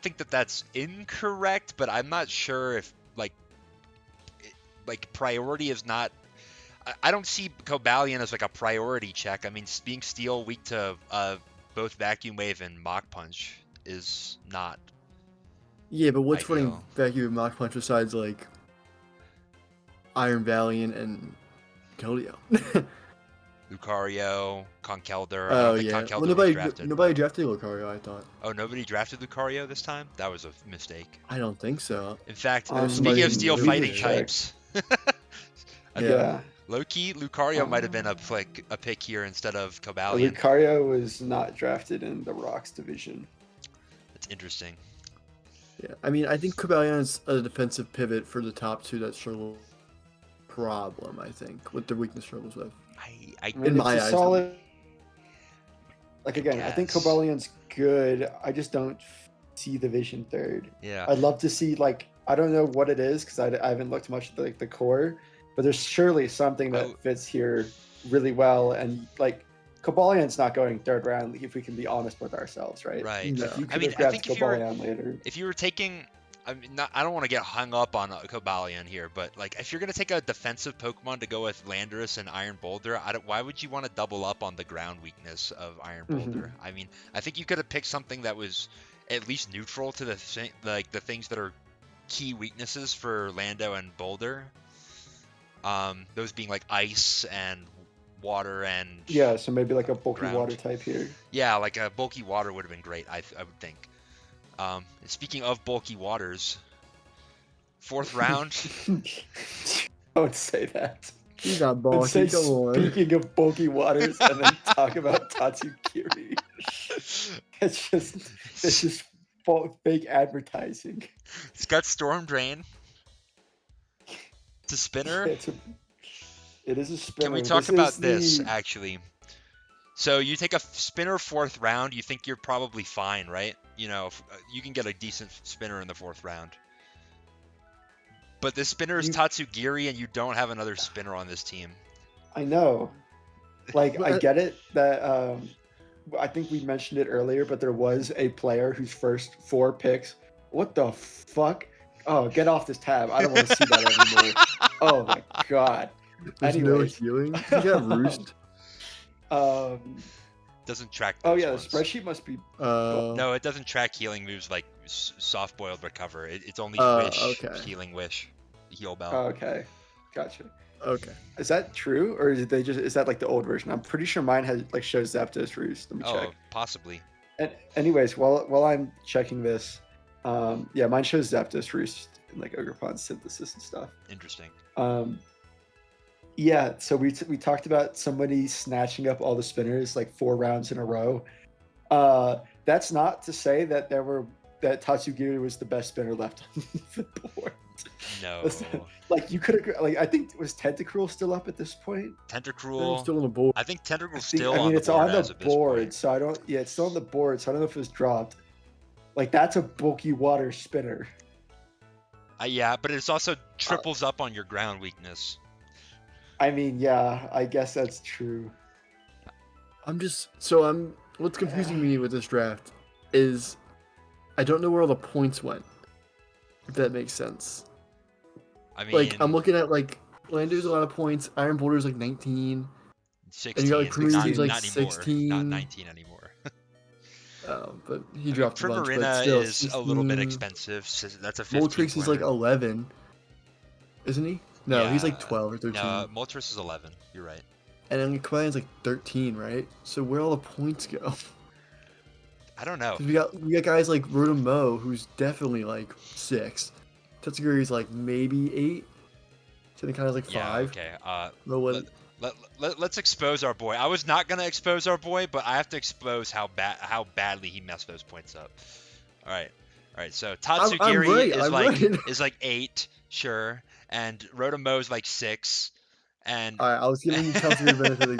Speaker 1: think that that's incorrect, but I'm not sure if like priority is not. I don't see Cobalion as like a priority check. I mean, being Steel weak to both Vacuum Wave and Mach Punch is not.
Speaker 3: Yeah, but what's
Speaker 1: ideal.
Speaker 3: running Vacuum and Mach Punch besides like Iron Valiant and Keldeo?
Speaker 1: Lucario, Conkeldurr. I
Speaker 3: Oh
Speaker 1: don't think
Speaker 3: yeah.
Speaker 1: Conkeldurr
Speaker 3: Well,
Speaker 1: was drafted.
Speaker 3: nobody drafted Lucario, I thought.
Speaker 1: Oh, nobody drafted Lucario this time? That was a mistake.
Speaker 3: I don't think so.
Speaker 1: In fact,
Speaker 2: Somebody
Speaker 1: speaking of Steel
Speaker 3: moved
Speaker 1: fighting
Speaker 3: it.
Speaker 1: types,
Speaker 3: Yeah.
Speaker 1: low-key, Lucario might have been a pick here instead of Cobalion.
Speaker 2: Lucario was not drafted in the Rocks division.
Speaker 1: That's interesting.
Speaker 3: Yeah. I mean, I think Cobalion is a defensive pivot for the top two that struggle problem, I think, what their weakness struggles with.
Speaker 2: I mean,
Speaker 3: In my
Speaker 2: it's a
Speaker 3: eyes,
Speaker 2: solid. Like again, I think
Speaker 1: guess.
Speaker 2: Cobalion's good. I just don't see the vision third.
Speaker 1: Yeah.
Speaker 2: I'd love to see, like, I don't know what it is because I haven't looked much at the core, but there's surely something that
Speaker 1: Oh.
Speaker 2: fits here really well. And like Cobalion's not going third round if we can be honest with ourselves, right?
Speaker 1: Right.
Speaker 3: No.
Speaker 2: Like, you
Speaker 1: I
Speaker 2: could
Speaker 1: mean,
Speaker 2: have
Speaker 1: I
Speaker 2: grabbed
Speaker 1: think if you were-
Speaker 2: Cobalion later.
Speaker 1: If you were taking, I mean, I don't want to get hung up on Cobalion here, but like if you're gonna take a defensive Pokemon to go with Landorus and Iron Boulder, why would you want to double up on the ground weakness of Iron Boulder? I mean, I think you could have picked something that was at least neutral to the things that are key weaknesses for Lando and Boulder. Those being like ice and water and
Speaker 2: Yeah, so maybe like a bulky
Speaker 1: ground.
Speaker 2: water type here.
Speaker 1: Yeah, like a bulky water would have been great. I would think. Speaking of bulky waters, fourth round.
Speaker 2: Don't say that.
Speaker 3: He's not
Speaker 2: Don't say
Speaker 3: bossy. Come on.
Speaker 2: speaking of bulky waters and then talk about Tatsukiri. It's just fake advertising.
Speaker 1: It's got Storm Drain. It's a spinner.
Speaker 2: It is a spinner.
Speaker 1: Can we talk about this
Speaker 2: the-
Speaker 1: actually? So you take a spinner fourth round, you think you're probably fine, right? You know, you can get a decent spinner in the fourth round. But this spinner is Tatsugiri, and you don't have another spinner on this team.
Speaker 2: I know. Like, I
Speaker 3: But-
Speaker 2: get it that I think we mentioned it earlier, but there was a player whose first 4 picks. What the fuck? Oh, get off this tab. I don't want to see that anymore. Oh my god.
Speaker 3: There's
Speaker 2: Anyways.
Speaker 3: no healing. He got roost.
Speaker 1: Doesn't track.
Speaker 2: Oh
Speaker 1: those
Speaker 2: yeah, the
Speaker 1: ones.
Speaker 2: spreadsheet must be.
Speaker 1: No, it doesn't track healing moves like soft boiled recover. It's only wish,
Speaker 3: okay.
Speaker 1: healing wish, heal bell.
Speaker 2: Oh, okay, gotcha.
Speaker 3: Okay.
Speaker 2: Is that true, or is that like the old version? I'm pretty sure mine has like shows Zapdos Roost. Let me check.
Speaker 1: Possibly.
Speaker 2: And anyways, while I'm checking this, yeah, mine shows Zapdos Roost and like Ogerpon synthesis and stuff.
Speaker 1: Interesting.
Speaker 2: Yeah, so we talked about somebody snatching up all the spinners like 4 rounds in a row. That's not to say that that Tatsugiri was the best spinner left on the board.
Speaker 1: No.
Speaker 2: Like you could have like I think was Tentacruel still up at this point?
Speaker 3: They're
Speaker 1: Tentacruel.
Speaker 3: still on the board.
Speaker 1: I think Tentacruel's
Speaker 2: I think
Speaker 1: still
Speaker 2: I mean
Speaker 1: on the
Speaker 2: it's
Speaker 1: board
Speaker 2: on the
Speaker 1: as of this
Speaker 2: board,
Speaker 1: point.
Speaker 2: so I don't. Yeah, it's still on the board, so I don't know if it's dropped. Like that's a bulky water spinner.
Speaker 1: Yeah, but it's also triples up on your ground weakness.
Speaker 2: I mean, yeah, I guess that's true.
Speaker 3: What's confusing me with this draft is I don't know where all the points went. If that makes sense.
Speaker 1: I mean,
Speaker 3: Like I'm looking at like Lando's a lot of points, Iron Boulder's like 19.
Speaker 1: 16.
Speaker 3: and you got, like,
Speaker 2: Primarina
Speaker 1: not,
Speaker 3: Primarina's, like,
Speaker 1: not anymore.
Speaker 3: 16.
Speaker 1: Not 19 anymore.
Speaker 3: But he dropped a bunch. But
Speaker 1: Primarina
Speaker 3: still,
Speaker 1: is a little bit
Speaker 3: 16.
Speaker 1: expensive. So that's a 15
Speaker 3: Moltres is like
Speaker 1: pointer.
Speaker 3: 11, isn't he? No, he's like
Speaker 1: Yeah,
Speaker 3: 12 or 13.
Speaker 1: No, Moltres is 11. You're right.
Speaker 3: And then Quillion's like 13, right? So where all the points go?
Speaker 1: I don't know.
Speaker 3: 'Cause we got guys like Rotom, who's definitely like 6. Tetsuguri's like maybe 8. So they kind of like 5.
Speaker 1: Yeah, okay.
Speaker 3: No one.
Speaker 1: Let's expose our boy. I was not gonna expose our boy, but I have to expose how badly he messed those points up. All right. So Tatsugiri
Speaker 3: right.
Speaker 1: is like 8, sure, and Rotomo's like 6, and
Speaker 3: All right, I was giving Tatsugiri the benefit of the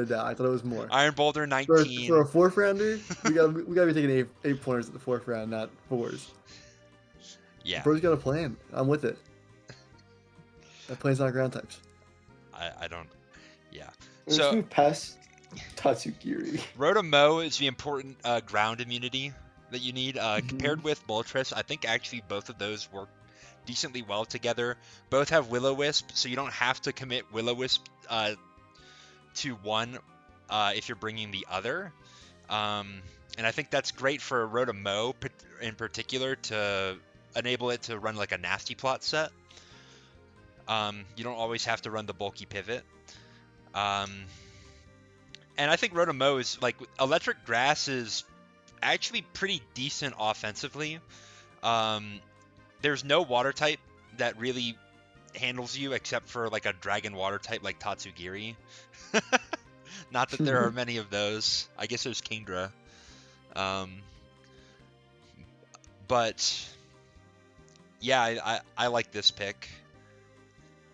Speaker 3: doubt. I thought it was more.
Speaker 1: Iron Boulder
Speaker 3: For
Speaker 1: 19.
Speaker 3: a 4th rounder, we gotta be taking 8 pointers at the 4th round, not 4s.
Speaker 1: Yeah,
Speaker 3: Bro's got a plan. I'm with it. That plan's not ground types.
Speaker 1: I don't. Yeah.
Speaker 2: Let's
Speaker 1: So
Speaker 2: move past Tatsugiri.
Speaker 1: Rotomo is the important ground immunity that you need.
Speaker 3: Mm-hmm.
Speaker 1: Compared with Moltres, I think actually both of those work decently well together. Both have Will-O-Wisp, so you don't have to commit Will-O-Wisp to one if you're bringing the other. And I think that's great for Rotomo in particular to enable it to run like a nasty plot set. You don't always have to run the bulky pivot. And I think Rotomo is like Electric Grass is actually pretty decent offensively. There's no water type that really handles you except for like a dragon water type like Tatsugiri. Not that there are many of those. I guess there's Kingdra. But yeah, I like this pick.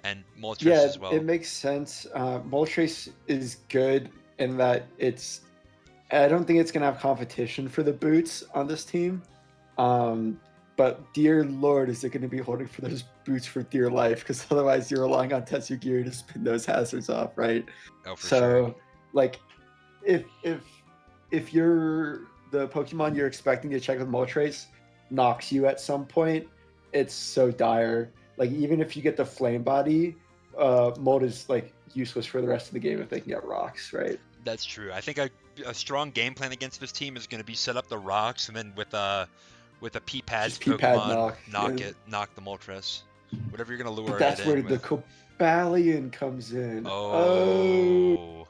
Speaker 1: And Moltres
Speaker 2: Yeah,
Speaker 1: as well.
Speaker 2: it makes sense. Moltres is good in that I don't think it's gonna have competition for the boots on this team. But dear Lord, is it going to be holding for those boots for dear life? Because otherwise, you're relying on Tetsugiri to spin those hazards off, right?
Speaker 1: Oh, for
Speaker 2: so,
Speaker 1: sure.
Speaker 2: like, if you're the Pokemon you're expecting to check with Moltres knocks you at some point, it's so dire. Like, even if you get the Flame Body, Molt is like useless for the rest of the game if they can get rocks, right?
Speaker 1: That's true. I think a strong game plan against this team is going to be set up the rocks and then with a P-pad
Speaker 2: Just P-pad
Speaker 1: Pokemon knock the Moltres. Whatever you're going to lure
Speaker 2: But that's
Speaker 1: it
Speaker 2: where
Speaker 1: in
Speaker 2: the
Speaker 1: with.
Speaker 2: Cobalion comes in.
Speaker 1: Oh,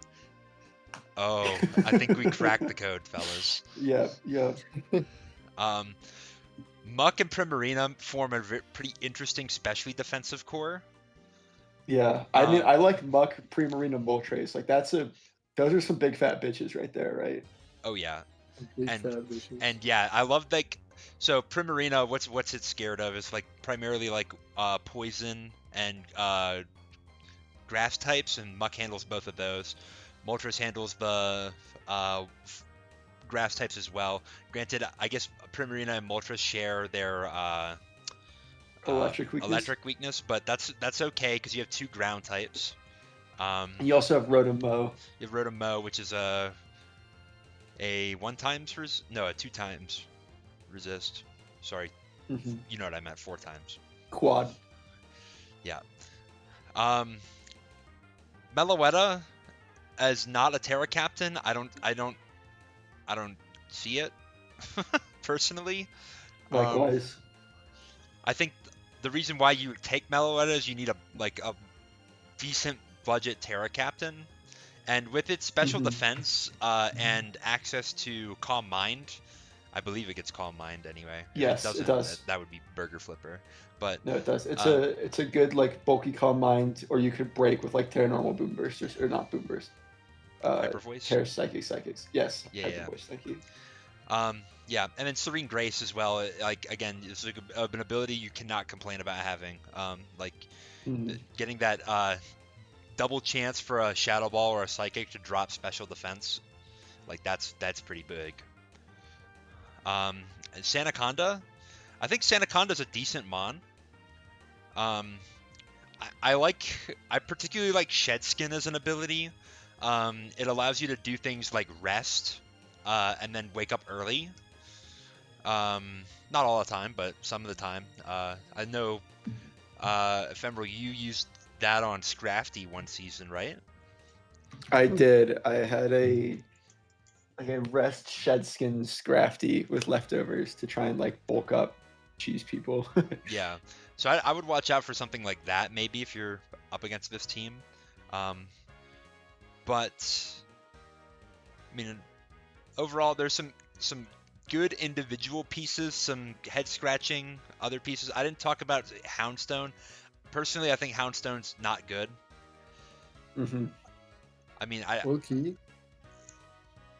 Speaker 1: I think we cracked the code, fellas.
Speaker 2: Yeah.
Speaker 1: Muck and Primarina form a pretty interesting specially defensive core.
Speaker 2: Yeah, I mean, I like Muck, Primarina, Moltres. Like those are some big fat bitches right there, right?
Speaker 1: Oh yeah,
Speaker 3: Big fat bitches.
Speaker 1: and yeah, I love like so Primarina. What's it scared of? It's like primarily like poison and grass types, and Muck handles both of those. Moltres handles the grass types as well. Granted, I guess Primarina and Moltres share their
Speaker 2: Electric weakness.
Speaker 1: but that's okay because you have 2 ground types.
Speaker 2: And you also have Rotom-Mow.
Speaker 1: You have Rotom-Mow, which is a 1 times a 2 times resist. Sorry, you know what I meant. 4 times.
Speaker 2: Quad.
Speaker 1: Yeah. Meloetta as not a Terra Captain, I don't see it personally.
Speaker 2: Likewise.
Speaker 1: I think the reason why you take Meloetta is you need a decent budget Terra Captain, and with its special defense and access to Calm Mind, I believe it gets Calm Mind anyway.
Speaker 2: Yes,
Speaker 1: if it
Speaker 2: it does.
Speaker 1: That would be Burger Flipper, but
Speaker 2: No, it does. It's a good like bulky Calm Mind, or you could break with like Terra Normal Boom Burst or not Boom Burst.
Speaker 1: Hyper Voice.
Speaker 2: Terra Psychics. Yes.
Speaker 1: Yeah,
Speaker 2: Hyper Voice. Thank you.
Speaker 1: Yeah, and then Serene Grace as well. Like again, it's like an ability you cannot complain about having. Like
Speaker 2: Mhm.
Speaker 1: getting that double chance for a Shadow Ball or a Psychic to drop special defense. Like that's pretty big. And Sandaconda, I think Sandaconda's a decent mon. Um, I particularly like Shed Skin as an ability. It allows you to do things like rest, and then wake up early. Not all the time, but some of the time. I know, Ephemeral, you used that on Scrafty one season, right?
Speaker 2: I did. I had a rest Shedskin Scrafty with leftovers to try and like bulk up cheese people.
Speaker 1: Yeah. So I would watch out for something like that, maybe if you're up against this team. Um, but I mean, overall, there's some good individual pieces, some head scratching other pieces. I didn't talk about Houndstone. Personally, I think Houndstone's not good.
Speaker 2: hmm
Speaker 1: I mean, I.
Speaker 3: Low key,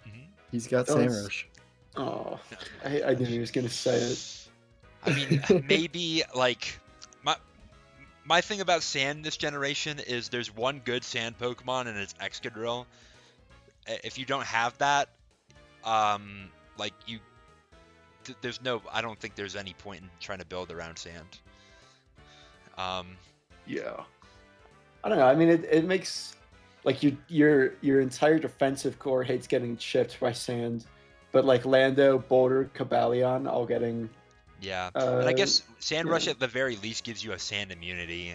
Speaker 1: Mhm.
Speaker 3: he's got
Speaker 2: Don't
Speaker 3: Sand Rush.
Speaker 2: Oh, I knew he was gonna say it.
Speaker 1: I mean, maybe like my my thing about sand this generation is there's one good sand Pokemon and it's Excadrill. If you don't have that, like there's no. I don't think there's any point in trying to build around sand. Um,
Speaker 2: Yeah. I don't know. I mean, it makes like your entire defensive core hates getting chipped by sand, but like Lando, Boulder, Cabalion all getting
Speaker 1: yeah, and I
Speaker 2: uh
Speaker 1: guess Sand Rush
Speaker 2: yeah.
Speaker 1: at the very least gives you a sand immunity.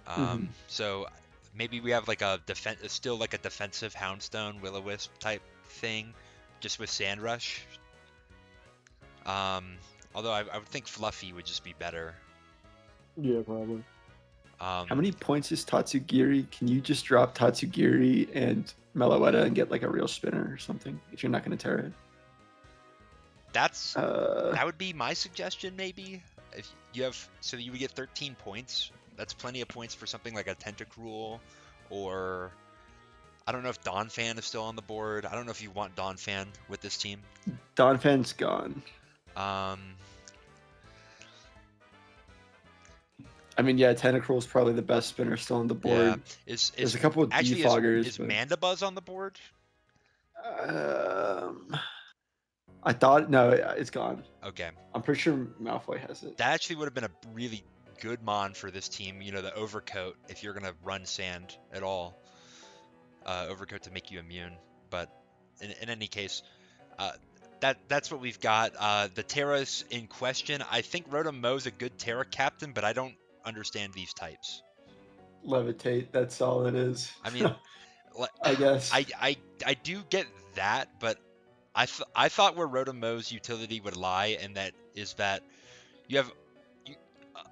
Speaker 2: hmm
Speaker 1: So maybe we have like a still like a defensive Houndstone, Will-O-Wisp type thing, just with Sand Rush. Um, Although I would think Fluffy would just be better.
Speaker 3: Yeah, probably.
Speaker 2: How
Speaker 1: Um,
Speaker 2: many points is Tatsugiri? Can you just drop Tatsugiri and Meloetta and get like a real spinner or something if you're not gonna tear it?
Speaker 1: that's
Speaker 2: Uh,
Speaker 1: that would be my suggestion maybe. If you have so you would get 13 points. That's plenty of points for something like a Tentacruel, or I don't know if Donphan is still on the board. I don't know if you want Donphan with this team.
Speaker 2: Donphan's gone.
Speaker 1: Um,
Speaker 2: I mean, yeah, Tentacruel's probably the best spinner still on the
Speaker 1: yeah,
Speaker 2: board.
Speaker 1: is
Speaker 2: There's a couple of
Speaker 1: actually
Speaker 2: defoggers,
Speaker 1: is
Speaker 2: but
Speaker 1: Mandibuzz on the board?
Speaker 2: um, I thought no, it's gone.
Speaker 1: Okay,
Speaker 2: I'm pretty sure Malfoy has it.
Speaker 1: that actually would have been a really good mon for this team. You know, the overcoat if you're gonna run sand at all. Overcoat to make you immune. But in any case, uh, that's what we've got. The Terras in question. I think Rotom-Moe's a good Terra captain, but I don't understand these types.
Speaker 2: Levitate. That's all it is.
Speaker 1: I mean,
Speaker 2: I guess.
Speaker 1: I do get that, but I thought where Rotom-Moe's utility would lie, and that is that you have you,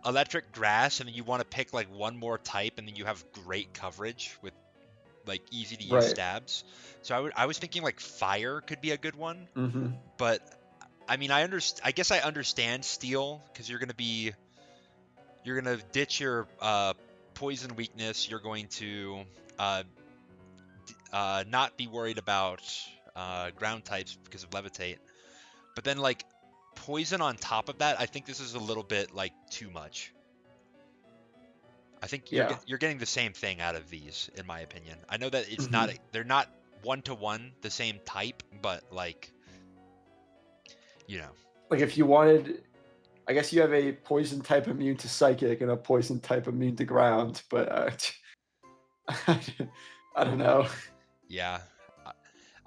Speaker 1: electric grass, and then you want to pick like one more type, and then you have great coverage with like easy to use
Speaker 2: Right.
Speaker 1: stabs. So I was thinking like fire could be a good one,
Speaker 2: Mm-hmm.
Speaker 1: but I mean I guess I understand steel because you're gonna ditch your poison weakness. You're going to uh, not be worried about ground types because of levitate. But then like poison on top of that, I think this is a little bit like too much. I think
Speaker 2: Yeah.
Speaker 1: you're getting the same thing out of these, in my opinion. I know that it's
Speaker 2: Mm-hmm.
Speaker 1: not they're not one to one the same type, but like you know,
Speaker 2: Like if you wanted, I guess you have a poison type immune to psychic and a poison type immune to ground, but I don't know.
Speaker 1: yeah, I,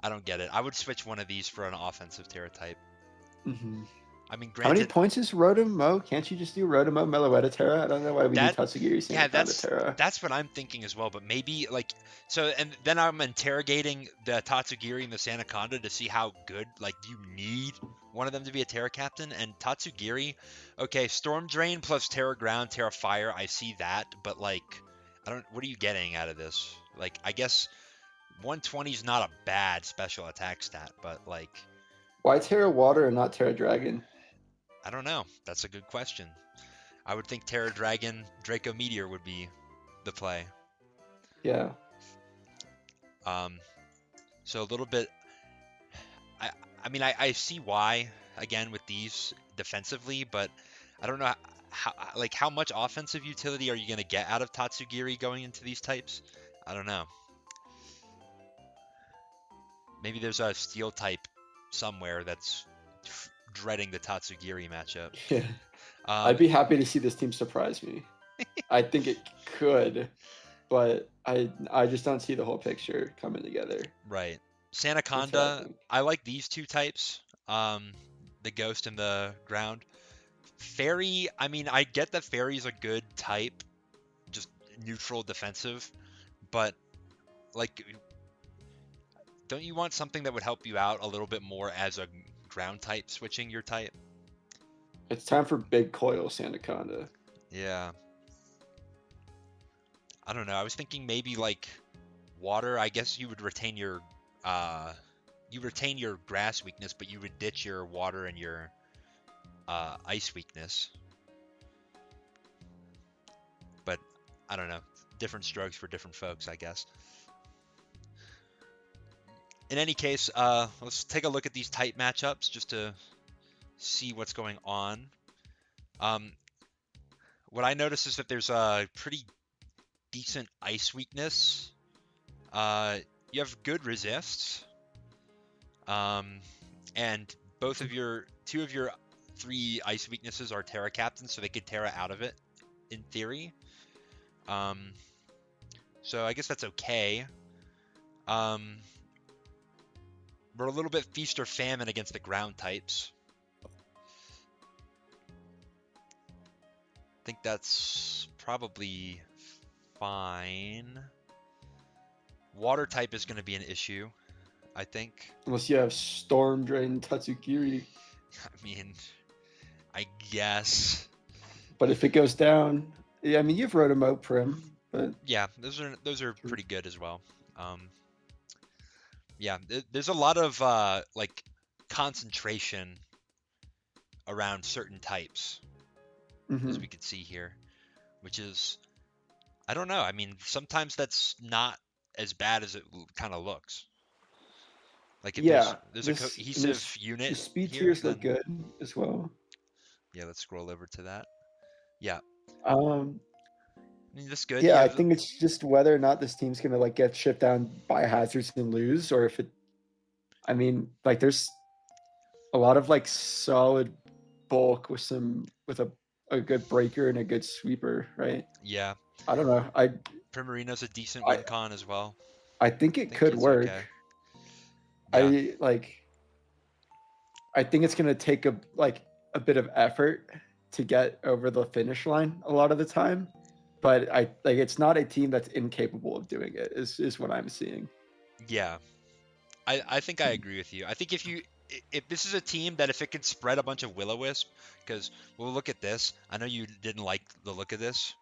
Speaker 1: I don't get it. I would switch one of these for an offensive Terra type.
Speaker 2: Mm-hmm.
Speaker 1: I mean,
Speaker 2: How many
Speaker 1: granted,
Speaker 2: points is Rotom-Moe? Can't you just do Rotom-Moe, Meloetta, Terra? I don't know why we need
Speaker 1: that
Speaker 2: Tatsugiri
Speaker 1: yeah,
Speaker 2: Sandaconda Terra.
Speaker 1: that's what I'm thinking as well. But maybe like so, and then I'm interrogating the Tatsugiri and the Sandaconda to see how good like you need one of them to be a Terra captain. And Tatsugiri, okay, Storm Drain plus Terra Ground, Terra Fire. I see that, but like, I don't. What are you getting out of this? Like, I guess 120 is not a bad special attack stat, but like,
Speaker 2: Why Terra Water and not Terra Dragon?
Speaker 1: I don't know. That's a good question. I would think Terra Dragon, Draco Meteor would be the play.
Speaker 2: Yeah.
Speaker 1: Um, so a little bit. I I mean, I see why again with these defensively, but I don't know how much offensive utility are you going to get out of Tatsugiri going into these types? I don't know. Maybe there's a steel type somewhere that's dreading the Tatsugiri matchup.
Speaker 2: Yeah.
Speaker 1: Um,
Speaker 2: I'd be happy to see this team surprise me. I think it could, but I just don't see the whole picture coming together.
Speaker 1: right.
Speaker 2: That's what I
Speaker 1: Sanaconda,
Speaker 2: think.
Speaker 1: I like these two types. The ghost and the ground. Fairy, I mean, I get that Fairy's a good type, just neutral defensive, but like, don't you want something that would help you out a little bit more as a ground type, switching your type?
Speaker 2: It's time for big coil Sandaconda.
Speaker 1: Yeah. I don't know. I was thinking maybe like water. I guess you retain your grass weakness, but you would ditch your water and your ice weakness. But I don't know. Different strokes for different folks, I guess. In any case, let's take a look at these type matchups just to see what's going on. Um, what I noticed is that there's a pretty decent ice weakness. You have good resists, and two of your three ice weaknesses are Terra Captains, so they could Terra out of it in theory. So I guess that's okay. We're a little bit feast or famine against the ground types. I think that's probably fine. Water type is going to be an issue, I think.
Speaker 2: Unless you have Storm Drain Tatsugiri.
Speaker 1: I mean, I guess.
Speaker 2: But if it goes down, yeah, I mean you've wrote him out Prim, but
Speaker 1: Yeah, those are pretty good as well. Yeah, there's a lot of like concentration around certain types, as we could see here, which is, I don't know. I mean, sometimes that's not as bad as it kind of looks. Like if
Speaker 2: yeah,
Speaker 1: there's a cohesive
Speaker 2: the
Speaker 1: unit
Speaker 2: speed
Speaker 1: here,
Speaker 2: tiers look
Speaker 1: then
Speaker 2: good as well.
Speaker 1: yeah, let's scroll over to that. Yeah,
Speaker 2: Um,
Speaker 1: I mean, that's good.
Speaker 2: yeah,
Speaker 1: You
Speaker 2: I
Speaker 1: have
Speaker 2: think it's just whether or not this team's gonna like get shipped down by hazards and lose, or if it. I mean, like there's a lot of like solid bulk with a good breaker and a good sweeper, right?
Speaker 1: yeah.
Speaker 2: I don't know.
Speaker 1: Primarino's a decent
Speaker 2: I
Speaker 1: win con as well.
Speaker 2: I think
Speaker 1: I
Speaker 2: it
Speaker 1: think
Speaker 2: could
Speaker 1: he's
Speaker 2: work.
Speaker 1: okay. Yeah,
Speaker 2: I think it's gonna take a bit of effort to get over the finish line a lot of the time, but I like it's not a team that's incapable of doing it. Is what I'm seeing.
Speaker 1: yeah. I think I agree with you. I think if this is a team that if it could spread a bunch of Will-O-Wisp, because we'll look at this. I know you didn't like the look of this,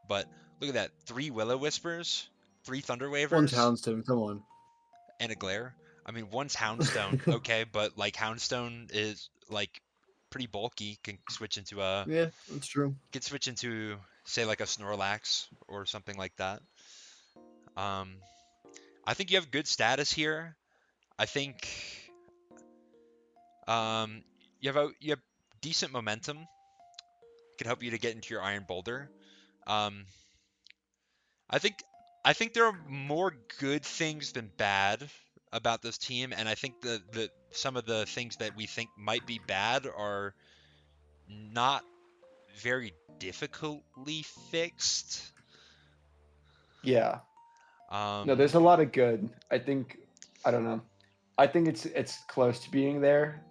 Speaker 1: but look at that. 3 Will-O-Wispers, 3 Thunder
Speaker 3: One
Speaker 1: Wavers,
Speaker 3: Townstone, come on.
Speaker 1: and a Glare. I mean, one's Houndstone, okay, but like Houndstone is like pretty bulky.
Speaker 3: Yeah, that's true.
Speaker 1: Can switch into say like a Snorlax or something like that. Um, I think you have good status here. I think um, you have decent momentum. Can help you to get into your Iron Boulder. Um, I think I think there are more good things than bad about this team, and I think the some of the things that we think might be bad are not very difficultly fixed.
Speaker 2: Yeah. No,
Speaker 1: Um,
Speaker 2: there's a lot of good. I don't know. I think it's close to being there.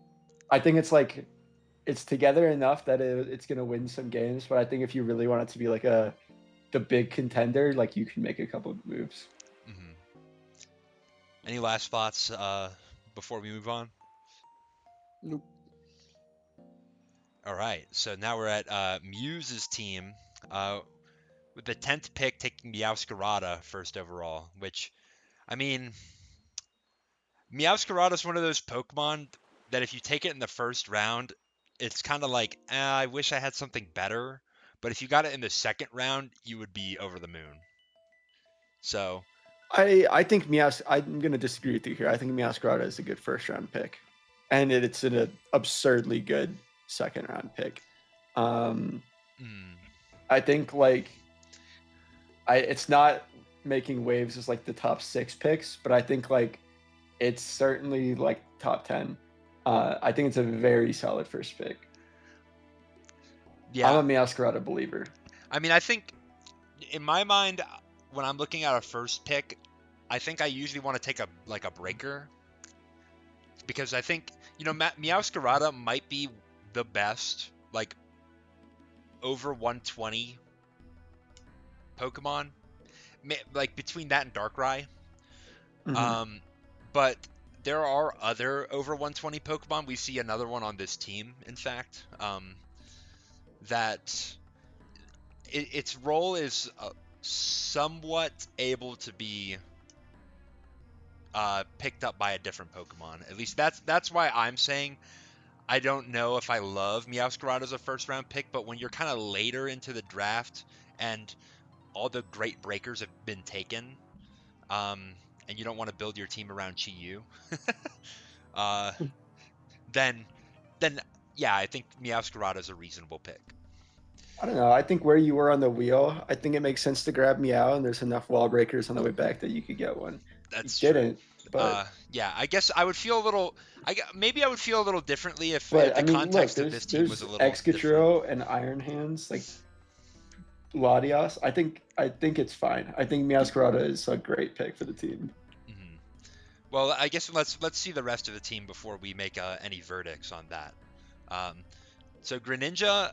Speaker 2: I think it's together enough that it's gonna win some games, but I think if you really want it to be like the big contender, like you can make a couple of moves.
Speaker 1: mhm. Any last thoughts before we move on?
Speaker 3: Nope.
Speaker 1: All right, so now we're at Muse's team with the 10th pick taking Meowscarada first overall, which, I mean, Meowscarada is one of those Pokemon that if you take it in the first round, it's kind of like, I wish I had something better. But if you got it in the second round, you would be over the moon. So,
Speaker 2: I think I'm gonna disagree with you here. I think Meowscarada is a good first round pick. and it's an absurdly good second round pick.
Speaker 1: Mm.
Speaker 2: I think like it's not making waves as like the top 6 picks, but I think like it's certainly like top 10. I think it's a very solid first pick.
Speaker 1: Yeah,
Speaker 2: I'm a Meowscarada believer.
Speaker 1: I mean, I think in my mind, when I'm looking at a first pick, I think I usually want to take a breaker, because I think, Meowscarada might be the best like over 120 Pokemon, like between that and Darkrai.
Speaker 2: Mhm.
Speaker 1: Um, but there are other over 120 Pokemon. We see another one on this team, in fact, that its role is somewhat able to be picked up by a different Pokemon. At least that's why I'm saying I don't know if I love Meowscarada as a first round pick, but when you're kind of later into the draft and all the great breakers have been taken, um, and you don't want to build your team around Chi-Yu, uh, then then yeah, I think Meowscarada is a reasonable pick.
Speaker 2: I don't know. I think where you were on the wheel, I think it makes sense to grab Meow, and there's enough wall breakers on the way back that you could get one. You
Speaker 1: That's true.
Speaker 2: didn't, but
Speaker 1: Yeah, I guess I would feel a little. maybe I would feel a little differently if
Speaker 2: I
Speaker 1: the
Speaker 2: mean, look,
Speaker 1: context of this team was
Speaker 2: there's
Speaker 1: a little different.
Speaker 2: Excadrill and Iron Hands, like Latias. I think it's fine. I think Meowscarada is a great pick for the team.
Speaker 1: Hmm. Well, I guess let's see the rest of the team before we make any verdicts on that. So Greninja,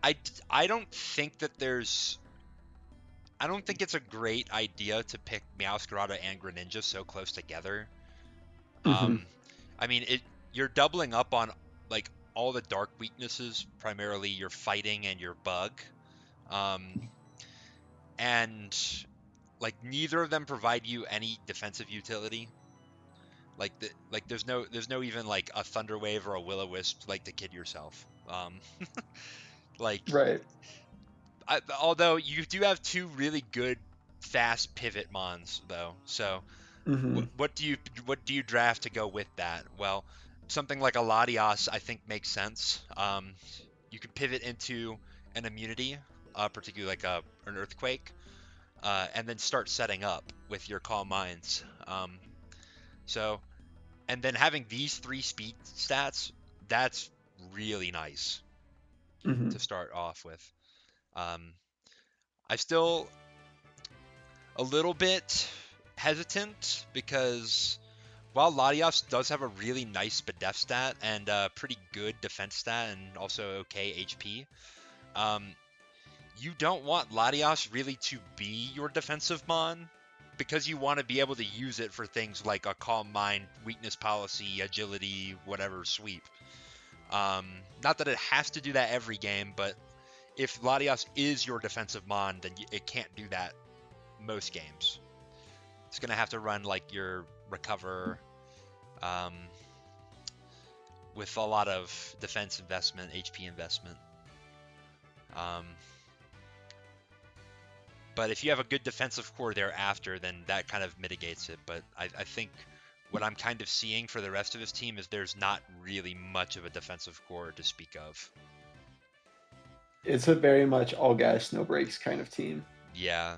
Speaker 1: I I don't think that there's. I don't think it's a great idea to pick Meowscarada and Greninja so close together.
Speaker 2: Hmm.
Speaker 1: I mean, you're doubling up on like all the dark weaknesses, primarily your fighting and your bug. Um, and like neither of them provide you any defensive utility. Like there's no even like a Thunder Wave or a Will-O-Wisp like to kid yourself. Like
Speaker 2: Right.
Speaker 1: although you do have two really good fast pivot mons though. So
Speaker 2: Hmm.
Speaker 1: what do you draft to go with that? Well, something like a Latias I think makes sense. You can pivot into an immunity, particularly like an earthquake, and then start setting up with your Calm Minds. So, and then having these 3 speed stats, that's really nice
Speaker 2: Hmm.
Speaker 1: to start off with. Um, I still a little bit hesitant because while Latias does have a really nice Spadef stat and a pretty good defense stat and also okay HP, um, you don't want Latias really to be your defensive mon because you want to be able to use it for things like a Calm Mind, Weakness Policy, Agility, whatever sweep. Not that it has to do that every game, but if Latias is your defensive mon, then it can't do that most games. It's going to have to run like your Recover, um, with a lot of defense investment, HP investment. Um, but if you have a good defensive core thereafter, then that kind of mitigates it. But I think what I'm kind of seeing for the rest of this team is there's not really much of a defensive core to speak of.
Speaker 2: It's a very much all gas, no brakes kind of team.
Speaker 1: Yeah.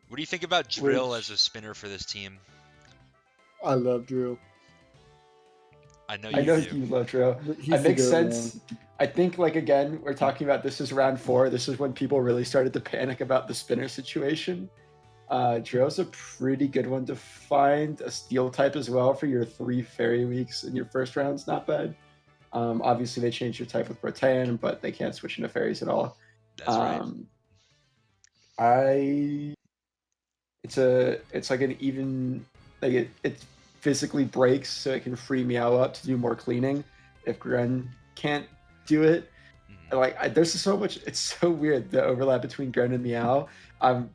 Speaker 1: What do you think about Drill as
Speaker 2: Which
Speaker 1: a spinner for this team?
Speaker 3: I love Drew.
Speaker 1: I know
Speaker 2: I
Speaker 1: you
Speaker 2: know
Speaker 3: He's
Speaker 1: do.
Speaker 2: you love Drill.
Speaker 3: he's
Speaker 2: It
Speaker 3: the
Speaker 2: makes
Speaker 3: goat, man.
Speaker 2: sense. I think like again, we're talking about this is round 4. This is when people really started to panic about the spinner situation. Drill's a pretty good one to find. A steel type as well for your 3 fairy weeks in your first round's not bad. Obviously they changed your type with Protean, but they can't switch into fairies at all.
Speaker 1: That's right.
Speaker 2: Um, I it's like an even like it physically breaks so it can free Meow up to do more cleaning if Gren can't do it.
Speaker 1: Mhm.
Speaker 2: Like there's so much. It's so weird the overlap between Gren and Meow. I'm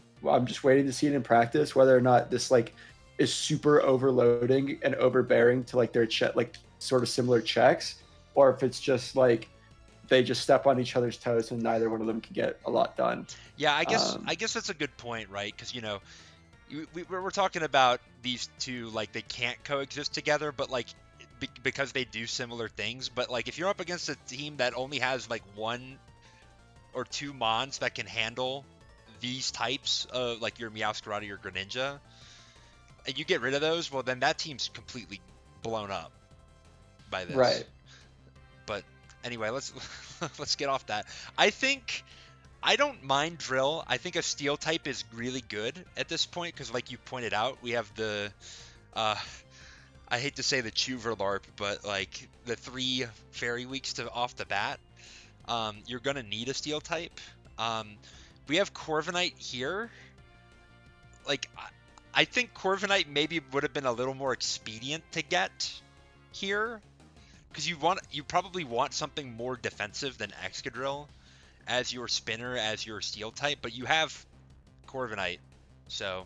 Speaker 2: just waiting to see it in practice whether or not this like is super overloading and overbearing to like their check like sort of similar checks, or if it's just like they just step on each other's toes and neither one of them can get a lot done.
Speaker 1: Yeah, I guess
Speaker 2: Um,
Speaker 1: I guess that's a good point, right? Because we're talking about these two like they can't coexist together, but like because they do similar things. But like if you're up against a team that only has like 1 or 2 mons that can handle these types of like your Meowscarada, your Greninja, and you get rid of those, well then that team's completely blown up by this.
Speaker 2: Right.
Speaker 1: But anyway, let's let's get off that. I don't mind Drill. I think a Steel type is really good at this point because, like you pointed out, we have the I hate to say the Chuverlarp, but like the 3 Fairy Weeks to off the bat. You're gonna need a Steel type. We have Corviknight here. Like I think Corviknight maybe would have been a little more expedient to get here, because you probably want something more defensive than Excadrill as your spinner, as your Steel type, but you have Corviknight, so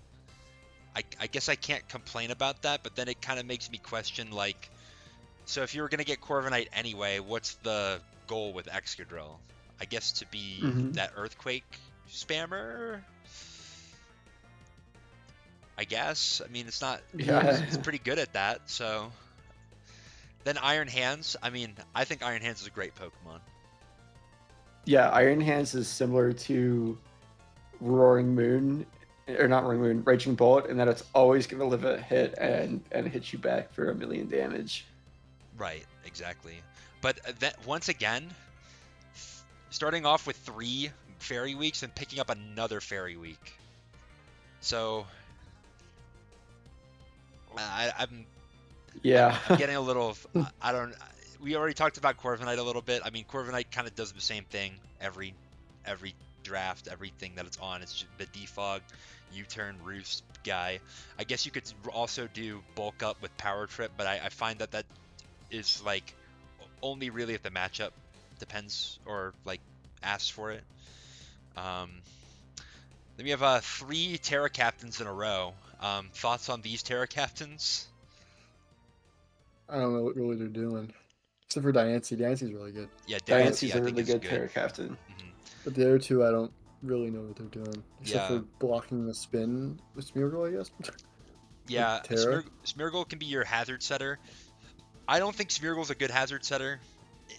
Speaker 1: I guess I can't complain about that. But then it kind of makes me question, like, so if you were gonna get Corviknight anyway, what's the goal with Excadrill? I guess to be
Speaker 2: Mhm.
Speaker 1: that Earthquake spammer. I guess. I mean, it's not.
Speaker 2: Yeah.
Speaker 1: It's pretty good at that. So then Iron Hands. I mean, I think Iron Hands is a great Pokemon.
Speaker 2: Yeah, Iron Hands is similar to Roaring Moon, or not Roaring Moon, Raging Bolt, in that it's always going to live a hit and hit you back for 1,000,000 damage.
Speaker 1: Right. Exactly. But that once again, starting off with 3 Fairy Weeks and picking up another Fairy Week. So I'm
Speaker 2: Yeah.
Speaker 1: I'm getting a little. I don't. We already talked about Corviknight a little bit. I mean, Corviknight kind of does the same thing every draft, everything that it's on. It's just the defog, U-turn, roost guy. I guess you could also do bulk up with Power Trip, but I find that is like only really if the matchup depends or like asks for it. Then we have 3 Terra Captains in a row. Thoughts on these Terra Captains?
Speaker 3: I don't know what really they're doing. Except for Diancie. Diancie's really good.
Speaker 1: Yeah,
Speaker 2: Diancie's
Speaker 1: I
Speaker 2: a
Speaker 1: think
Speaker 2: really
Speaker 1: is
Speaker 2: good
Speaker 1: good.
Speaker 2: Terra Captain.
Speaker 1: Mhm.
Speaker 3: But the other 2, I don't really know what they're doing. Except
Speaker 1: Yeah.
Speaker 3: for blocking the spin with Smeargle, I guess.
Speaker 1: Yeah,
Speaker 3: Terra?
Speaker 1: Smeargle can be your hazard setter. I don't think Smeargle's a good hazard setter.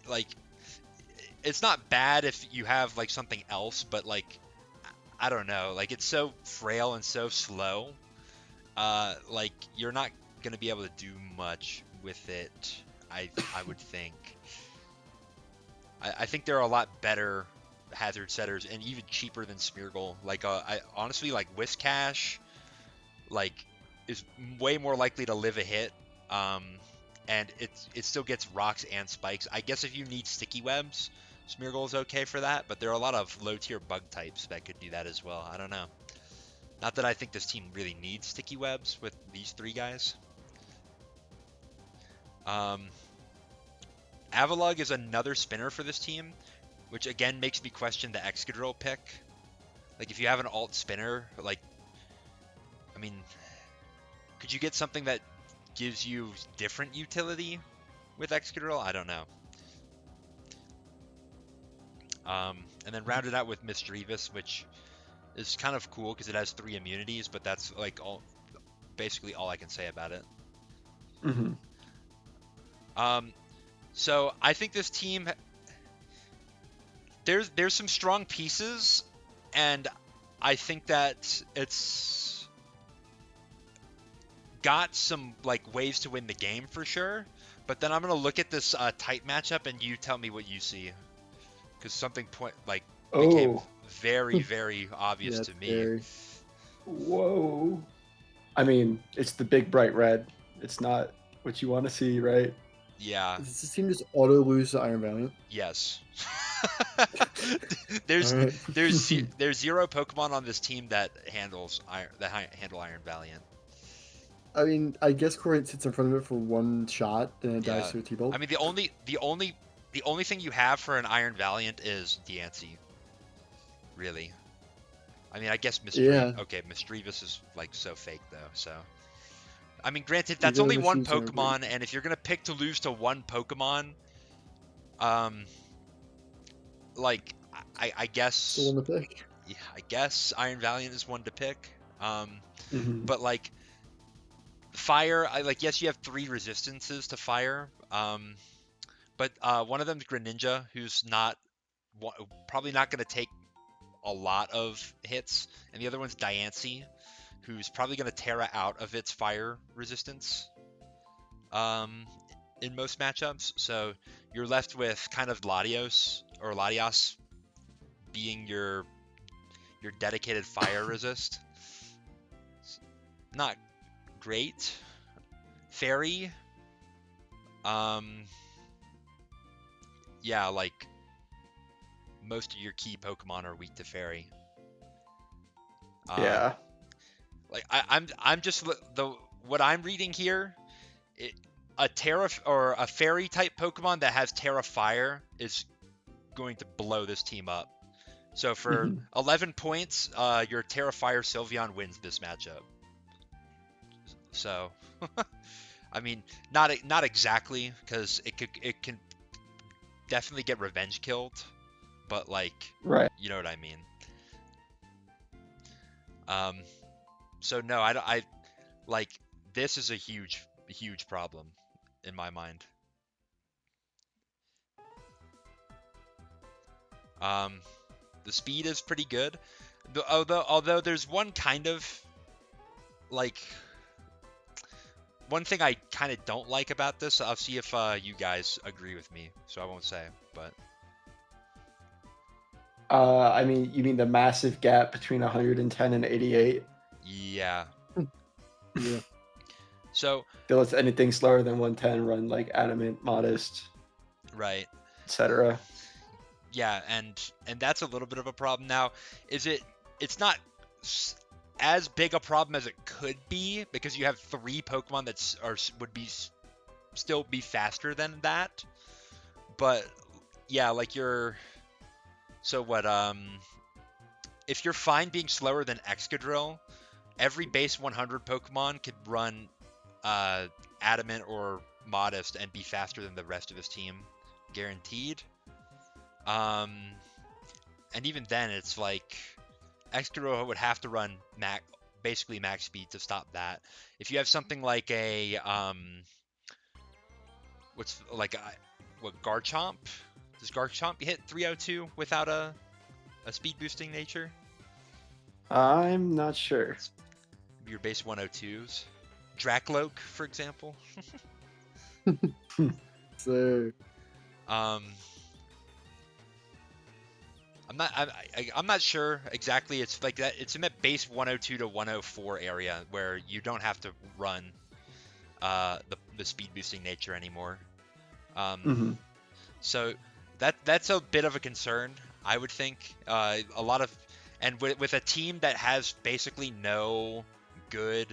Speaker 1: Like, it's not bad if you have like something else, but like, I don't know. Like, it's so frail and so slow. Like you're not gonna be able to do much with it. I would think. I think there are a lot better hazard setters and even cheaper than Smeargle. Like, I honestly like Whiscash. Like, is way more likely to live a hit. And it still gets rocks and spikes. I guess if you need sticky webs, Smeargle is okay for that, but there are a lot of low tier bug types that could do that as well. I don't know. Not that I think this team really needs sticky webs with these 3 guys. Avalugg is another spinner for this team, which again makes me question the Excadrill pick. Like, if you have an alt spinner, like, I mean, could you get something that gives you different utility with Excadrill? I don't know. And then rounded out with Misdreavus, which is kind of cool because it has 3 immunities, but that's like basically all I can say about it.
Speaker 2: Mm-hmm.
Speaker 1: So I think this team, there's some strong pieces, and I think that it's got some like ways to win the game for sure. But then I'm gonna look at this tight matchup, and you tell me what you see, because something became very, very obvious to me.
Speaker 3: Very.
Speaker 2: Whoa. I mean, it's the big bright red. It's not what you want to see, right?
Speaker 1: Yeah.
Speaker 3: Does this team just auto lose to Iron Valiant?
Speaker 1: Yes. there's 0 Pokemon on this team that handle Iron Valiant.
Speaker 3: I mean, I guess Corey sits in front of it for 1 shot, then it dies to a T-Bolt.
Speaker 1: I mean, the only thing you have for an Iron Valiant is Diancie. Really. I mean, I guess Misdreavus is like so fake though. So, I mean, granted, that's only 1 Pokemon, and if you're gonna pick to lose to 1 Pokemon, like I guess.
Speaker 3: Still one to pick.
Speaker 1: Yeah, I guess Iron Valiant is one to pick.
Speaker 2: Mm-hmm.
Speaker 1: But like, fire, yes, you have 3 resistances to fire, but one of them's Greninja, who's probably not going to take a lot of hits, and the other one's Diancie, who's probably going to Terra out of its fire resistance in most matchups. So you're left with kind of Latios being your dedicated fire resist. Not great. Fairy, yeah, like most of your key Pokemon are weak to Fairy.
Speaker 2: Yeah.
Speaker 1: Like I'm just what I'm reading here. A Terra or a Fairy type Pokemon that has Terra Fire is going to blow this team up. So for 11 points, your Terra Fire Sylveon wins this matchup. So, I mean, not exactly, because it can definitely get revenge killed, but like,
Speaker 2: Right.
Speaker 1: you know what I mean. So no, I like this is a huge problem in my mind. The speed is pretty good, although there's one kind of like one thing I kind of don't like about this. I'll see if you guys agree with me, so I won't say, but
Speaker 2: I mean, you mean the massive gap between 110 and 88?
Speaker 1: yeah.
Speaker 3: Yeah.
Speaker 1: So
Speaker 2: Feel it's anything slower than 110, run like Adamant, Modest,
Speaker 1: right.
Speaker 2: etc.
Speaker 1: Yeah, and that's a little bit of a problem now. It's not as big a problem as it could be, because you have 3 Pokemon that would still be faster than that. But yeah, like if you're fine being slower than Excadrill, every base 100 Pokemon could run Adamant or Modest and be faster than the rest of his team, guaranteed. And even then, it's like Excadrill would have to run basically max speed to stop that. If you have something like a Garchomp? Does Garchomp hit 302 without a speed boosting nature?
Speaker 2: I'm not sure.
Speaker 1: Your base 102s. Dracloak, for example.
Speaker 3: So
Speaker 1: I'm not sure exactly. It's like that. It's in that base 102 to 104 area where you don't have to run the speed boosting nature anymore. So that's a bit of a concern, I would think. A lot of, and with a team that has basically no good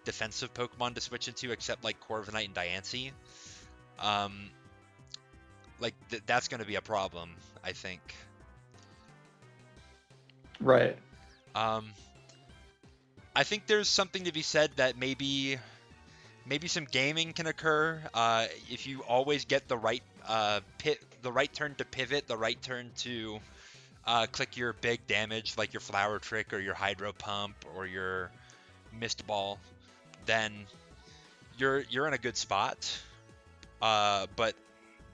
Speaker 1: defensive Pokemon to switch into except like Corviknight and Diancie, like that's going to be a problem, I think.
Speaker 2: Right.
Speaker 1: I think there's something to be said that maybe some gaming can occur if you always get the right the right turn to pivot, the right turn to click your big damage, like your Flower Trick or your Hydro Pump or your Mist Ball, then you're in a good spot. But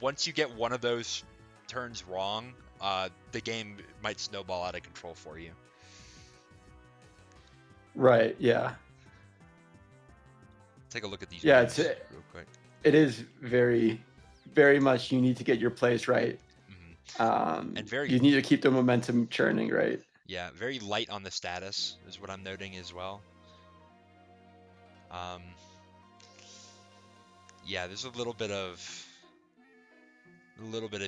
Speaker 1: once you get one of those turns wrong, the game might snowball out of control for you.
Speaker 2: Right. Yeah.
Speaker 1: Take a look at these.
Speaker 2: Yeah,
Speaker 1: moves real quick.
Speaker 2: It is very, very much. You need to get your plays right.
Speaker 1: And very.
Speaker 2: You need to keep the momentum churning, right?
Speaker 1: Yeah, very light on the status is what I'm noting as well. Yeah, there's a little bit of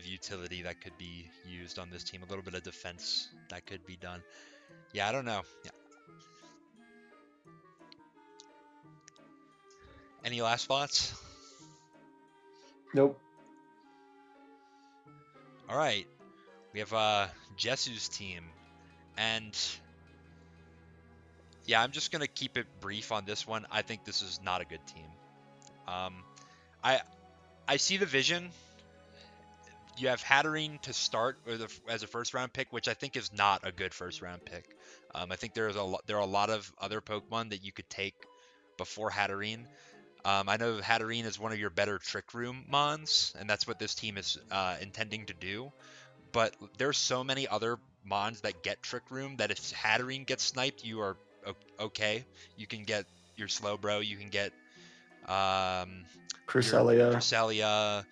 Speaker 1: utility that could be used on this team, a little bit of defense that could be done. Yeah, I don't know. Yeah. Any last thoughts?
Speaker 2: Nope.
Speaker 1: All right, we have Jessu's team, and yeah, I'm just gonna keep it brief on this one. I think this is not a good team. I see the vision. You have Hatterene to start as a first round pick, which I think is not a good first round pick. I think there are a lot of other Pokemon that you could take before Hatterene. I know Hatterene is one of your better Trick Room mons, and that's what this team is intending to do. But there's so many other mons that get Trick Room that if Hatterene gets sniped, you are okay. You can get your Slowbro, you can get your
Speaker 2: Cresselia.
Speaker 1: Cresselia,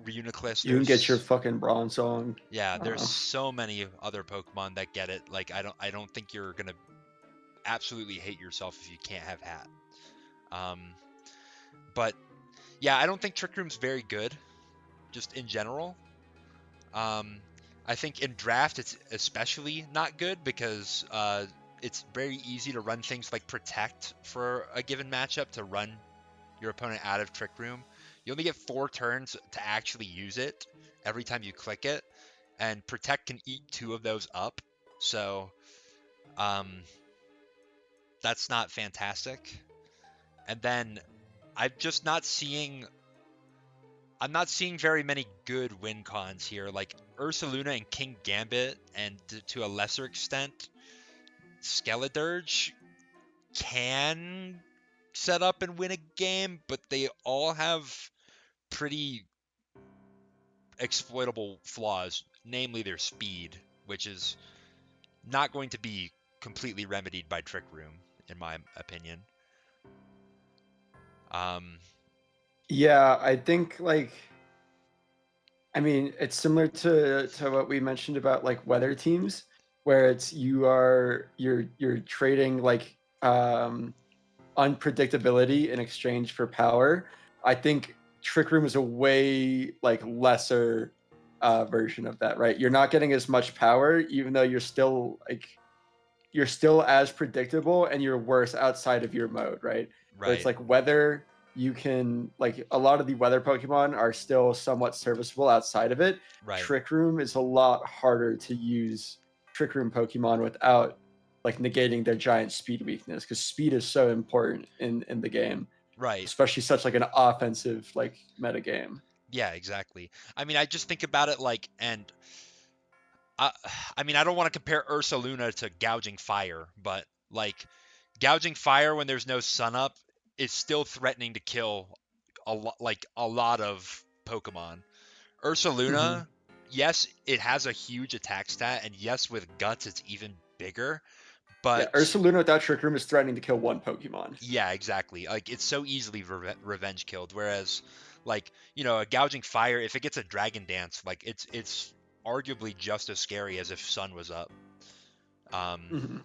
Speaker 1: Reuniclus.
Speaker 2: You can get your
Speaker 1: There's
Speaker 2: fucking Bronzong.
Speaker 1: yeah, there's so many other Pokemon that get it. Like I don't think you're gonna absolutely hate yourself if you can't have Hat. Um, but yeah, I don't think Trick Room's very good, just in general. Um, I think in draft it's especially not good because it's very easy to run things like Protect for a given matchup to run your opponent out of Trick Room. You only get 4 turns to actually use it every time you click it, and Protect can eat 2 of those up. So um, that's not fantastic. And then I'm just not seeing I'm not seeing very many good win cons here. Like Ursaluna and King Gambit, and to a lesser extent, Skeledirge can set up and win a game, but they all have pretty exploitable flaws, namely their speed, which is not going to be completely remedied by Trick Room, in my opinion. Um,
Speaker 2: Yeah, I think like I mean, it's similar to what we mentioned about like weather teams, where it's you're trading like unpredictability in exchange for power. I think Trick Room is a way like lesser version of that, right? You're not getting as much power, even though you're still as predictable and you're worse outside of your mode, right? Where it's
Speaker 1: right,
Speaker 2: like weather, you can like a lot of the weather Pokemon are still somewhat serviceable outside of it.
Speaker 1: right,
Speaker 2: Trick Room is a lot harder to use Trick Room Pokemon without like negating their giant speed weakness because speed is so important in the game,
Speaker 1: right.
Speaker 2: especially such like an offensive like meta game.
Speaker 1: Yeah, exactly. I mean, I just think about it like, and I, I mean, I don't want to compare Ursaluna to Gouging Fire, but like Gouging Fire when there's no sun up is still threatening to kill a lot of Pokemon.
Speaker 2: Mm-hmm.
Speaker 1: Ursaluna, yes, it has a huge attack stat, and yes, with Guts it's even bigger,
Speaker 2: Yeah,
Speaker 1: but
Speaker 2: Ursaluna without Trick Room is threatening to kill one Pokemon.
Speaker 1: yeah, exactly. Like it's so easily revenge killed. Whereas, like a gouging fire, if it gets a dragon dance, like it's arguably just as scary as if sun was up. Um,
Speaker 2: Mm-hmm.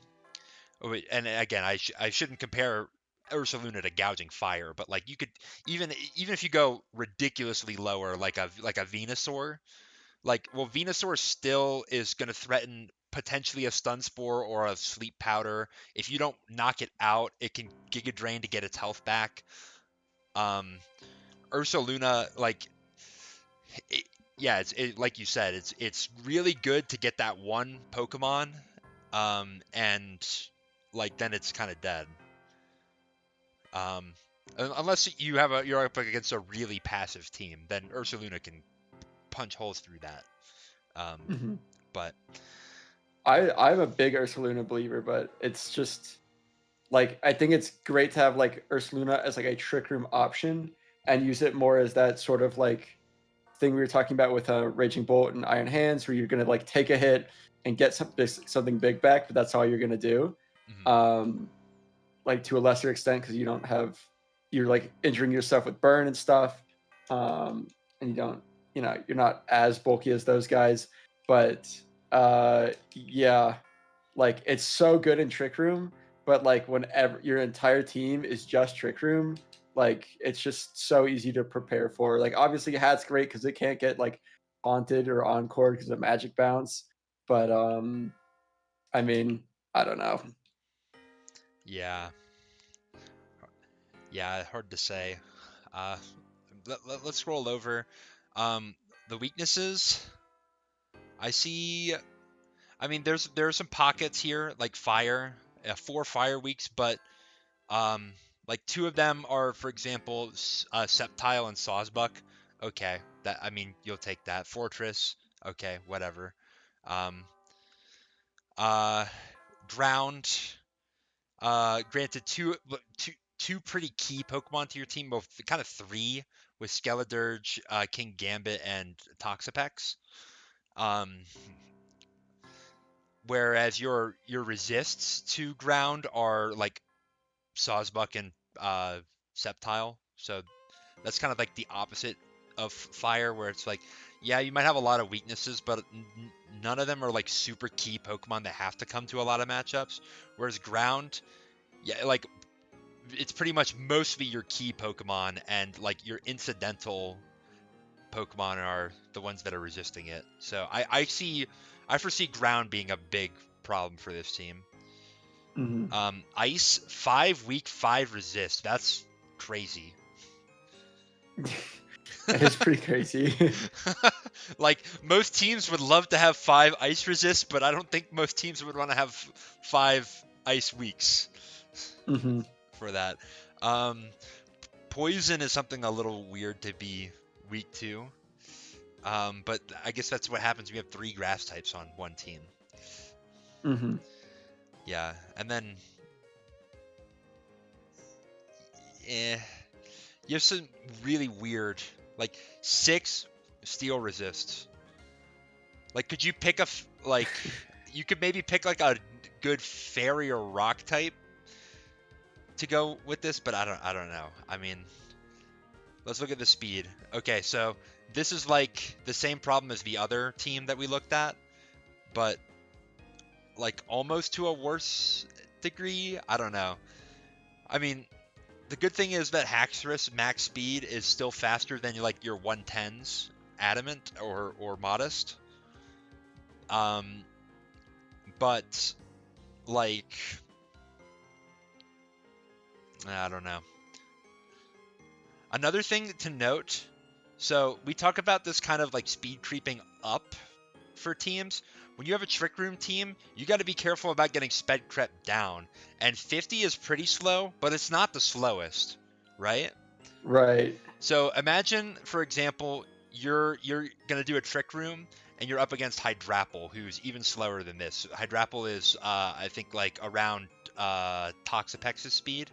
Speaker 1: and again, I shouldn't compare Ursaluna to gouging fire, but like you could even if you go ridiculously lower, like a Venusaur, like well Venusaur still is going to threaten potentially a stun spore or a sleep powder. If you don't knock it out, it can Giga Drain to get its health back. Um, Ursaluna, like, it, yeah, like you said, it's really good to get that one Pokemon, and like then it's kind of dead. Um, unless you're up against a really passive team, then Ursaluna can punch holes through that. Um,
Speaker 2: Mm-hmm.
Speaker 1: but
Speaker 2: I'm a big Ursaluna believer, but it's just like I think it's great to have like Ursaluna as like a Trick Room option and use it more as that sort of like thing we were talking about with Raging Bolt and Iron Hands, where you're gonna like take a hit and get something big back, but that's all you're gonna do.
Speaker 1: mhm,
Speaker 2: Um, like to a lesser extent because you don't have you're like injuring yourself with burn and stuff, and you don't you're not as bulky as those guys, but yeah, like it's so good in Trick Room, but like whenever your entire team is just Trick Room, like it's just so easy to prepare for. Like obviously Hat's great because it can't get like haunted or encore because of magic bounce, but I mean I don't know.
Speaker 1: yeah, yeah, hard to say. Uh, let's scroll over. Um, the weaknesses I see. I mean, there are some pockets here like fire, 4 fire weeks, but um, like 2 of them are, for example, Sceptile and Sawsbuck. Okay, that I mean you'll take that. Fortress. Okay, whatever. Um, uh, Drowned. Granted, two pretty key Pokemon to your team, both kind of three with Skeledirge, King Gambit, and Toxapex. Um, whereas your resists to ground are like Sawsbuck and Sceptile. So that's kind of like the opposite of fire, where it's like, yeah, you might have a lot of weaknesses, but none of them are like super key Pokemon that have to come to a lot of matchups. Whereas ground, yeah, like it's pretty much mostly your key Pokemon, and like your incidental Pokemon are the ones that are resisting it. So I foresee ground being a big problem for this team. Ice, 5 weak, 5 resist. That's crazy.
Speaker 2: That is pretty crazy.
Speaker 1: Like most teams would love to have 5 ice resist, but I don't think most teams would want to have 5 ice weeks for that. Poison is something a little weird to be weak to. But I guess that's what happens when you have 3 grass types on one team. Yeah, and then you have some really weird, like 6 steel resists. Like, could you pick you could maybe pick like a good fairy or rock type to go with this, but I don't know. I mean, let's look at the speed. Okay, so this is like the same problem as the other team that we looked at, but like almost to a worse degree. I don't know. I mean, the good thing is that Haxorus max speed is still faster than like your 110s Adamant or Modest. But like I don't know. Another thing to note, so we talk about this kind of like speed creeping up for teams. When you have a Trick Room team, you got to be careful about getting sped crept down. And 50 is pretty slow, but it's not the slowest, right?
Speaker 2: Right.
Speaker 1: So imagine, for example, you're gonna do a Trick Room and you're up against Hydrapple, who's even slower than this. Hydrapple is, I think, like around Toxapex's speed.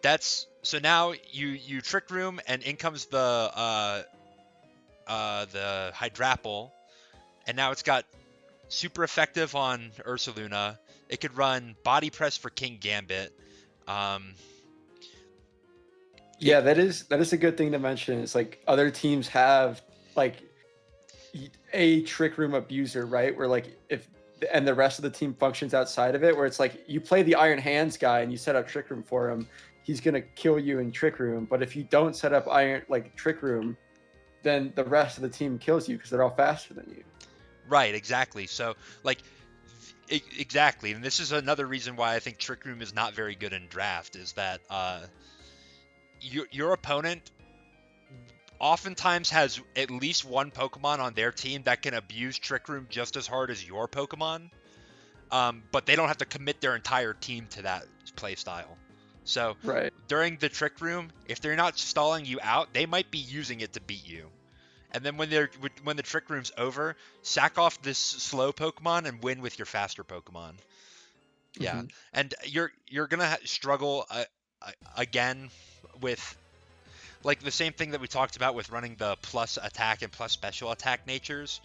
Speaker 1: That's so now you Trick Room and in comes the Hydrapple, and now it's got super effective on Ursaluna. It could run Body Press for King Gambit.
Speaker 2: Yeah, that is a good thing to mention. It's like other teams have like a Trick Room abuser, right? Where like and the rest of the team functions outside of it, where it's like you play the Iron Hands guy and you set up Trick Room for him, he's gonna kill you in Trick Room. But if you don't set up Trick Room, then the rest of the team kills you because they're all faster than you.
Speaker 1: Right, exactly. So like exactly, and this is another reason why I think Trick Room is not very good in draft, is that your opponent oftentimes has at least one Pokemon on their team that can abuse Trick Room just as hard as your Pokemon, but they don't have to commit their entire team to that play style. So
Speaker 2: right.
Speaker 1: During the Trick Room, if they're not stalling you out, they might be using it to beat you. And then when the Trick Room's over, sack off this slow Pokemon and win with your faster Pokemon. Yeah, and you're gonna struggle again with like the same thing that we talked about with running the plus attack and plus special attack natures.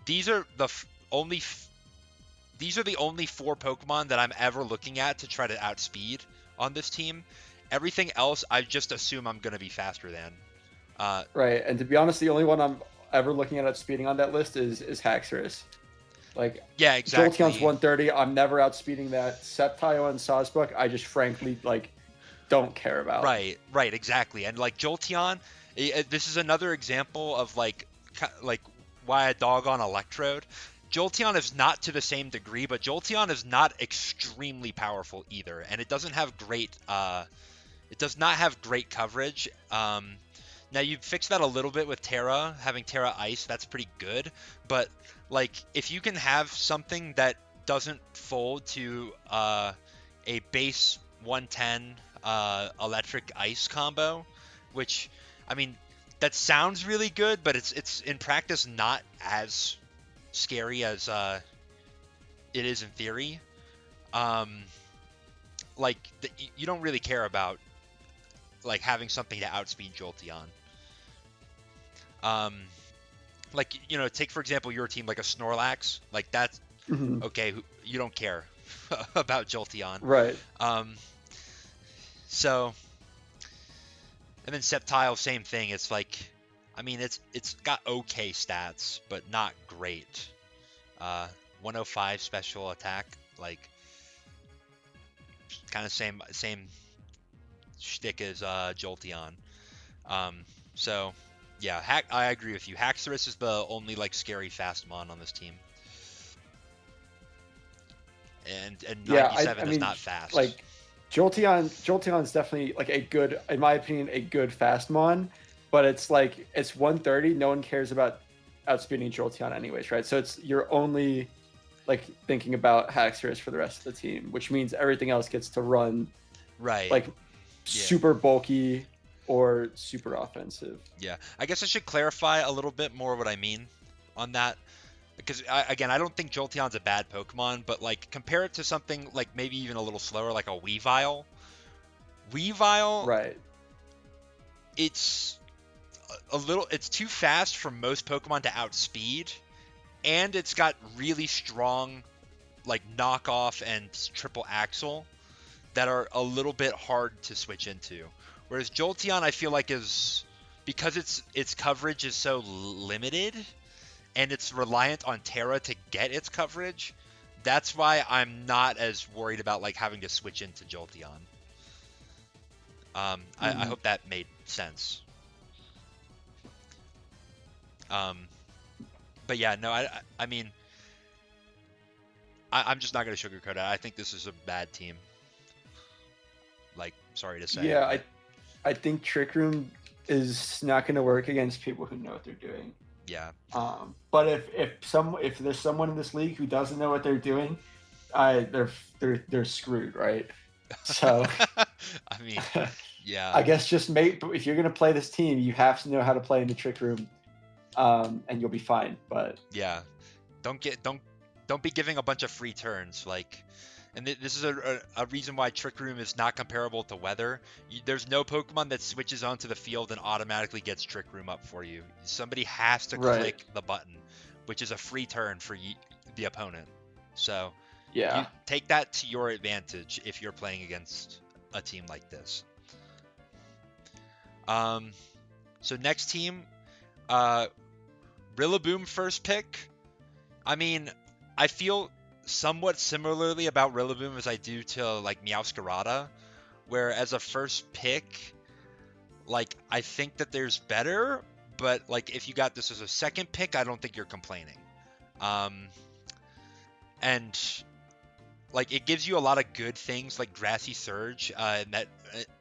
Speaker 1: These are the only 4 Pokemon that I'm ever looking at to try to outspeed on this team. Everything else, I just assume I'm gonna be faster than.
Speaker 2: Right, and to be honest, the only one I'm ever looking at speeding on that list is Haxorus. Like,
Speaker 1: yeah, exactly.
Speaker 2: Jolteon's 130. I'm never outspeeding that. Sceptile and Sawsbuck, I just frankly don't care about.
Speaker 1: Right, exactly. And like Jolteon, this is another example of like why a dog on Electrode. Jolteon is not to the same degree, but Jolteon is not extremely powerful either, and it doesn't have great. It does not have great coverage. Now you fix that a little bit with Terra, having Terra Ice. That's pretty good, but like if you can have something that doesn't fold to a base 110 electric ice combo, which I mean that sounds really good, but it's in practice not as scary as it is in theory. like you don't really care about like having something to outspeed Jolteon. Um, like take for example your team, like a Snorlax, like that's
Speaker 2: Mhm.
Speaker 1: okay. You don't care about Jolteon.
Speaker 2: Right.
Speaker 1: Um, so and then Sceptile, same thing. It's like, I mean, it's got okay stats, but not great. 105 special attack, like kind of same shtick as Jolteon. Um, so yeah, I agree with you. Haxorus is the only like scary fast mon on this team, and
Speaker 2: Yeah,
Speaker 1: 97
Speaker 2: I
Speaker 1: is
Speaker 2: mean,
Speaker 1: not fast.
Speaker 2: like Jolteon is definitely like a good, in my opinion, a good fast mon, but it's like it's 130. No one cares about outspeeding Jolteon anyways, right? So it's you're only like thinking about Haxorus for the rest of the team, which means everything else gets to run
Speaker 1: Right.
Speaker 2: like
Speaker 1: Yeah.
Speaker 2: super bulky or super offensive.
Speaker 1: Yeah. I guess I should clarify a little bit more what I mean on that. Because again, I don't think Jolteon's a bad Pokemon, but like compare it to something like maybe even a little slower, like a Weavile. Weavile,
Speaker 2: Right.
Speaker 1: it's it's too fast for most Pokemon to outspeed, and it's got really strong like knockoff and triple axle that are a little bit hard to switch into. Whereas Jolteon, I feel like is because its coverage is so limited and it's reliant on Terra to get its coverage. That's why I'm not as worried about like having to switch into Jolteon. I hope that made sense. But yeah, no, I mean, I'm just not gonna sugarcoat it. I think this is a bad team. Like, sorry to say,
Speaker 2: Yeah,
Speaker 1: but
Speaker 2: I think Trick Room is not going to work against people who know what they're doing.
Speaker 1: yeah.
Speaker 2: But if there's someone in this league who doesn't know what they're doing, they're screwed, right? So
Speaker 1: I mean, yeah,
Speaker 2: I guess just if you're gonna play this team, you have to know how to play in the Trick Room, and you'll be fine. But
Speaker 1: yeah. Don't be giving a bunch of free turns like. And this is a reason why Trick Room is not comparable to Weather. There's no Pokemon that switches onto the field and automatically gets Trick Room up for you. Somebody has to
Speaker 2: right,
Speaker 1: click the button, which is a free turn for the opponent. So you
Speaker 2: yeah,
Speaker 1: take that to your advantage if you're playing against a team like this. So next team, Rillaboom first pick. I mean, I feel somewhat similarly about Rillaboom as I do to like Meowscarada, where as a first pick, like I think that there's better, but like if you got this as a second pick, I don't think you're complaining. And like it gives you a lot of good things like Grassy Surge, and that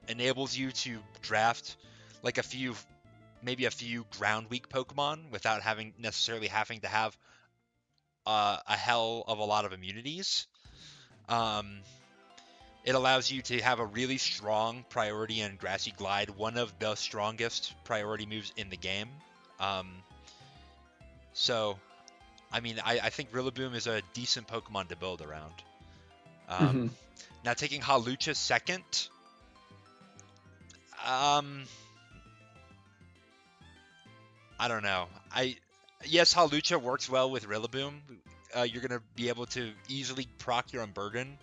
Speaker 1: enables you to draft like maybe a few ground weak Pokemon without necessarily having to have a hell of a lot of immunities. Um, it allows you to have a really strong priority and Grassy Glide, one of the strongest priority moves in the game. Um, so, I mean, I think Rillaboom is a decent Pokemon to build around.
Speaker 2: hmm
Speaker 1: Now, taking Hawlucha second, um, I don't know. Yes, Hawlucha works well with Rillaboom. You're gonna be able to easily proc your Unburden,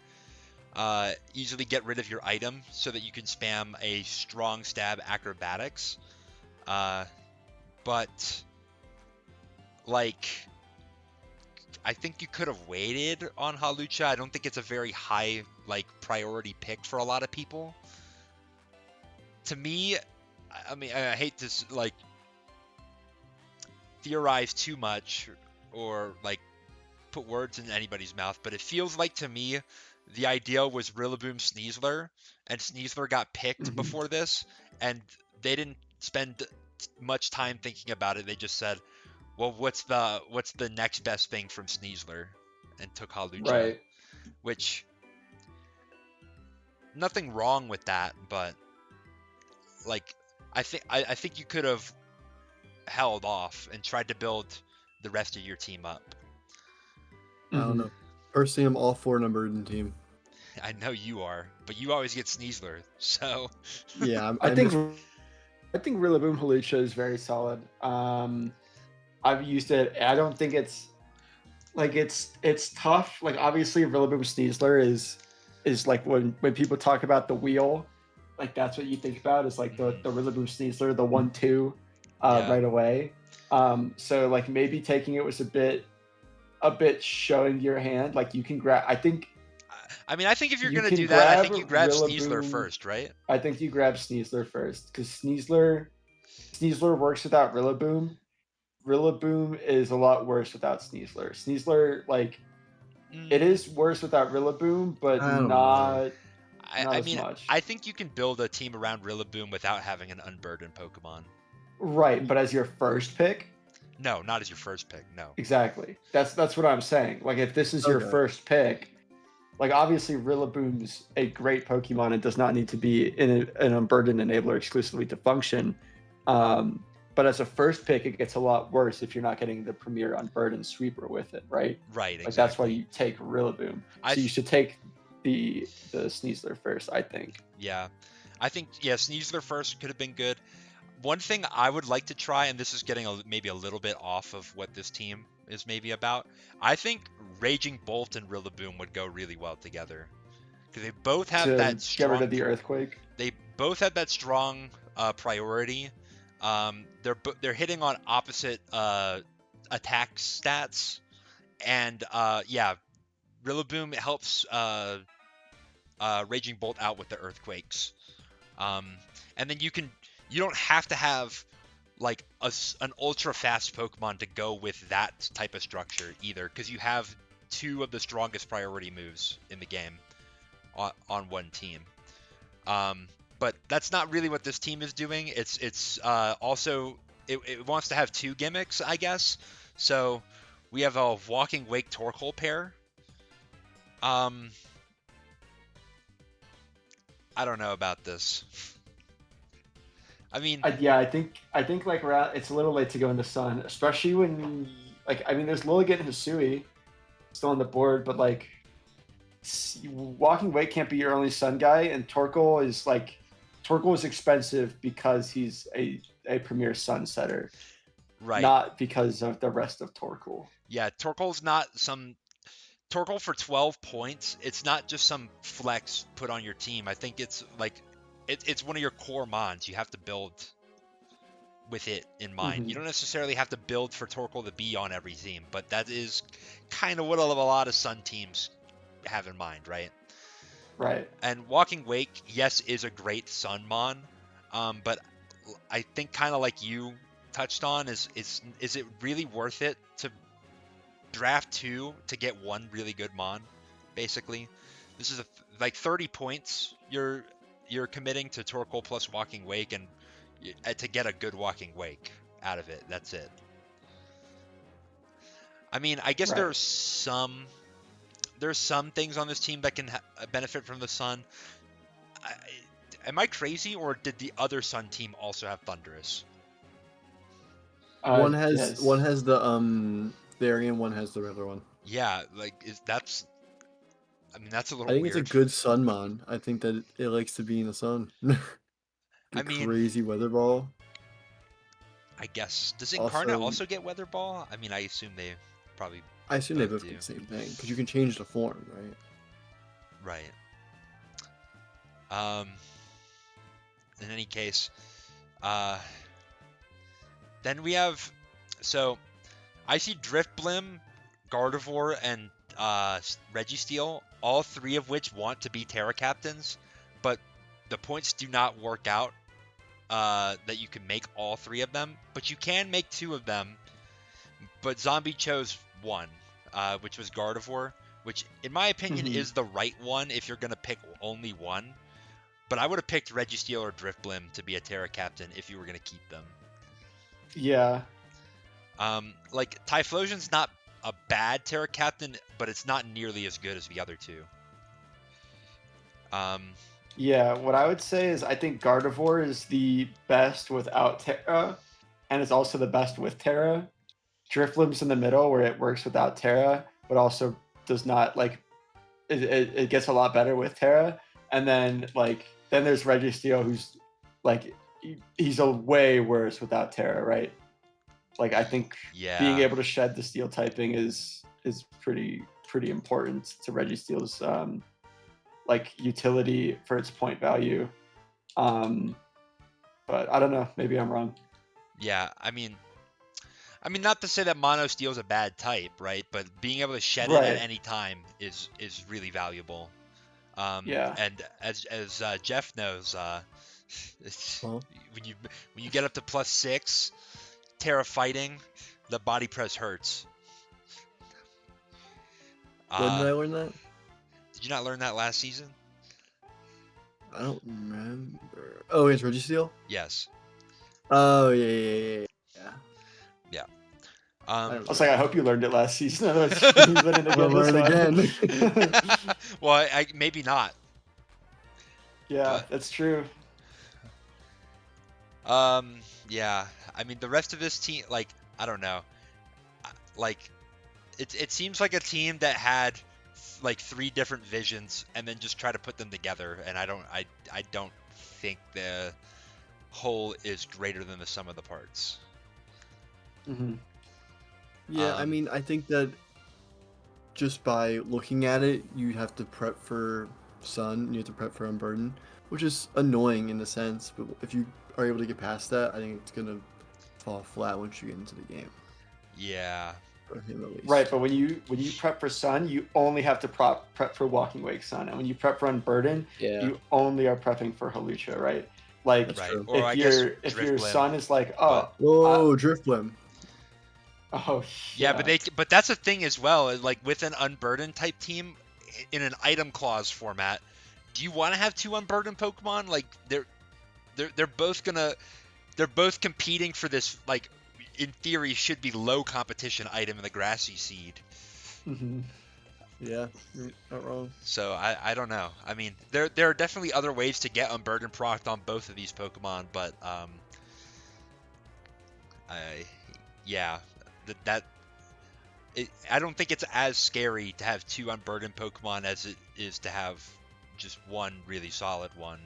Speaker 1: easily get rid of your item so that you can spam a strong stab acrobatics. But like, I think you could have waited on Hawlucha. I don't think it's a very high like priority pick for a lot of people. To me, I mean, I hate to like theorize too much or like put words in anybody's mouth, but it feels like to me the idea was Rillaboom Sneasler, and Sneasler got picked
Speaker 2: hmm
Speaker 1: before this, and they didn't spend much time thinking about it. They just said, "Well, what's the next best thing from Sneasler?" and took Hawlucha,
Speaker 2: right.
Speaker 1: which nothing wrong with that, but like I think you could have held off and tried to build the rest of your team up.
Speaker 3: I don't
Speaker 2: hmm
Speaker 3: know. Personally, I'm all for an Unburden team.
Speaker 1: I know you are, but you always get Sneasler, so
Speaker 3: Yeah,
Speaker 2: I
Speaker 3: I'm
Speaker 2: think
Speaker 3: just
Speaker 2: I think Rillaboom Hawlucha is very solid. I've used it. I don't think it's like it's tough. Like obviously Rillaboom Sneasler is like when people talk about the wheel, like that's what you think about is like the Rillaboom Sneasler, the 1-2
Speaker 1: yeah.
Speaker 2: right away. So like maybe taking it was a bit showing your hand. Like you can grab
Speaker 1: I mean, I think if you're
Speaker 2: you
Speaker 1: gonna
Speaker 2: can
Speaker 1: do that, I
Speaker 2: grab
Speaker 1: think you grab Sneasler
Speaker 2: Rillaboom.
Speaker 1: first, right?
Speaker 2: I think you grab Sneasler first because Sneasler works without Rillaboom. Rillaboom is a lot worse without Sneasler. Sneasler, like, it
Speaker 1: Mm,
Speaker 2: is worse without Rillaboom, but
Speaker 3: I don't know.
Speaker 2: not
Speaker 1: I
Speaker 2: as
Speaker 1: mean,
Speaker 2: much.
Speaker 1: I think you can build a team around Rillaboom without having an unburdened Pokemon.
Speaker 2: Right, but as your first pick,
Speaker 1: No, not as your first pick. No.
Speaker 2: exactly. That's what I'm saying. Like, if this is your
Speaker 3: Okay.
Speaker 2: first pick, like obviously Rillaboom's a great Pokemon. It does not need to be an unburdened enabler exclusively to function. Um, but as a first pick, it gets a lot worse if you're not getting the premier unburdened sweeper with it, right?
Speaker 1: Right,
Speaker 2: Like that's why
Speaker 1: exactly.
Speaker 2: you take Rillaboom.
Speaker 1: I
Speaker 2: So you
Speaker 1: th-
Speaker 2: should take the Sneasler first, I think.
Speaker 1: yeah. I think yeah, Sneasler first could have been good. One thing I would like to try, and this is getting maybe a little bit off of what this team is maybe about. I think Raging Bolt and Rillaboom would go really well together because they both have
Speaker 2: To
Speaker 1: that
Speaker 2: get rid
Speaker 1: strong.
Speaker 2: of the earthquake.
Speaker 1: They both have that strong priority. They're hitting on opposite attack stats, and yeah, Rillaboom helps Raging Bolt out with the earthquakes. Um, and then you don't have to have like an ultra fast Pokemon to go with that type of structure either, because you have two of the strongest priority moves in the game on one team. Um, but that's not really what this team is doing. It's also it wants to have two gimmicks, I guess. So we have a Walking Wake Torkoal pair. Um, I don't know about this. I mean,
Speaker 2: Yeah, I think like it's a little late to go into Sun, especially when like I mean there's Lilligant and Hisui still on the board, but like Walking Wake can't be your only Sun guy, and Torkoal is expensive because he's a premier Sun setter,
Speaker 1: right.
Speaker 2: not because of the rest of Torkoal.
Speaker 1: Yeah, Torkoal's not some Torkoal for 12 points. It's not just some flex put on your team. I think it's like it's one of your core mons. You have to build with it in mind. You
Speaker 2: Mm-hmm.
Speaker 1: don't necessarily have to build for Torkoal to be on every team, but that is kind of what a lot of Sun teams have in mind, right?
Speaker 2: Right.
Speaker 1: And Walking Wake, yes, is a great Sun mon, but I think kind of like you touched on is it really worth it to draft two to get one really good mon? Basically, this is like 30 points you're committing to Torkoal plus Walking Wake, and to get a good Walking Wake out of it. That's it. I mean, I guess
Speaker 2: Right.
Speaker 1: there's some things on this team that can benefit from the Sun. I, am I crazy, or did the other Sun team also have Thundurus?
Speaker 3: One
Speaker 2: Yes.
Speaker 3: has the Therian, one has the regular one.
Speaker 1: Yeah, like I mean, that's a
Speaker 3: I
Speaker 1: little
Speaker 3: think it's a
Speaker 1: weird.
Speaker 3: good Sunmon. I think that it likes to be in the sun.
Speaker 1: I
Speaker 3: The
Speaker 1: mean,
Speaker 3: crazy weather ball.
Speaker 1: I guess does Incarnate
Speaker 3: Also,
Speaker 1: also get Weather Ball? I mean, I assume they probably
Speaker 3: I assume they
Speaker 1: both
Speaker 3: both
Speaker 1: do.
Speaker 3: get the same thing because you can change the form, right?
Speaker 1: Right. Um. In any case, uh, then we have so I see Driftblim, Gardevoir, and Registeel, all three of which want to be Terra Captains, but the points do not work out that you can make all three of them. But you can make two of them. But Zombie chose one, which was Gardevoir, which in my opinion
Speaker 2: Mm-hmm.
Speaker 1: is the right one if you're gonna pick only one. But I would have picked Registeel or Driftblim to be a Terra Captain if you were gonna keep them.
Speaker 2: Yeah.
Speaker 1: Like Typhlosion's not a bad Terra Captain, but it's not nearly as good as the other two. Um,
Speaker 2: Yeah, what I would say is I think Gardevoir is the best without Terra, and it's also the best with Terra. Drifblim's in the middle where it works without Terra, but also does not like it gets a lot better with Terra, and then then there's Registeel, who's like he's a way worse without Terra, right? Like I think being
Speaker 1: Yeah.
Speaker 2: able to shed the steel typing is pretty important to Registeel's like utility for its point value. Um, but I don't know. Maybe I'm wrong.
Speaker 1: Yeah. I mean, not to say that Mono Steel's a bad type, right? But being able to shed it at
Speaker 2: Right.
Speaker 1: any time is really valuable.
Speaker 2: Yeah.
Speaker 1: And as Jeff knows, it's,
Speaker 3: Huh?
Speaker 1: when you get up to +6 Terra fighting, the body press hurts.
Speaker 3: When did
Speaker 1: Uh,
Speaker 3: I learn that?
Speaker 1: did you not learn that last season?
Speaker 3: I don't remember. Oh, it's Registeel?
Speaker 1: Yes.
Speaker 3: Oh, yeah.
Speaker 1: Yeah.
Speaker 3: I
Speaker 2: I
Speaker 3: don't
Speaker 2: was like, I
Speaker 3: remember.
Speaker 2: hope you learned it last season. Otherwise, you learn it
Speaker 3: I'm gonna
Speaker 2: again
Speaker 3: learn
Speaker 2: this
Speaker 3: again.
Speaker 2: one.
Speaker 1: Well, maybe not,
Speaker 2: Yeah,
Speaker 1: but
Speaker 2: that's true.
Speaker 1: yeah. I mean, the rest of this team, like, I don't know. Like, it seems like a team that had like 3 different visions and then just try to put them together, and I don't think the whole is greater than the sum of the parts.
Speaker 2: Hmm.
Speaker 3: Yeah, I
Speaker 1: Um,
Speaker 3: mean, I think that just by looking at it, you have to prep for Sun, and you have to prep for Unburden, which is annoying in a sense, but if you are able to get past that, I think it's gonna fall flat once you get into the game,
Speaker 1: yeah.
Speaker 3: for him at least.
Speaker 2: Right, but when you prep for Sun, you only have to prep for Walking Wake Sun, and when you prep for Unburden,
Speaker 3: Yeah,
Speaker 2: you only are prepping for Halucha, right? Like
Speaker 3: that's
Speaker 1: Right.
Speaker 3: true.
Speaker 1: Or I guess
Speaker 2: if
Speaker 1: Drift
Speaker 2: your
Speaker 1: Blim,
Speaker 2: Sun is like,
Speaker 1: but
Speaker 3: Whoa, Driftblim.
Speaker 2: oh
Speaker 1: yeah,
Speaker 2: yeah,
Speaker 1: but that's the thing as well. Is like with an Unburdened type team in an item clause format, do you want to have 2 Unburdened Pokemon? Like they're both gonna they're both competing for this, like, in theory should be low competition item in the Grassy Seed.
Speaker 2: hmm
Speaker 3: Yeah, you're not wrong.
Speaker 1: So I don't know. I mean, there are definitely other ways to get Unburdened proc on both of these Pokemon, but I yeah, that I don't think it's as scary to have 2 Unburdened Pokemon as it is to have just one really solid one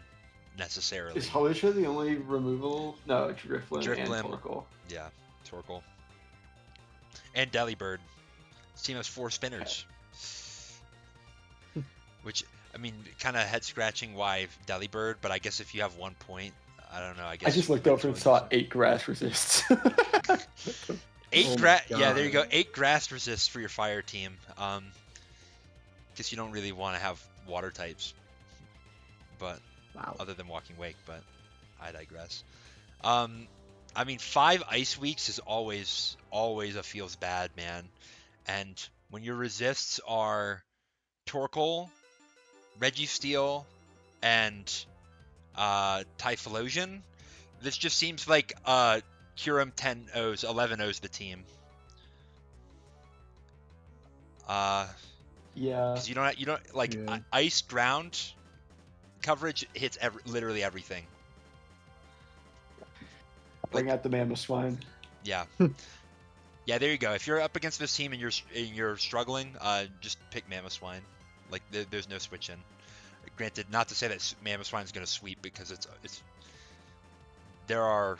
Speaker 1: necessarily.
Speaker 2: is Halucha the only removal? No, Drifblim and
Speaker 1: Driftblim,
Speaker 2: Torkoal.
Speaker 1: yeah, Torkoal, and Delibird. This team has 4 spinners. Which, I mean, kind of head scratching why Delibird, but I guess if you have 1 point, I don't know. I guess
Speaker 2: I just looked over and saw 8 grass resists.
Speaker 1: 8
Speaker 3: Oh my
Speaker 1: grass. Yeah, there you go.
Speaker 3: God.
Speaker 1: 8 grass resists for your fire team. Guess you don't really want to have water types, but
Speaker 3: Wow.
Speaker 1: other than Walking Wake. But I digress. I mean, 5 ice weeks is always a feels bad, man. And when your resists are Torkoal, Registeel, and Typhlosion, this just seems like Kyurem 10 O's, 11 O's the team.
Speaker 2: Yeah.
Speaker 1: Because you don't like
Speaker 3: Yeah.
Speaker 1: ice ground coverage hits literally everything.
Speaker 2: Bring
Speaker 1: Like,
Speaker 2: out the Mamoswine.
Speaker 1: yeah, yeah. There you go. If you're up against this team and you're struggling, just pick Mamoswine. Like there's no switch in. Granted, not to say that Mamoswine is going to sweep, because it's there are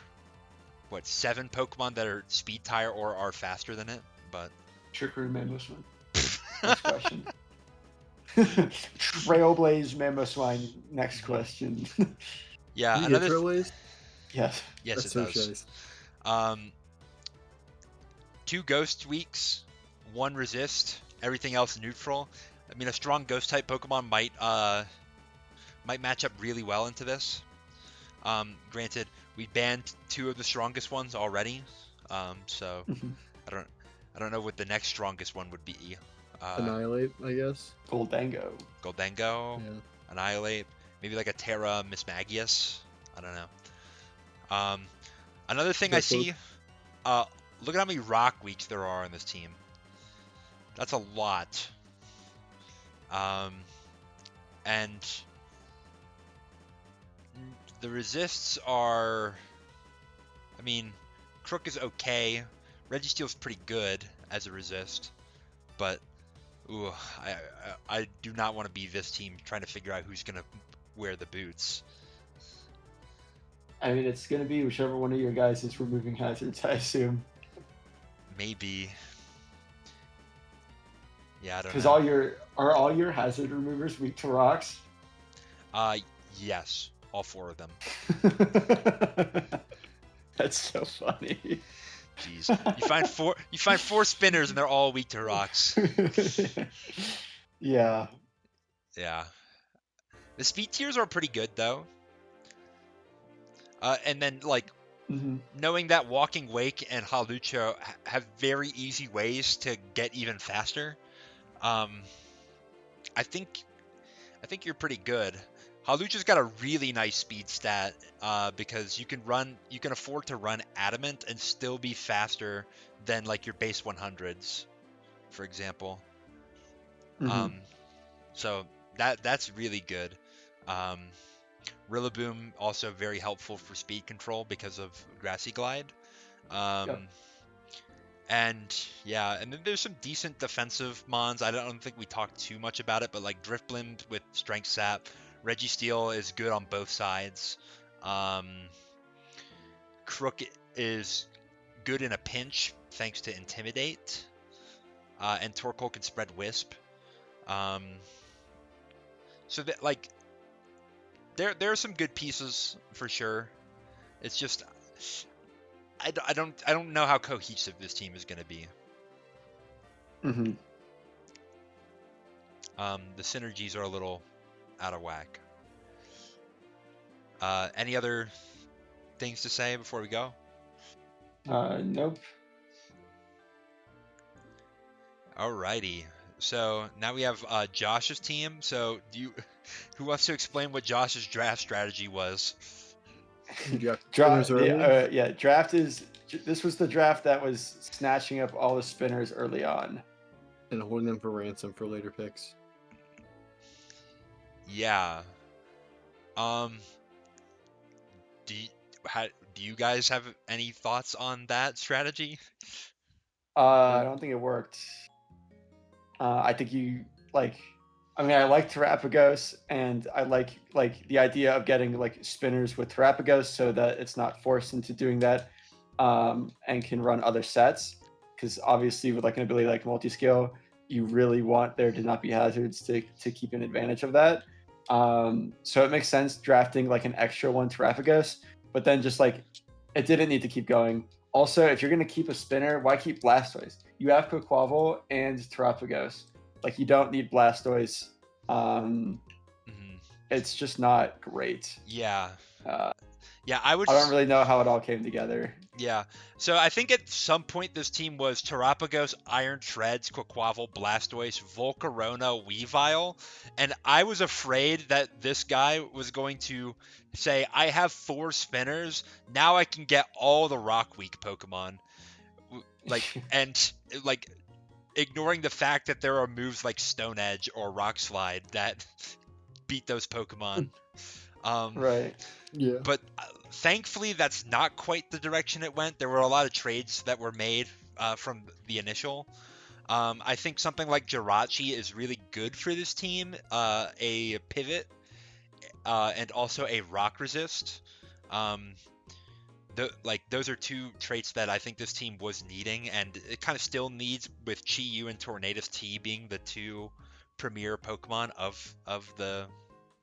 Speaker 1: what 7 Pokemon that are speed tire or are faster than it, but
Speaker 2: Trickery Mamoswine. Next question. Trailblaze Mamoswine. Next question.
Speaker 1: yeah,
Speaker 3: You get
Speaker 1: another
Speaker 3: Trailways?
Speaker 2: Yes.
Speaker 1: yes,
Speaker 3: That's
Speaker 1: it
Speaker 3: so
Speaker 1: does.
Speaker 3: shitty.
Speaker 1: 2 Ghost weeks, 1 Resist, everything else neutral. I mean, a strong Ghost type Pokemon might match up really well into this. Granted, we banned 2 of the strongest ones already, so
Speaker 2: Mhm.
Speaker 1: I don't know what the next strongest one would be.
Speaker 3: Annihilate, I guess.
Speaker 2: Goldango.
Speaker 1: Goldengo,
Speaker 3: Yeah.
Speaker 1: Annihilate, maybe like a Terra Mismagius. I don't know. Another thing I
Speaker 3: That's
Speaker 1: see, look at how many rock weeks there are on this team. That's a lot. And the resists are, I mean, Crook is okay. Registeel's pretty good as a resist, but Ooh, I do not want to be this team trying to figure out who's gonna wear the boots.
Speaker 2: I mean, it's going to be whichever one of your guys is removing hazards, I assume.
Speaker 1: Maybe. Yeah, I don't
Speaker 2: Because
Speaker 1: know.
Speaker 2: all your hazard removers weak to rocks?
Speaker 1: Uh, yes, all 4 of them.
Speaker 2: That's so funny.
Speaker 1: Jeez, you find four spinners and they're all weak to rocks.
Speaker 2: Yeah.
Speaker 1: Yeah, the speed tiers are pretty good though. And then like
Speaker 2: Mhm.
Speaker 1: knowing that Walking Wake and Halucho have very easy ways to get even faster, I think you're pretty good. Halucha's got a really nice speed stat because you can afford to run Adamant and still be faster than like your base 100s, for example.
Speaker 2: Mhm.
Speaker 1: So that's really good. Rillaboom also very helpful for speed control because of Grassy Glide.
Speaker 2: Yep.
Speaker 1: And yeah, and then there's some decent defensive mons. I don't think we talked too much about it, but like Driftblim with Strength Sap, Registeel is good on both sides. Crook is good in a pinch thanks to Intimidate, and Torkoal can spread Wisp. So that like there are some good pieces for sure. It's just I don't know how cohesive this team is going to be.
Speaker 2: Mhm.
Speaker 1: The synergies are a little out of whack. Any other things to say before we go?
Speaker 2: Nope.
Speaker 1: Alrighty. So now we have Josh's team. So who wants to explain what Josh's draft strategy was?
Speaker 3: You draft
Speaker 2: Draft.
Speaker 3: spinners early.
Speaker 2: Yeah. Draft is. This was the draft that was snatching up all the spinners early on.
Speaker 3: And holding them for ransom for later picks.
Speaker 1: Yeah. Um. Do you, do you guys have any thoughts on that strategy?
Speaker 2: I don't think it worked. I think you like. I mean, I like Terapagos, and I like the idea of getting like spinners with Terapagos, so that it's not forced into doing that, and can run other sets. Because obviously, with like an ability like multi-scale, you really want there to not be hazards to keep an advantage of that. So it makes sense drafting like an extra one Terapagos, but then just like it didn't need to keep going. Also, if you're gonna keep a spinner, why keep Blastoise? You have Quaquaval and Terapagos. Like you don't need Blastoise.
Speaker 1: Mhm.
Speaker 2: It's just not great.
Speaker 1: Yeah.
Speaker 2: Uh,
Speaker 1: Yeah,
Speaker 2: I don't really know how it all came together.
Speaker 1: Yeah. So I think at some point this team was Terapagos, Iron Treads, Quaquaval, Blastoise, Volcarona, Weavile, and I was afraid that this guy was going to say, I have 4 spinners, now I can get all the Rock Weak Pokemon. And like ignoring the fact that there are moves like Stone Edge or Rock Slide that beat those Pokemon.
Speaker 2: Right.
Speaker 3: Yeah.
Speaker 1: But thankfully, that's not quite the direction it went. There were a lot of trades that were made from the initial. I think something like Jirachi is really good for this team. A pivot and also a rock resist. Those are 2 traits that I think this team was needing, and it kind of still needs with Chi-Yu and Tornadus T being the 2 premier Pokemon of the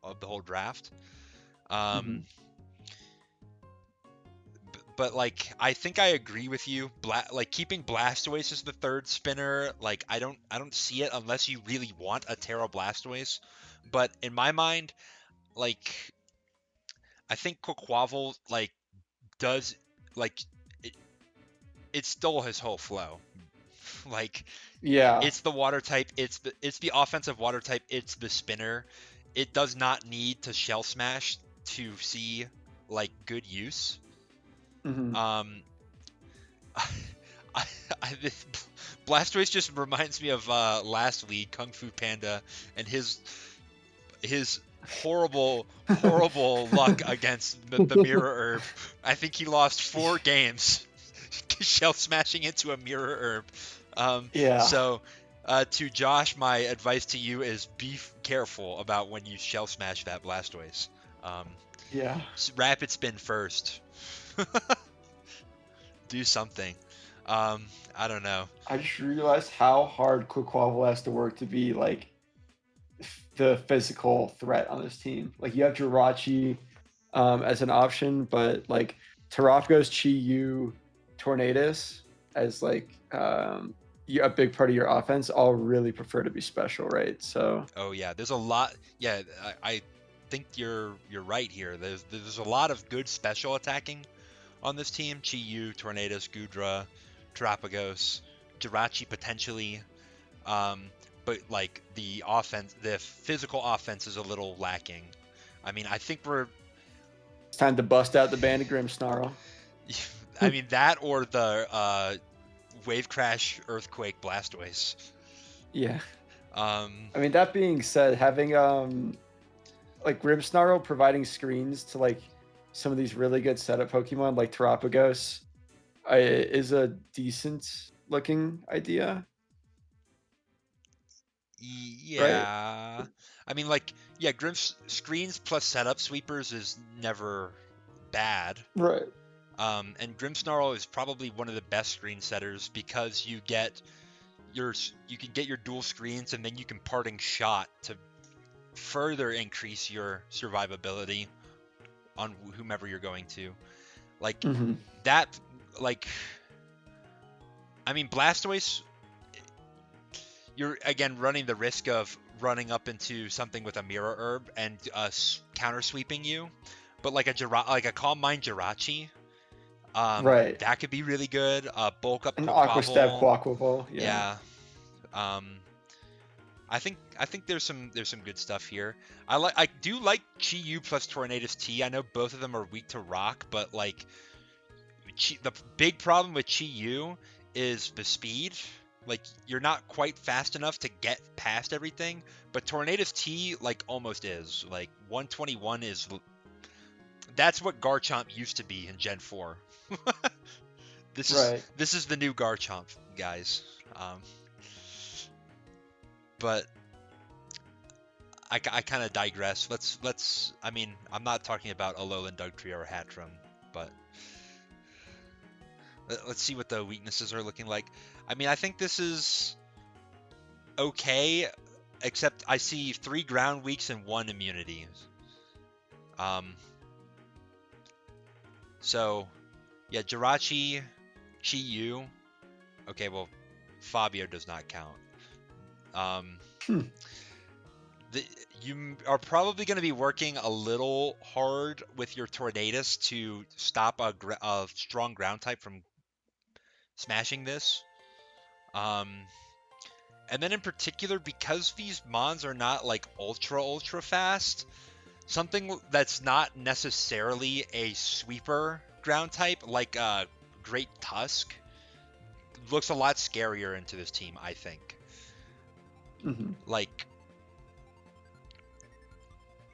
Speaker 1: whole draft.
Speaker 2: Mm-hmm.
Speaker 1: But like I think I agree with you. Like keeping Blastoise as the 3rd spinner, like I don't see it unless you really want a Terra Blastoise. But in my mind, like I think Quaquaval like does like it, it stole his whole flow. Like
Speaker 2: Yeah.
Speaker 1: it's the water type, it's the offensive water type, it's the spinner. It does not need to shell smash to see like good use.
Speaker 2: Mm-hmm.
Speaker 1: I, Blastoise just reminds me of last week Kung Fu Panda and his horrible luck against the Mirror Herb. I think he lost 4 games shell smashing into a Mirror Herb.
Speaker 2: Yeah.
Speaker 1: So To Josh, my advice to you is be careful about when you shell smash that Blastoise. Um,
Speaker 2: Yeah.
Speaker 1: Rapid spin first. Do something. I don't know.
Speaker 2: I just realized how hard Quaquaval has to work to be like the physical threat on this team. Like you have Jirachi as an option, but like Tarapkos, Chi-Yu, Tornadus as like a big part of your offense all really prefer to be special, right? So
Speaker 1: Oh yeah, there's a lot. Yeah, I think you're right here. There's a lot of good special attacking on this team. Chi-Yu, Tornadus, Gudra, Terapagos, Jirachi potentially. Um, but like the physical offense is a little lacking. I mean, I think we're,
Speaker 2: it's time to bust out the Bandagrim Snarl.
Speaker 1: I mean that or the Wave Crash, Earthquake, Blastoise.
Speaker 2: Yeah.
Speaker 1: Um,
Speaker 2: I mean, that being said, having like Grimmsnarl providing screens to like some of these really good setup Pokemon like Terapagos is a decent looking idea, right?
Speaker 1: yeah. I mean, like, yeah, Grimm's screens plus setup sweepers is never bad.
Speaker 2: Right.
Speaker 1: And Grimmsnarl is probably one of the best screen setters because you can get your dual screens and then you can parting shot to further increase your survivability on whomever you're going to. Like
Speaker 2: Mm-hmm.
Speaker 1: that, like, I mean, Blastoise, you're again running the risk of running up into something with a Mirror Herb and counter sweeping you. But like like a Calm Mind Jirachi,
Speaker 2: Right.
Speaker 1: that could be really good. Bulk up
Speaker 2: An Aqua Stab
Speaker 1: Quaquaval,
Speaker 2: Quaquaval. Yeah.
Speaker 1: yeah. Um, I think there's some good stuff here. I do like Chi-Yu plus Tornadus T. I know both of them are weak to rock, but like the big problem with Chi-Yu is the speed. Like you're not quite fast enough to get past everything, but Tornadus T like almost is. Like 121 is that's what Garchomp used to be in Gen 4. This is
Speaker 2: Right.
Speaker 1: this is the new Garchomp, guys. But I kind of digress. Let's. I mean, I'm not talking about Alolan Dugtrio or Hattrem, but let's see what the weaknesses are looking like. I mean, I think this is okay, except I see 3 ground weaks and 1 immunity. So yeah, Jirachi, Chi-Yu. Okay, well, Fabio does not count. Um,
Speaker 2: Hmm.
Speaker 1: you are probably going to be working a little hard with your Tornadus to stop a strong ground type from smashing this. Um, and then in particular, because these mons are not like ultra fast, something that's not necessarily a sweeper ground type, like Great Tusk, looks a lot scarier into this team, I think.
Speaker 2: Mm-hmm.
Speaker 1: Like,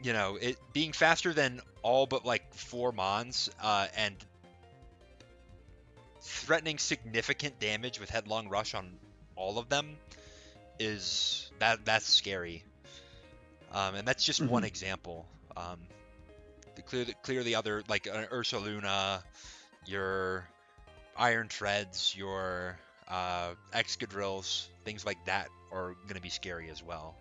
Speaker 1: it being faster than all but like 4 mons, and threatening significant damage with Headlong Rush on all of them that's scary. And that's just one
Speaker 2: Mm-hmm.
Speaker 1: example. Clear the other, like Ursaluna, your Iron Treads, your Excadrills, things like that are going to be scary as well.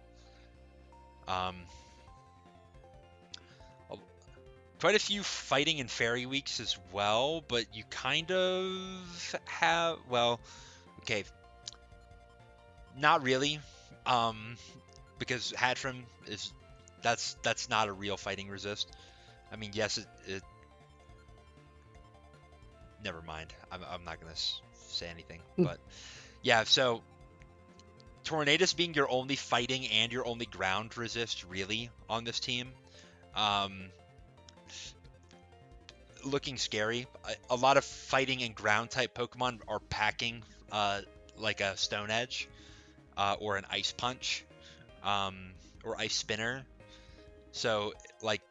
Speaker 1: Quite a few fighting and fairy weeks as well, but you kind of have, well, okay, not really, because Hattrem is that's not a real fighting resist. I mean, yes, it never mind. I'm not gonna say anything, but yeah. So Tornadus being your only fighting and your only ground resist really on this team, looking scary. A lot of fighting and ground type Pokemon are packing like a Stone Edge or an Ice Punch or Ice Spinner. So like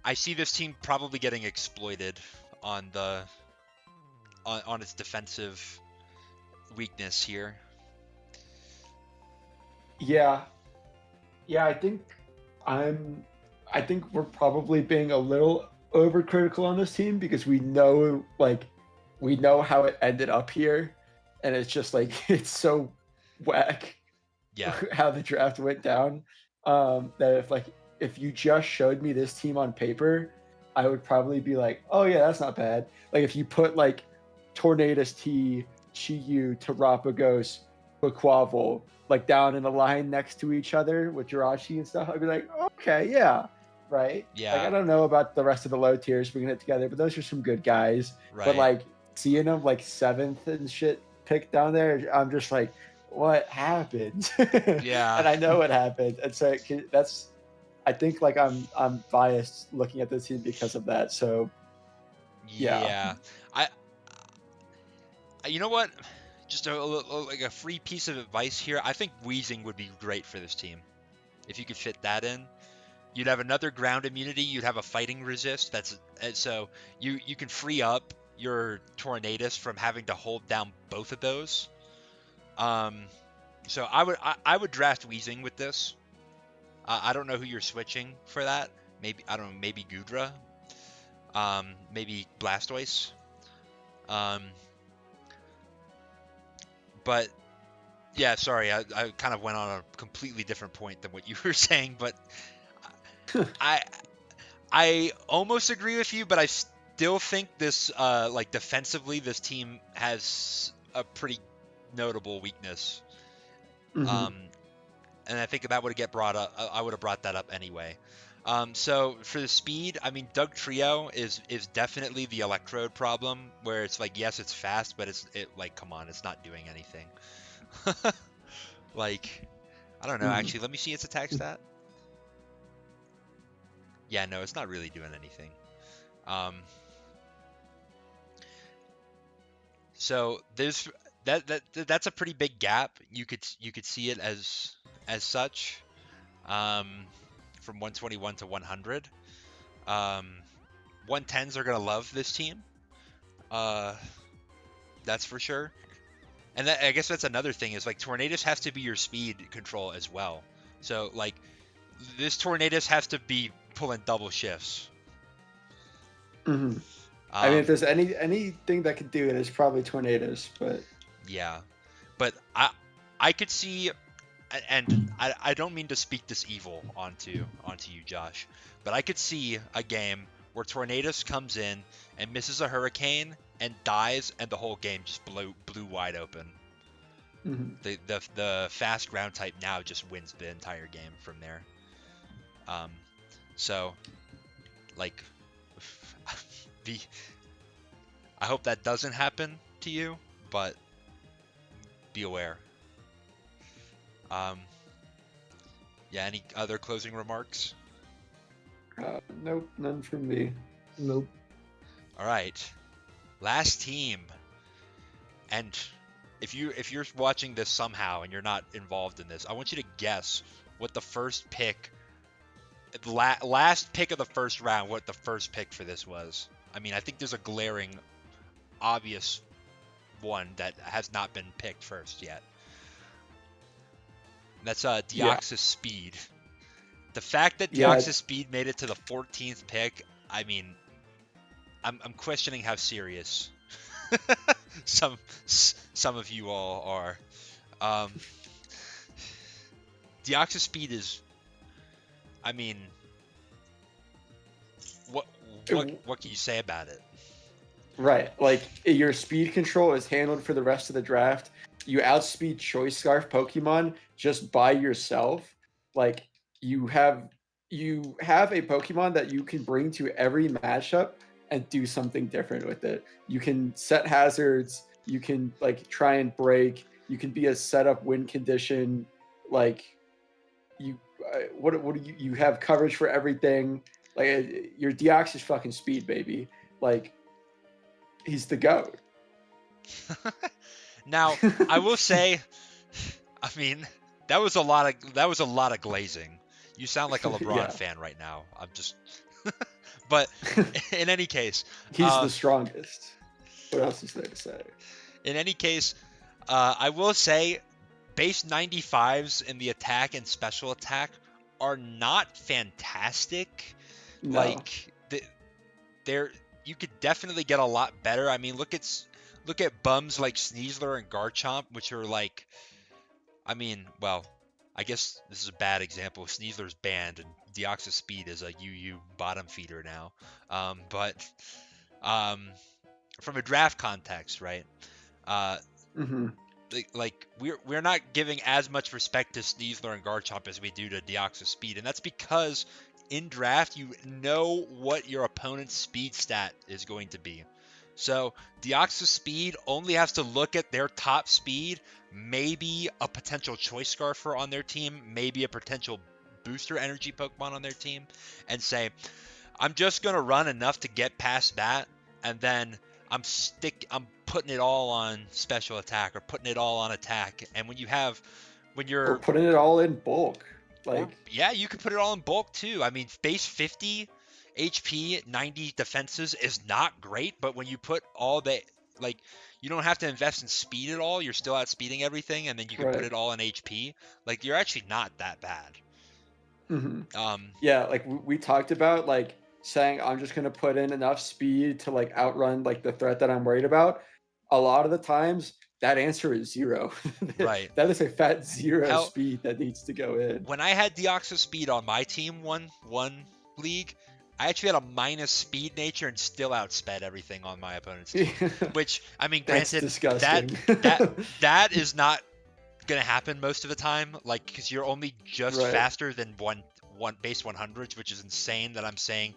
Speaker 1: I see this team probably getting exploited on the on its defensive weakness here.
Speaker 2: Yeah, yeah. I'm. I think we're probably being a little overcritical on this team because we know how it ended up here, and it's just like it's so whack
Speaker 1: Yeah,
Speaker 2: how the draft went down. That if you just showed me this team on paper, I would probably be like, oh yeah, that's not bad. Like if you put like Tornadus T, Chiyu, Terapagos, Quavel like down in a line next to each other with Jirachi and stuff, I'd be like, okay, yeah, right. Like I
Speaker 1: yeah,
Speaker 2: don't know about the rest of the low tiers bringing it together, but those are some good guys. But
Speaker 1: right.
Speaker 2: like seeing them like seventh and shit picked down there, I'm just like, what happened?
Speaker 1: Yeah,
Speaker 2: And I know what happened, and so that's. I think like I'm biased looking at this team because of that. So yeah.
Speaker 1: yeah. I, you know what? Just like a free piece of advice here. I think Wheezing would be great for this team if you could fit that in. You'd have another ground immunity. You'd have a fighting resist. So you can free up your Tornadus from having to hold down both of those. Um, so I would draft Wheezing with this. I don't know who you're switching for that. Maybe I don't know. Maybe Gudra. Maybe Blastoise. Um, but yeah, sorry, I kind of went on a completely different point than what you were saying, but I I almost agree with you, but I still think this like defensively, this team has a pretty notable weakness.
Speaker 2: Hmm.
Speaker 1: Um, and I think that would get brought up. I would have brought that up anyway. So for the speed, I mean, Doug Trio is definitely the electrode problem, where it's like, yes, it's fast, but it like, come on, it's not doing anything. Like, I don't know.
Speaker 2: Hmm.
Speaker 1: Actually, let me see its attack stat. Yeah, no, it's not really doing anything. Um, so that's a pretty big gap. You could see it as such. Um, from 121 to 100. 110s are gonna love this team. Uh, that's for sure. And I guess that's another thing is like Tornadus has to be your speed control as well. So like this Tornadus has to be pulling double shifts.
Speaker 2: Hmm. I mean, if
Speaker 1: Um,
Speaker 2: there's anything that could do it, it's probably tornadoes. But
Speaker 1: yeah, but I could see, and I don't mean to speak this evil onto you, Josh, but I could see a game where Tornadus comes in and misses a hurricane and dies, and the whole game just blew wide open.
Speaker 2: mhm.
Speaker 1: The fast ground type now just wins the entire game from there. Um, so like, the I hope that doesn't happen to you, but be aware. Um, yeah. Any other closing remarks?
Speaker 2: Nope, none from me.
Speaker 3: Nope.
Speaker 1: All right. Last team. And if you're watching this somehow and you're not involved in this, I want you to guess what the first pick, last pick of the first round, what the first pick for this was. I mean, I think there's a glaring, obvious one that has not been picked first yet. That's
Speaker 2: Yeah,
Speaker 1: Deoxys Speed. The fact that
Speaker 2: yeah.
Speaker 1: Deoxys Speed made it to the 14th pick, I mean, I'm questioning how serious some some of you all are. Um, Deoxys Speed is, I mean, what what can you say about it?
Speaker 2: Right. Like your speed control is handled for the rest of the draft. You outspeed Choice Scarf Pokemon just by yourself. Like you have you have a Pokemon that you can bring to every matchup and do something different with it. You can set hazards, you can like try and break, you can be a setup win condition, like you what do you have coverage for everything. Like your Deoxys is fucking speed, baby. Like he's the goat.
Speaker 1: Now, I will say, I mean, that was a lot of glazing. You sound like a LeBron
Speaker 2: Yeah,
Speaker 1: fan right now. I'm just, but in any case,
Speaker 2: he's the strongest. What else is there to say?
Speaker 1: in any case, I will say base 95s in the attack and special attack are not fantastic.
Speaker 2: No.
Speaker 1: Like they're you could definitely get a lot better. I mean, look at bums like Sneasler and Garchomp, which are like, I mean, well, I guess this is a bad example. Sneasler's banned and Deoxys Speed is a UU bottom feeder now. But from a draft context, right?
Speaker 2: Mm-hmm.
Speaker 1: Like we're not giving as much respect to Sneasler and Garchomp as we do to Deoxys Speed, and that's because in draft you know what your opponent's speed stat is going to be. So Deoxys Speed only has to look at their top speed, maybe a potential Choice Scarfer on their team, maybe a potential Booster Energy Pokemon on their team, and say, I'm just gonna run enough to get past that, and then I'm putting it all on special attack or putting it all on attack. And when
Speaker 2: Or
Speaker 1: you're,
Speaker 2: putting it all in bulk. Like,
Speaker 1: yeah, you can put it all in bulk too. I mean, base 50 HP, 90 defenses is not great, but when you put all the, like, you don't have to invest in speed at all. You're still outspeeding everything, and then you can put
Speaker 2: right.
Speaker 1: it all in HP. Like, you're actually not that bad.
Speaker 2: Mm-hmm. Yeah, like we talked about, like saying I'm just gonna put in enough speed to like outrun like the threat that I'm worried about. A lot of the times, that answer is 0.
Speaker 1: Right.
Speaker 2: That is a fat 0
Speaker 1: Hell,
Speaker 2: speed that needs to go in.
Speaker 1: when I had Deoxys Speed on my team one league, I actually had a minus speed nature and still outsped everything on my opponent's team. Which, I mean,
Speaker 2: That's
Speaker 1: granted,
Speaker 2: disgusting.
Speaker 1: that is not gonna happen most of the time, like, because you're only just
Speaker 2: Right.
Speaker 1: faster than one base 100s, which is insane that I'm saying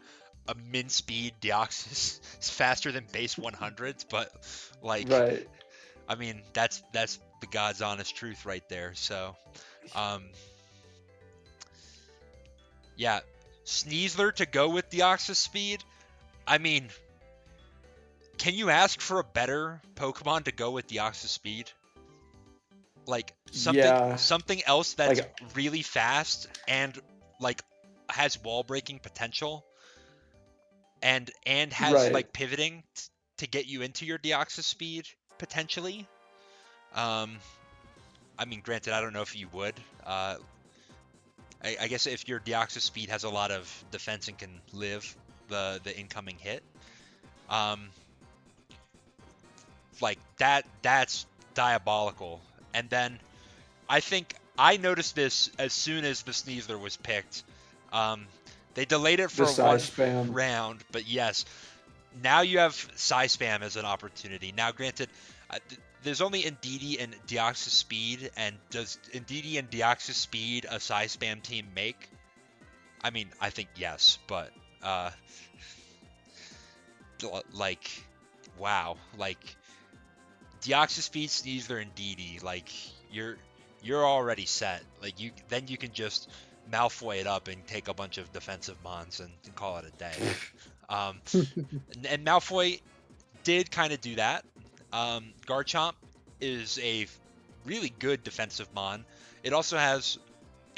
Speaker 1: a min speed Deoxys is faster than base 100s, but like,
Speaker 2: Right.
Speaker 1: I mean, that's the God's honest truth right there. So, yeah, Sneasler to go with Deoxys Speed. I mean, can you ask for a better Pokemon to go with Deoxys Speed? Like
Speaker 2: Yeah.
Speaker 1: something else that's
Speaker 2: Like,
Speaker 1: really fast and like has wall breaking potential and has
Speaker 2: right.
Speaker 1: like pivoting to get you into your Deoxys Speed potentially. I mean, granted, I don't know if you would. I guess if your Deoxys Speed has a lot of defense and can live the incoming hit, like that's diabolical. And then I think I noticed this as soon as the Sneasler was picked. They delayed it for
Speaker 2: The
Speaker 1: one
Speaker 2: size spam.
Speaker 1: round, but yes, now you have Psy Spam as an opportunity. Now, granted, there's only Indeedee and Deoxys Speed, and does Indeedee and Deoxys Speed a Psy Spam team make? I mean, I think yes, but like, wow, like Deoxys Speed, Sneasler, and Indeedee, like you're already set. Like you can just Malfoy it up and take a bunch of defensive mons and call it a day. And Malfoy did kind of do that. Garchomp is a really good defensive mon. It also has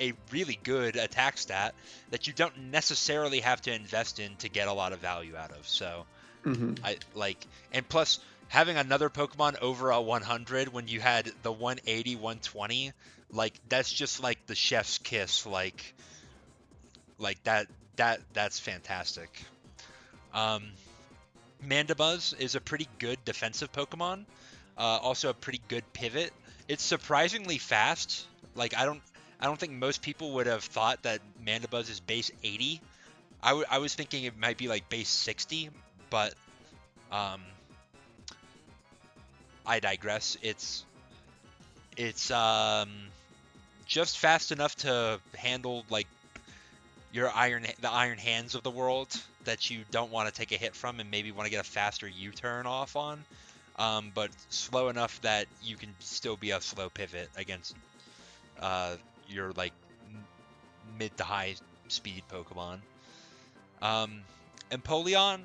Speaker 1: a really good attack stat that you don't necessarily have to invest in to get a lot of value out of. So I like, and plus having another Pokemon over a 100 when you had the 180, 120, like that's just like the chef's kiss. Like that's fantastic. Mandibuzz is a pretty good defensive Pokemon. Also a pretty good pivot. It's surprisingly fast. Like I don't think most people would have thought that Mandibuzz is base 80. I was thinking it might be like base 60, but I digress. It's just fast enough to handle like the iron hands of the world that you don't want to take a hit from and maybe want to get a faster U-turn off on, but slow enough that you can still be a slow pivot against your like mid to high speed Pokemon. Empoleon,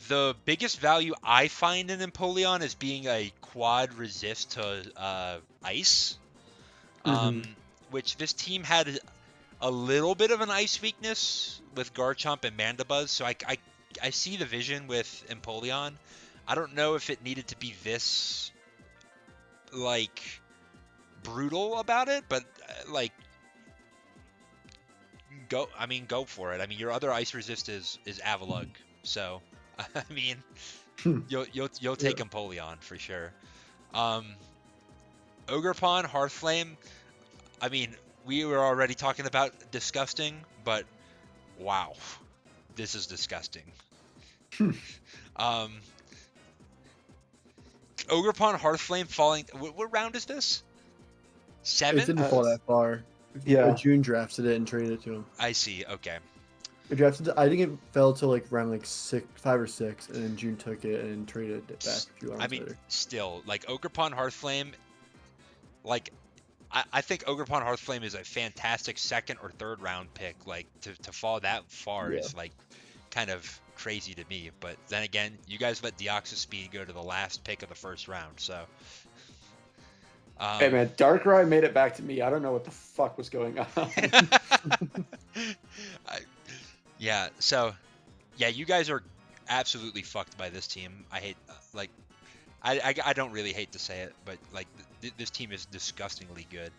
Speaker 1: the biggest value I find in Empoleon is being a quad resist to ice, which this team had a little bit of an ice weakness with Garchomp and Mandibuzz, so I see the vision with Empoleon. I don't know if it needed to be this like brutal about it, but like go. I mean, go for it. I mean, your other ice resist is Avalugg, so I mean, you'll take
Speaker 3: Yeah.
Speaker 1: Empoleon for sure. Um, Ogerpon, Hearthflame. I mean, we were already talking about disgusting, but wow, this is disgusting. Um, Ogerpon, Hearthflame falling. What round is this?
Speaker 3: It
Speaker 1: 7th?
Speaker 3: didn't fall that far.
Speaker 2: Yeah.
Speaker 3: June drafted it and traded it to him.
Speaker 1: I see. Okay.
Speaker 3: It drafted. I think it fell to like around like 5 or 6, and then June took it and traded it back a few rounds
Speaker 1: I mean,
Speaker 3: later.
Speaker 1: still, like Ogerpon, Hearthflame. Like, I think Ogerpon, Hearthflame is a fantastic second or third round pick. Like to fall that far
Speaker 3: Yeah.
Speaker 1: is like kind of crazy to me. But then again, you guys let Deoxys Speed go to the last pick of the first round, so.
Speaker 2: Hey man, Darkrai made it back to me. I don't know what the fuck was going on.
Speaker 1: Yeah, so yeah, you guys are absolutely fucked by this team. I hate like I don't really hate to say it, but like this team is disgustingly good.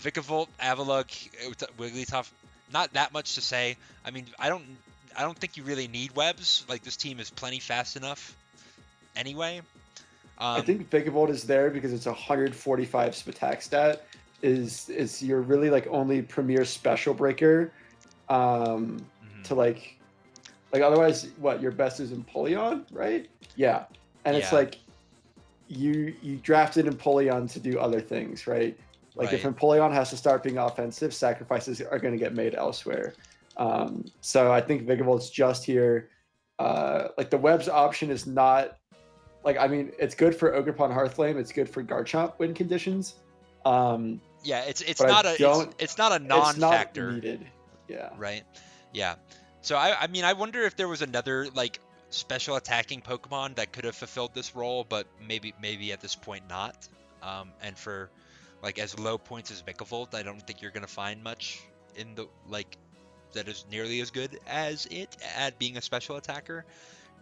Speaker 1: Vikavolt, Avalugg, Wigglytuff, not that much to say. I mean, I don't think you really need webs. Like this team is plenty fast enough anyway.
Speaker 2: I think Vikavolt is there because it's 145 Spatak stat. Is your really like only premier special breaker to like otherwise what your best is Empoleon, right? Yeah. And it's
Speaker 1: Yeah.
Speaker 2: like you drafted Empoleon to do other things, right? Like if
Speaker 1: Right.
Speaker 2: Empoleon has to start being offensive, sacrifices are going to get made elsewhere. So I think Vigavolt's just here. Like the webs option is not like, I mean, it's good for Ogerpon Hearthflame. It's good for Garchomp win conditions.
Speaker 1: Yeah, it's
Speaker 2: But
Speaker 1: not
Speaker 2: I
Speaker 1: a
Speaker 2: don't.
Speaker 1: it's not a
Speaker 2: It's not
Speaker 1: non-factor,
Speaker 2: needed. Yeah.
Speaker 1: right? Yeah. So I mean I wonder if there was another like special attacking Pokemon that could have fulfilled this role, but maybe at this point not. And for like as low points as Vikavolt, I don't think you're gonna find much in the like that is nearly as good as it at being a special attacker.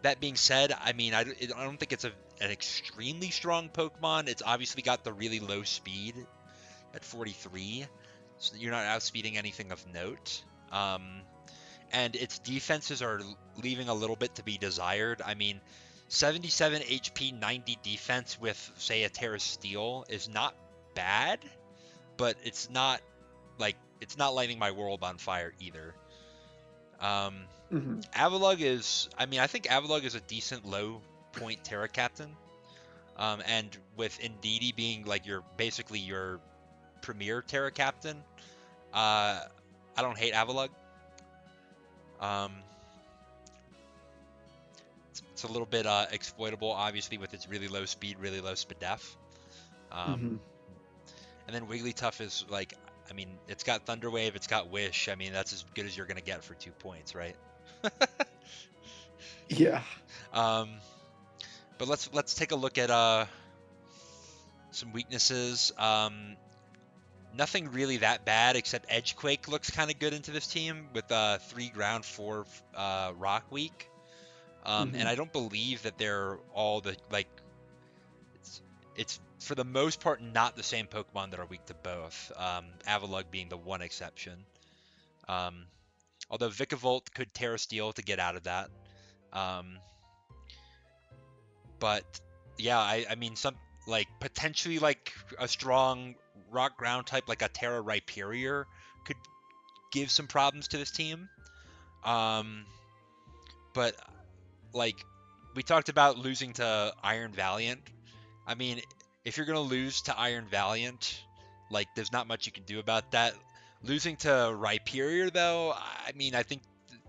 Speaker 1: That being said, I mean I don't think it's an extremely strong Pokemon. It's obviously got the really low speed at 43, so you're not outspeeding anything of note. And its defenses are leaving a little bit to be desired. I mean, 77 HP, 90 defense with, say, a Terra Steel is not bad, but it's not lighting my world on fire either. Avalugg is, I mean, I think Avalugg is a decent low point Terra Captain. And with Indeedee being like basically your premier Terra Captain, I don't hate Avalugg. It's a little bit exploitable, obviously, with its really low speed, really low SPDEF. And then Wigglytuff is like, I mean, it's got Thunder Wave, it's got Wish. I mean, that's as good as you're gonna get for 2 points, right?
Speaker 2: Yeah.
Speaker 1: But let's take a look at some weaknesses. Nothing really that bad, except Edgequake looks kind of good into this team with 3 ground, 4 rock weak. And I don't believe that they're all the like. It's for the most part not the same Pokemon that are weak to both. Avalugg being the one exception. Although Vikavolt could Terra Steel to get out of that. But yeah, I mean some like potentially like a strong rock ground type like a Terra Rhyperior could give some problems to this team. But like we talked about losing to Iron Valiant. I mean, if you're gonna lose to Iron Valiant, like there's not much you can do about that. Losing to Rhyperior though, I mean, I think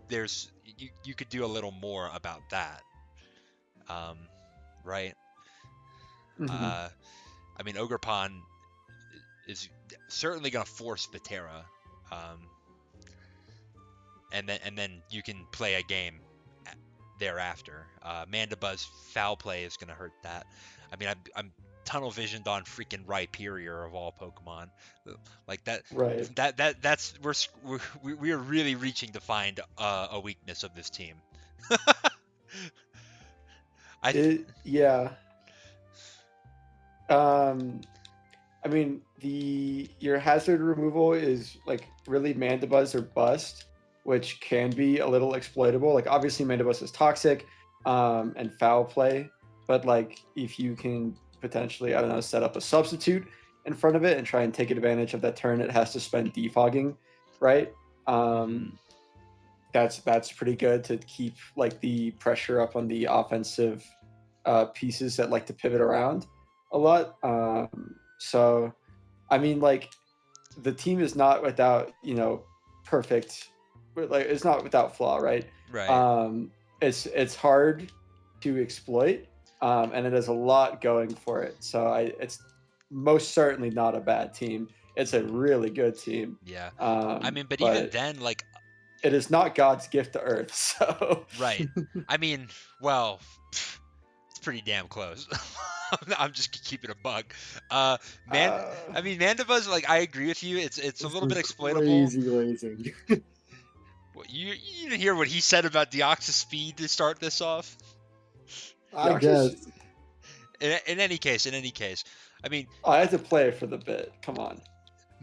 Speaker 1: there's you could do a little more about that. Right? I mean, Ogerpon is certainly gonna force Patera. And then you can play a game thereafter. Mandibuzz foul play is going to hurt that. I mean, I'm tunnel visioned on freaking Rhyperior of all Pokemon, like that.
Speaker 2: Right.
Speaker 1: That's we're really reaching to find a weakness of this team.
Speaker 2: Yeah. I I mean, your hazard removal is like really Mandibuzz or bust, which can be a little exploitable. Like obviously Mandibuzz is toxic, and foul play, but like if you can potentially, I don't know, set up a substitute in front of it and try and take advantage of that turn it has to spend defogging, right?
Speaker 1: Mhm.
Speaker 2: Um, that's pretty good to keep like the pressure up on the offensive pieces that like to pivot around a lot. So I mean, like the team is not without perfect, but like it's not without flaw, right?
Speaker 1: Right.
Speaker 2: It's hard to exploit, and it has a lot going for it. So it's most certainly not a bad team. It's a really good team,
Speaker 1: Yeah. I mean, but even
Speaker 2: but
Speaker 1: then, like,
Speaker 2: it is not God's gift to Earth. So
Speaker 1: right. I mean, well, it's pretty damn close. I'm just keeping a bug. Uh, man,
Speaker 2: uh,
Speaker 1: I mean, Mandibuzz, like, I agree with you. It's a
Speaker 3: This
Speaker 1: little bit
Speaker 3: is
Speaker 1: exploitable.
Speaker 3: crazy glazing.
Speaker 1: You didn't hear what he said about Deoxys Speed to start this off?
Speaker 3: I
Speaker 2: Deoxys,
Speaker 3: guess.
Speaker 1: In any case, I mean,
Speaker 2: I had to play it for the bit. Come on.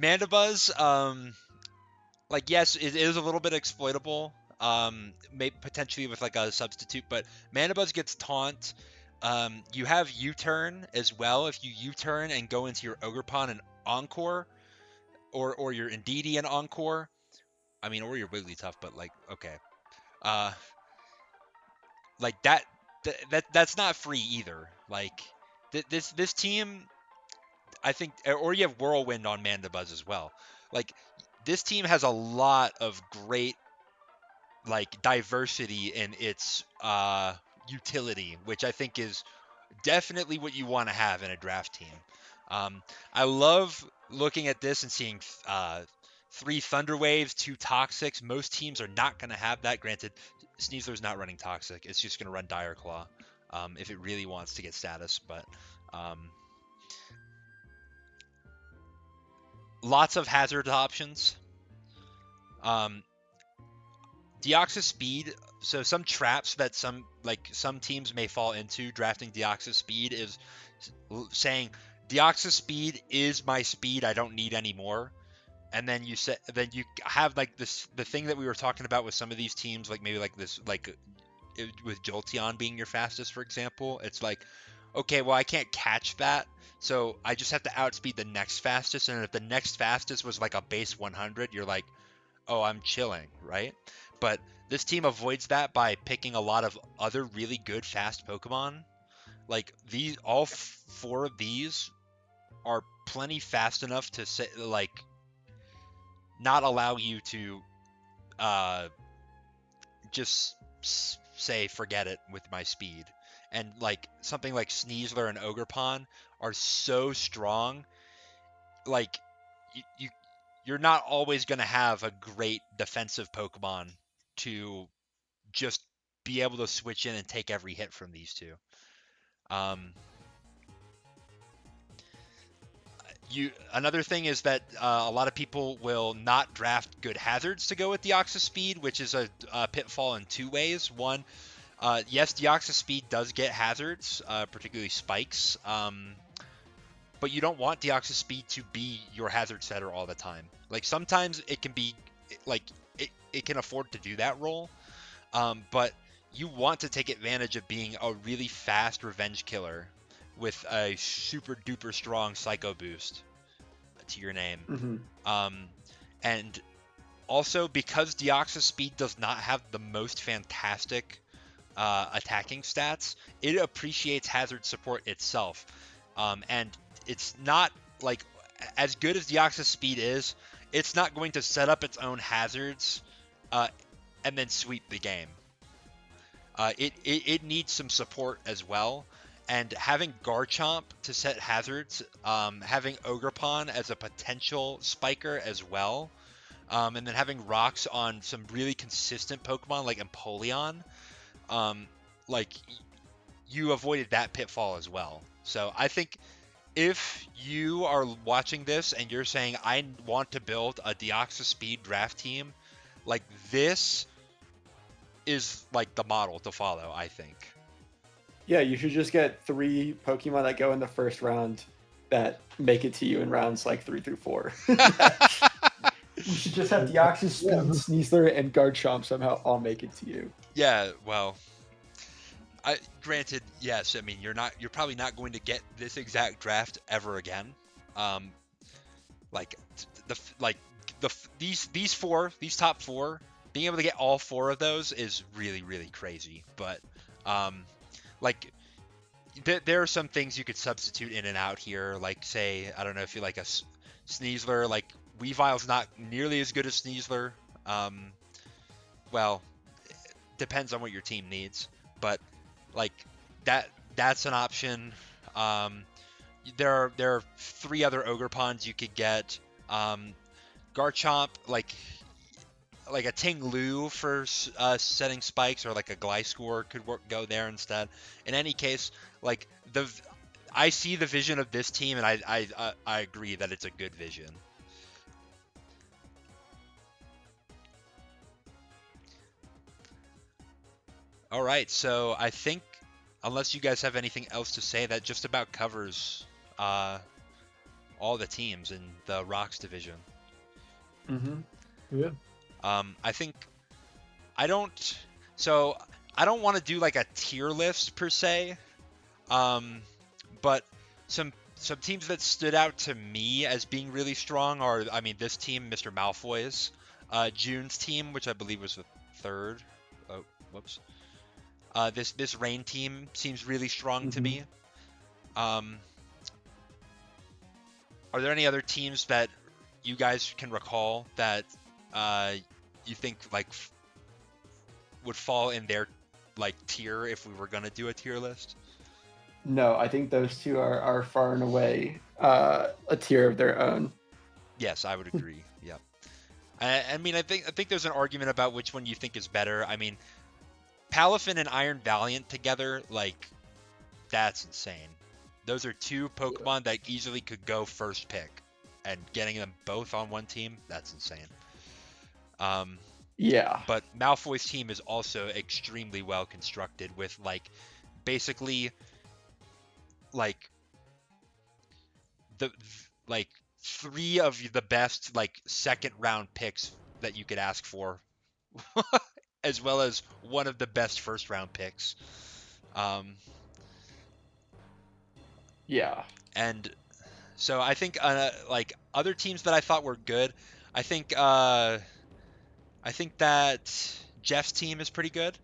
Speaker 1: Mandibuzz, like, yes, it is a little bit exploitable. Maybe potentially with like a substitute, but Mandibuzz gets taunt. You have U-turn as well. If you U-turn and go into your Ogerpon and Encore, or your Indeedee and Encore. I mean, or your Wigglytuff, but like, okay. Uh, like that's not free either. Like, this team, I think, or you have Whirlwind on Mandibuzz as well. Like, this team has a lot of great like diversity in its utility, which I think is definitely what you want to have in a draft team. I love looking at this and seeing 3 Thunder Waves, 2 Toxics. Most teams are not going to have that. Granted, Sneasler's not running Toxic. It's just going to run Dire Claw if it really wants to get status. But um, lots of hazard options. Um, Deoxys Speed, so some traps that some teams may fall into drafting Deoxys Speed is saying Deoxys Speed is my speed, I don't need any more. And then you have like the thing that we were talking about with some of these teams, like maybe like this, like with Jolteon being your fastest, for example. It's like, okay, well, I can't catch that, so I just have to outspeed the next fastest. And if the next fastest was like a base 100, you're like, oh, I'm chilling, right? But this team avoids that by picking a lot of other really good fast Pokemon. Like, these, all 4 of these are plenty fast enough to say, like, not allow you to just say forget it with my speed. And like something like Sneasler and Ogerpon are so strong, like you you're not always going to have a great defensive Pokemon to just be able to switch in and take every hit from these two. Um, Another thing is that a lot of people will not draft good hazards to go with Deoxys Speed, which is a pitfall in 2 ways. One, yes, Deoxys Speed does get hazards, particularly spikes, but you don't want Deoxys Speed to be your hazard setter all the time. Like sometimes it can be, like it can afford to do that role, but you want to take advantage of being a really fast revenge killer with a super duper strong Psycho boost to your name.
Speaker 2: Mm-hmm.
Speaker 1: Um, and also because Deoxys Speed does not have the most fantastic attacking stats, it appreciates hazard support itself. And it's not like, as good as Deoxys Speed is, it's not going to set up its own hazards uh, and then sweep the game. It needs some support as well. And having Garchomp to set hazards, having Ogerpon as a potential spiker as well, and then having rocks on some really consistent Pokemon like Empoleon, um, like you avoided that pitfall as well. So I think if you are watching this and you're saying I want to build a Deoxys Speed draft team, like this is like the model to follow, I think.
Speaker 2: Yeah, you should just get 3 Pokemon that go in the first round that make it to you in rounds like 3 through 4. We should just have Deoxys, Speed,
Speaker 3: Yeah.
Speaker 2: Sneasler, and Garchomp somehow all make it to you.
Speaker 1: Yeah, well, granted, yes. I mean, you're probably not going to get this exact draft ever again. Like these top four, being able to get all four of those is really, really crazy. But like there are some things you could substitute in and out here. Like, say, I don't know if you like a Sneasler. Like, Weavile's not nearly as good as Sneasler. Well, depends on what your team needs, but like that's an option. There are 3 other Ogerpons you could get. Garchomp, like a Ting Lu for setting spikes, or like a Gliscor could go there instead. In any case, like I see the vision of this team, and I agree that it's a good vision. All right, so I think, unless you guys have anything else to say, that just about covers all the teams in the Rocks division.
Speaker 2: Mm-hmm.
Speaker 3: Yeah.
Speaker 1: I think I don't want to do like a tier list per se, but some teams that stood out to me as being really strong are, I mean, this team, Mr. Malfoy's, June's team, which I believe was the 3rd. Oh, whoops. This Rain team seems really strong to me. Are there any other teams that you guys can recall that you think like would fall in their like tier if we were gonna do a tier list?
Speaker 2: No, I think those two are far and away a tier of their own.
Speaker 1: Yes, I would agree. Yep. I mean, I think there's an argument about which one you think is better. I mean, Palafin and Iron Valiant together, like, that's insane. Those are 2 Pokemon that easily could go first pick, and getting them both on one team, that's insane.
Speaker 2: Yeah.
Speaker 1: But Malfoy's team is also extremely well constructed, with like basically like the like 3 of the best like 2nd round picks that you could ask for, as well as one of the best 1st round picks.
Speaker 2: Yeah.
Speaker 1: And so I think like other teams that I thought were good, I think that Jeff's team is pretty good.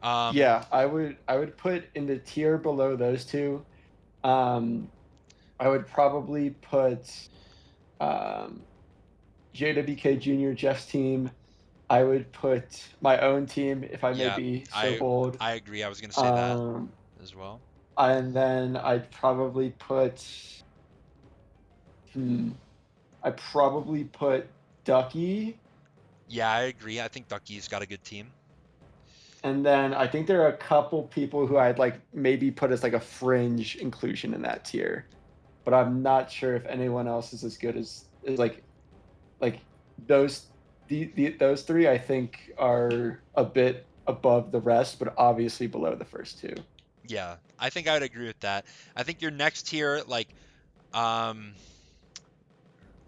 Speaker 2: Yeah, I would put in the tier below those two. I would probably put JWK Jr. Jeff's team. I would put my own team, if I may
Speaker 1: Yeah,
Speaker 2: be so bold.
Speaker 1: I agree. I was gonna say that as well.
Speaker 2: And then I'd probably put I'd probably put Ducky.
Speaker 1: Yeah, I agree. I think Ducky's got a good team.
Speaker 2: And then I think there are a couple people who I'd like maybe put as like a fringe inclusion in that tier, but I'm not sure if anyone else is as good as like those those 3. I think are a bit above the rest, but obviously below the first 2.
Speaker 1: Yeah, I think I would agree with that. I think your next tier, like, let's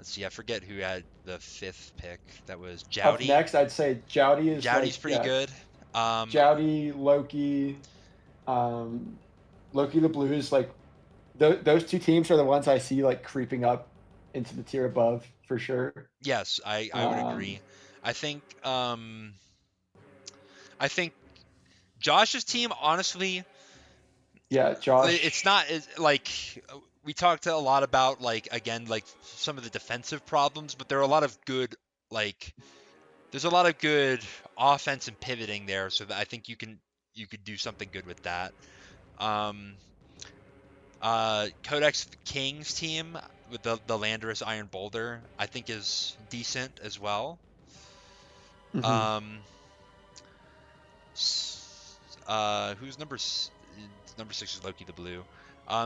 Speaker 1: see, I forget who had the 5th pick. That was Jowdy.
Speaker 2: Up next, I'd say Jowdy is
Speaker 1: Jowdy's pretty good.
Speaker 2: Jowdy, Loki, Loki the Blues, like those 2 teams are the ones I see like creeping up into the tier above for sure.
Speaker 1: Yes, I would agree. I think Josh's team, honestly,
Speaker 2: yeah, Josh.
Speaker 1: it's not like we talked a lot about, like, again, like some of the defensive problems, but there are a lot of good, like, there's a lot of good offense and pivoting there, so that I think you could do something good with that. Codex King's team with the Landorus Iron Boulder, I think, is decent as well.
Speaker 2: Mm-hmm.
Speaker 1: Who's number 6 is Loki the Blue.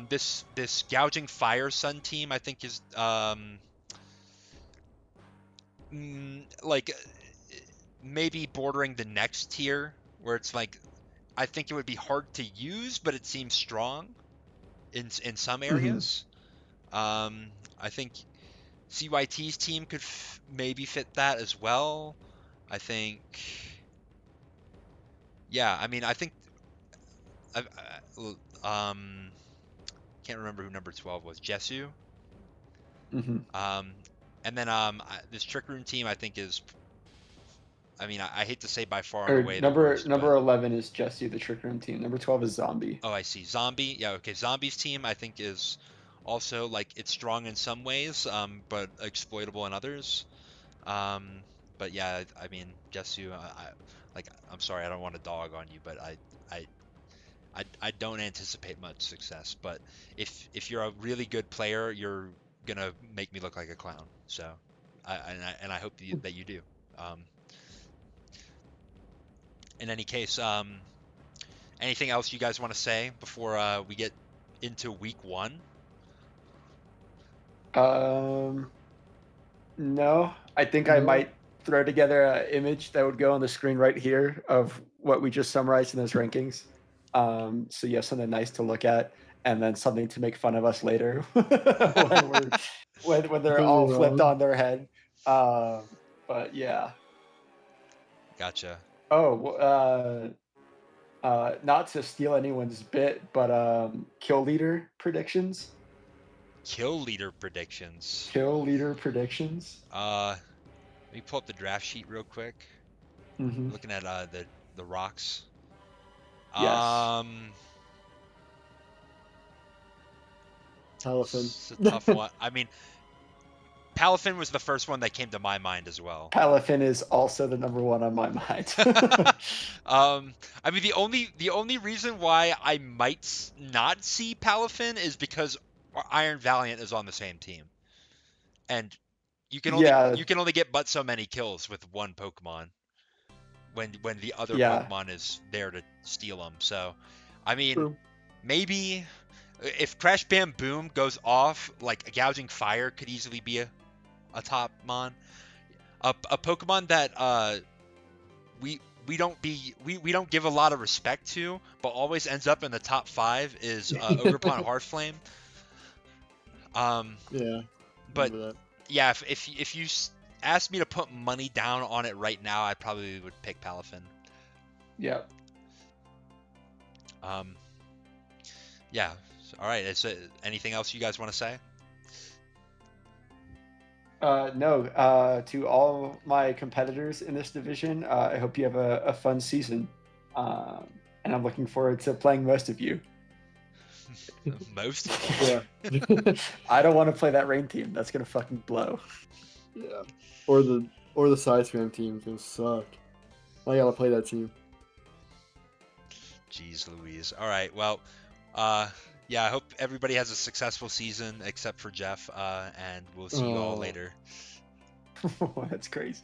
Speaker 1: This Gouging Fire Sun team, I think, is like maybe bordering the next tier, where it's like, I think it would be hard to use, but it seems strong. in some
Speaker 2: Mm-hmm.
Speaker 1: areas. I think CYT's team could maybe fit that as well. I think, yeah. I mean, I think um can't remember who number 12 was. Jesu.
Speaker 2: Mm-hmm.
Speaker 1: And then this Trick Room team I think is. I mean, I hate to say by far and
Speaker 2: Or
Speaker 1: away the
Speaker 2: number
Speaker 1: worst,
Speaker 2: number
Speaker 1: but
Speaker 2: 11 is Jesse, the Trick Room team. Number 12 is Zombie.
Speaker 1: oh, I see. Zombie. Yeah, okay. Zombie's team I think is also like it's strong in some ways, but exploitable in others. Um, but yeah, I mean, Jesu, like I'm sorry, I don't want to dog on you, but I, I don't anticipate much success. But if you're a really good player, you're gonna make me look like a clown. So, and I hope that you do. Um, in any case, anything else you guys want to say before we get into week one?
Speaker 2: Um, no, I think I
Speaker 3: No.
Speaker 2: might throw together an image that would go on the screen right here of what we just summarized in those rankings. So you have something nice to look at, and then something to make fun of us later when we're when they're
Speaker 3: Completely
Speaker 2: all flipped
Speaker 3: wrong.
Speaker 2: on their head. But yeah.
Speaker 1: Gotcha.
Speaker 2: Oh, not to steal anyone's bit, but kill leader predictions.
Speaker 1: Kill leader predictions.
Speaker 2: Kill leader predictions.
Speaker 1: Let me pull up the draft sheet real quick.
Speaker 2: Mm-hmm.
Speaker 1: Looking at the rocks.
Speaker 2: Yes.
Speaker 1: Um,
Speaker 3: Palafin.
Speaker 1: it's a tough one. I mean, Palafin was the first one that came to my mind as well.
Speaker 2: Palafin is also the number one on my mind.
Speaker 1: I mean, the only reason why I might not see Palafin is because Iron Valiant is on the same team, and you can only
Speaker 2: Yeah,
Speaker 1: you can only get but so many kills with one Pokemon when the other
Speaker 2: yeah,
Speaker 1: Pokemon is there to steal them. So, I mean,
Speaker 3: True.
Speaker 1: maybe if Crash Bam Boom goes off, like Gouging Fire could easily be a top mon. A Pokemon that we we don't give a lot of respect to, but always ends up in the top 5 is Ogerpon Hearthflame. Um,
Speaker 3: Yeah.
Speaker 1: but
Speaker 3: Remember that.
Speaker 1: yeah, if you asked me to put money down on it right now, I probably would pick Palafin.
Speaker 2: yeah.
Speaker 1: Um, yeah. All right. Is anything else you guys want to say?
Speaker 2: No, to all my competitors in this division, I hope you have a fun season. And I'm looking forward to playing most of you.
Speaker 1: Most.
Speaker 3: Yeah.
Speaker 2: I don't want to play that rain team. That's gonna fucking blow.
Speaker 3: Yeah. Or the side spam team's gonna suck. I gotta play that team.
Speaker 1: Jeez Louise. All right. Well, yeah, I hope everybody has a successful season except for Jeff, and we'll see you all
Speaker 3: Oh.
Speaker 1: later.
Speaker 2: That's crazy.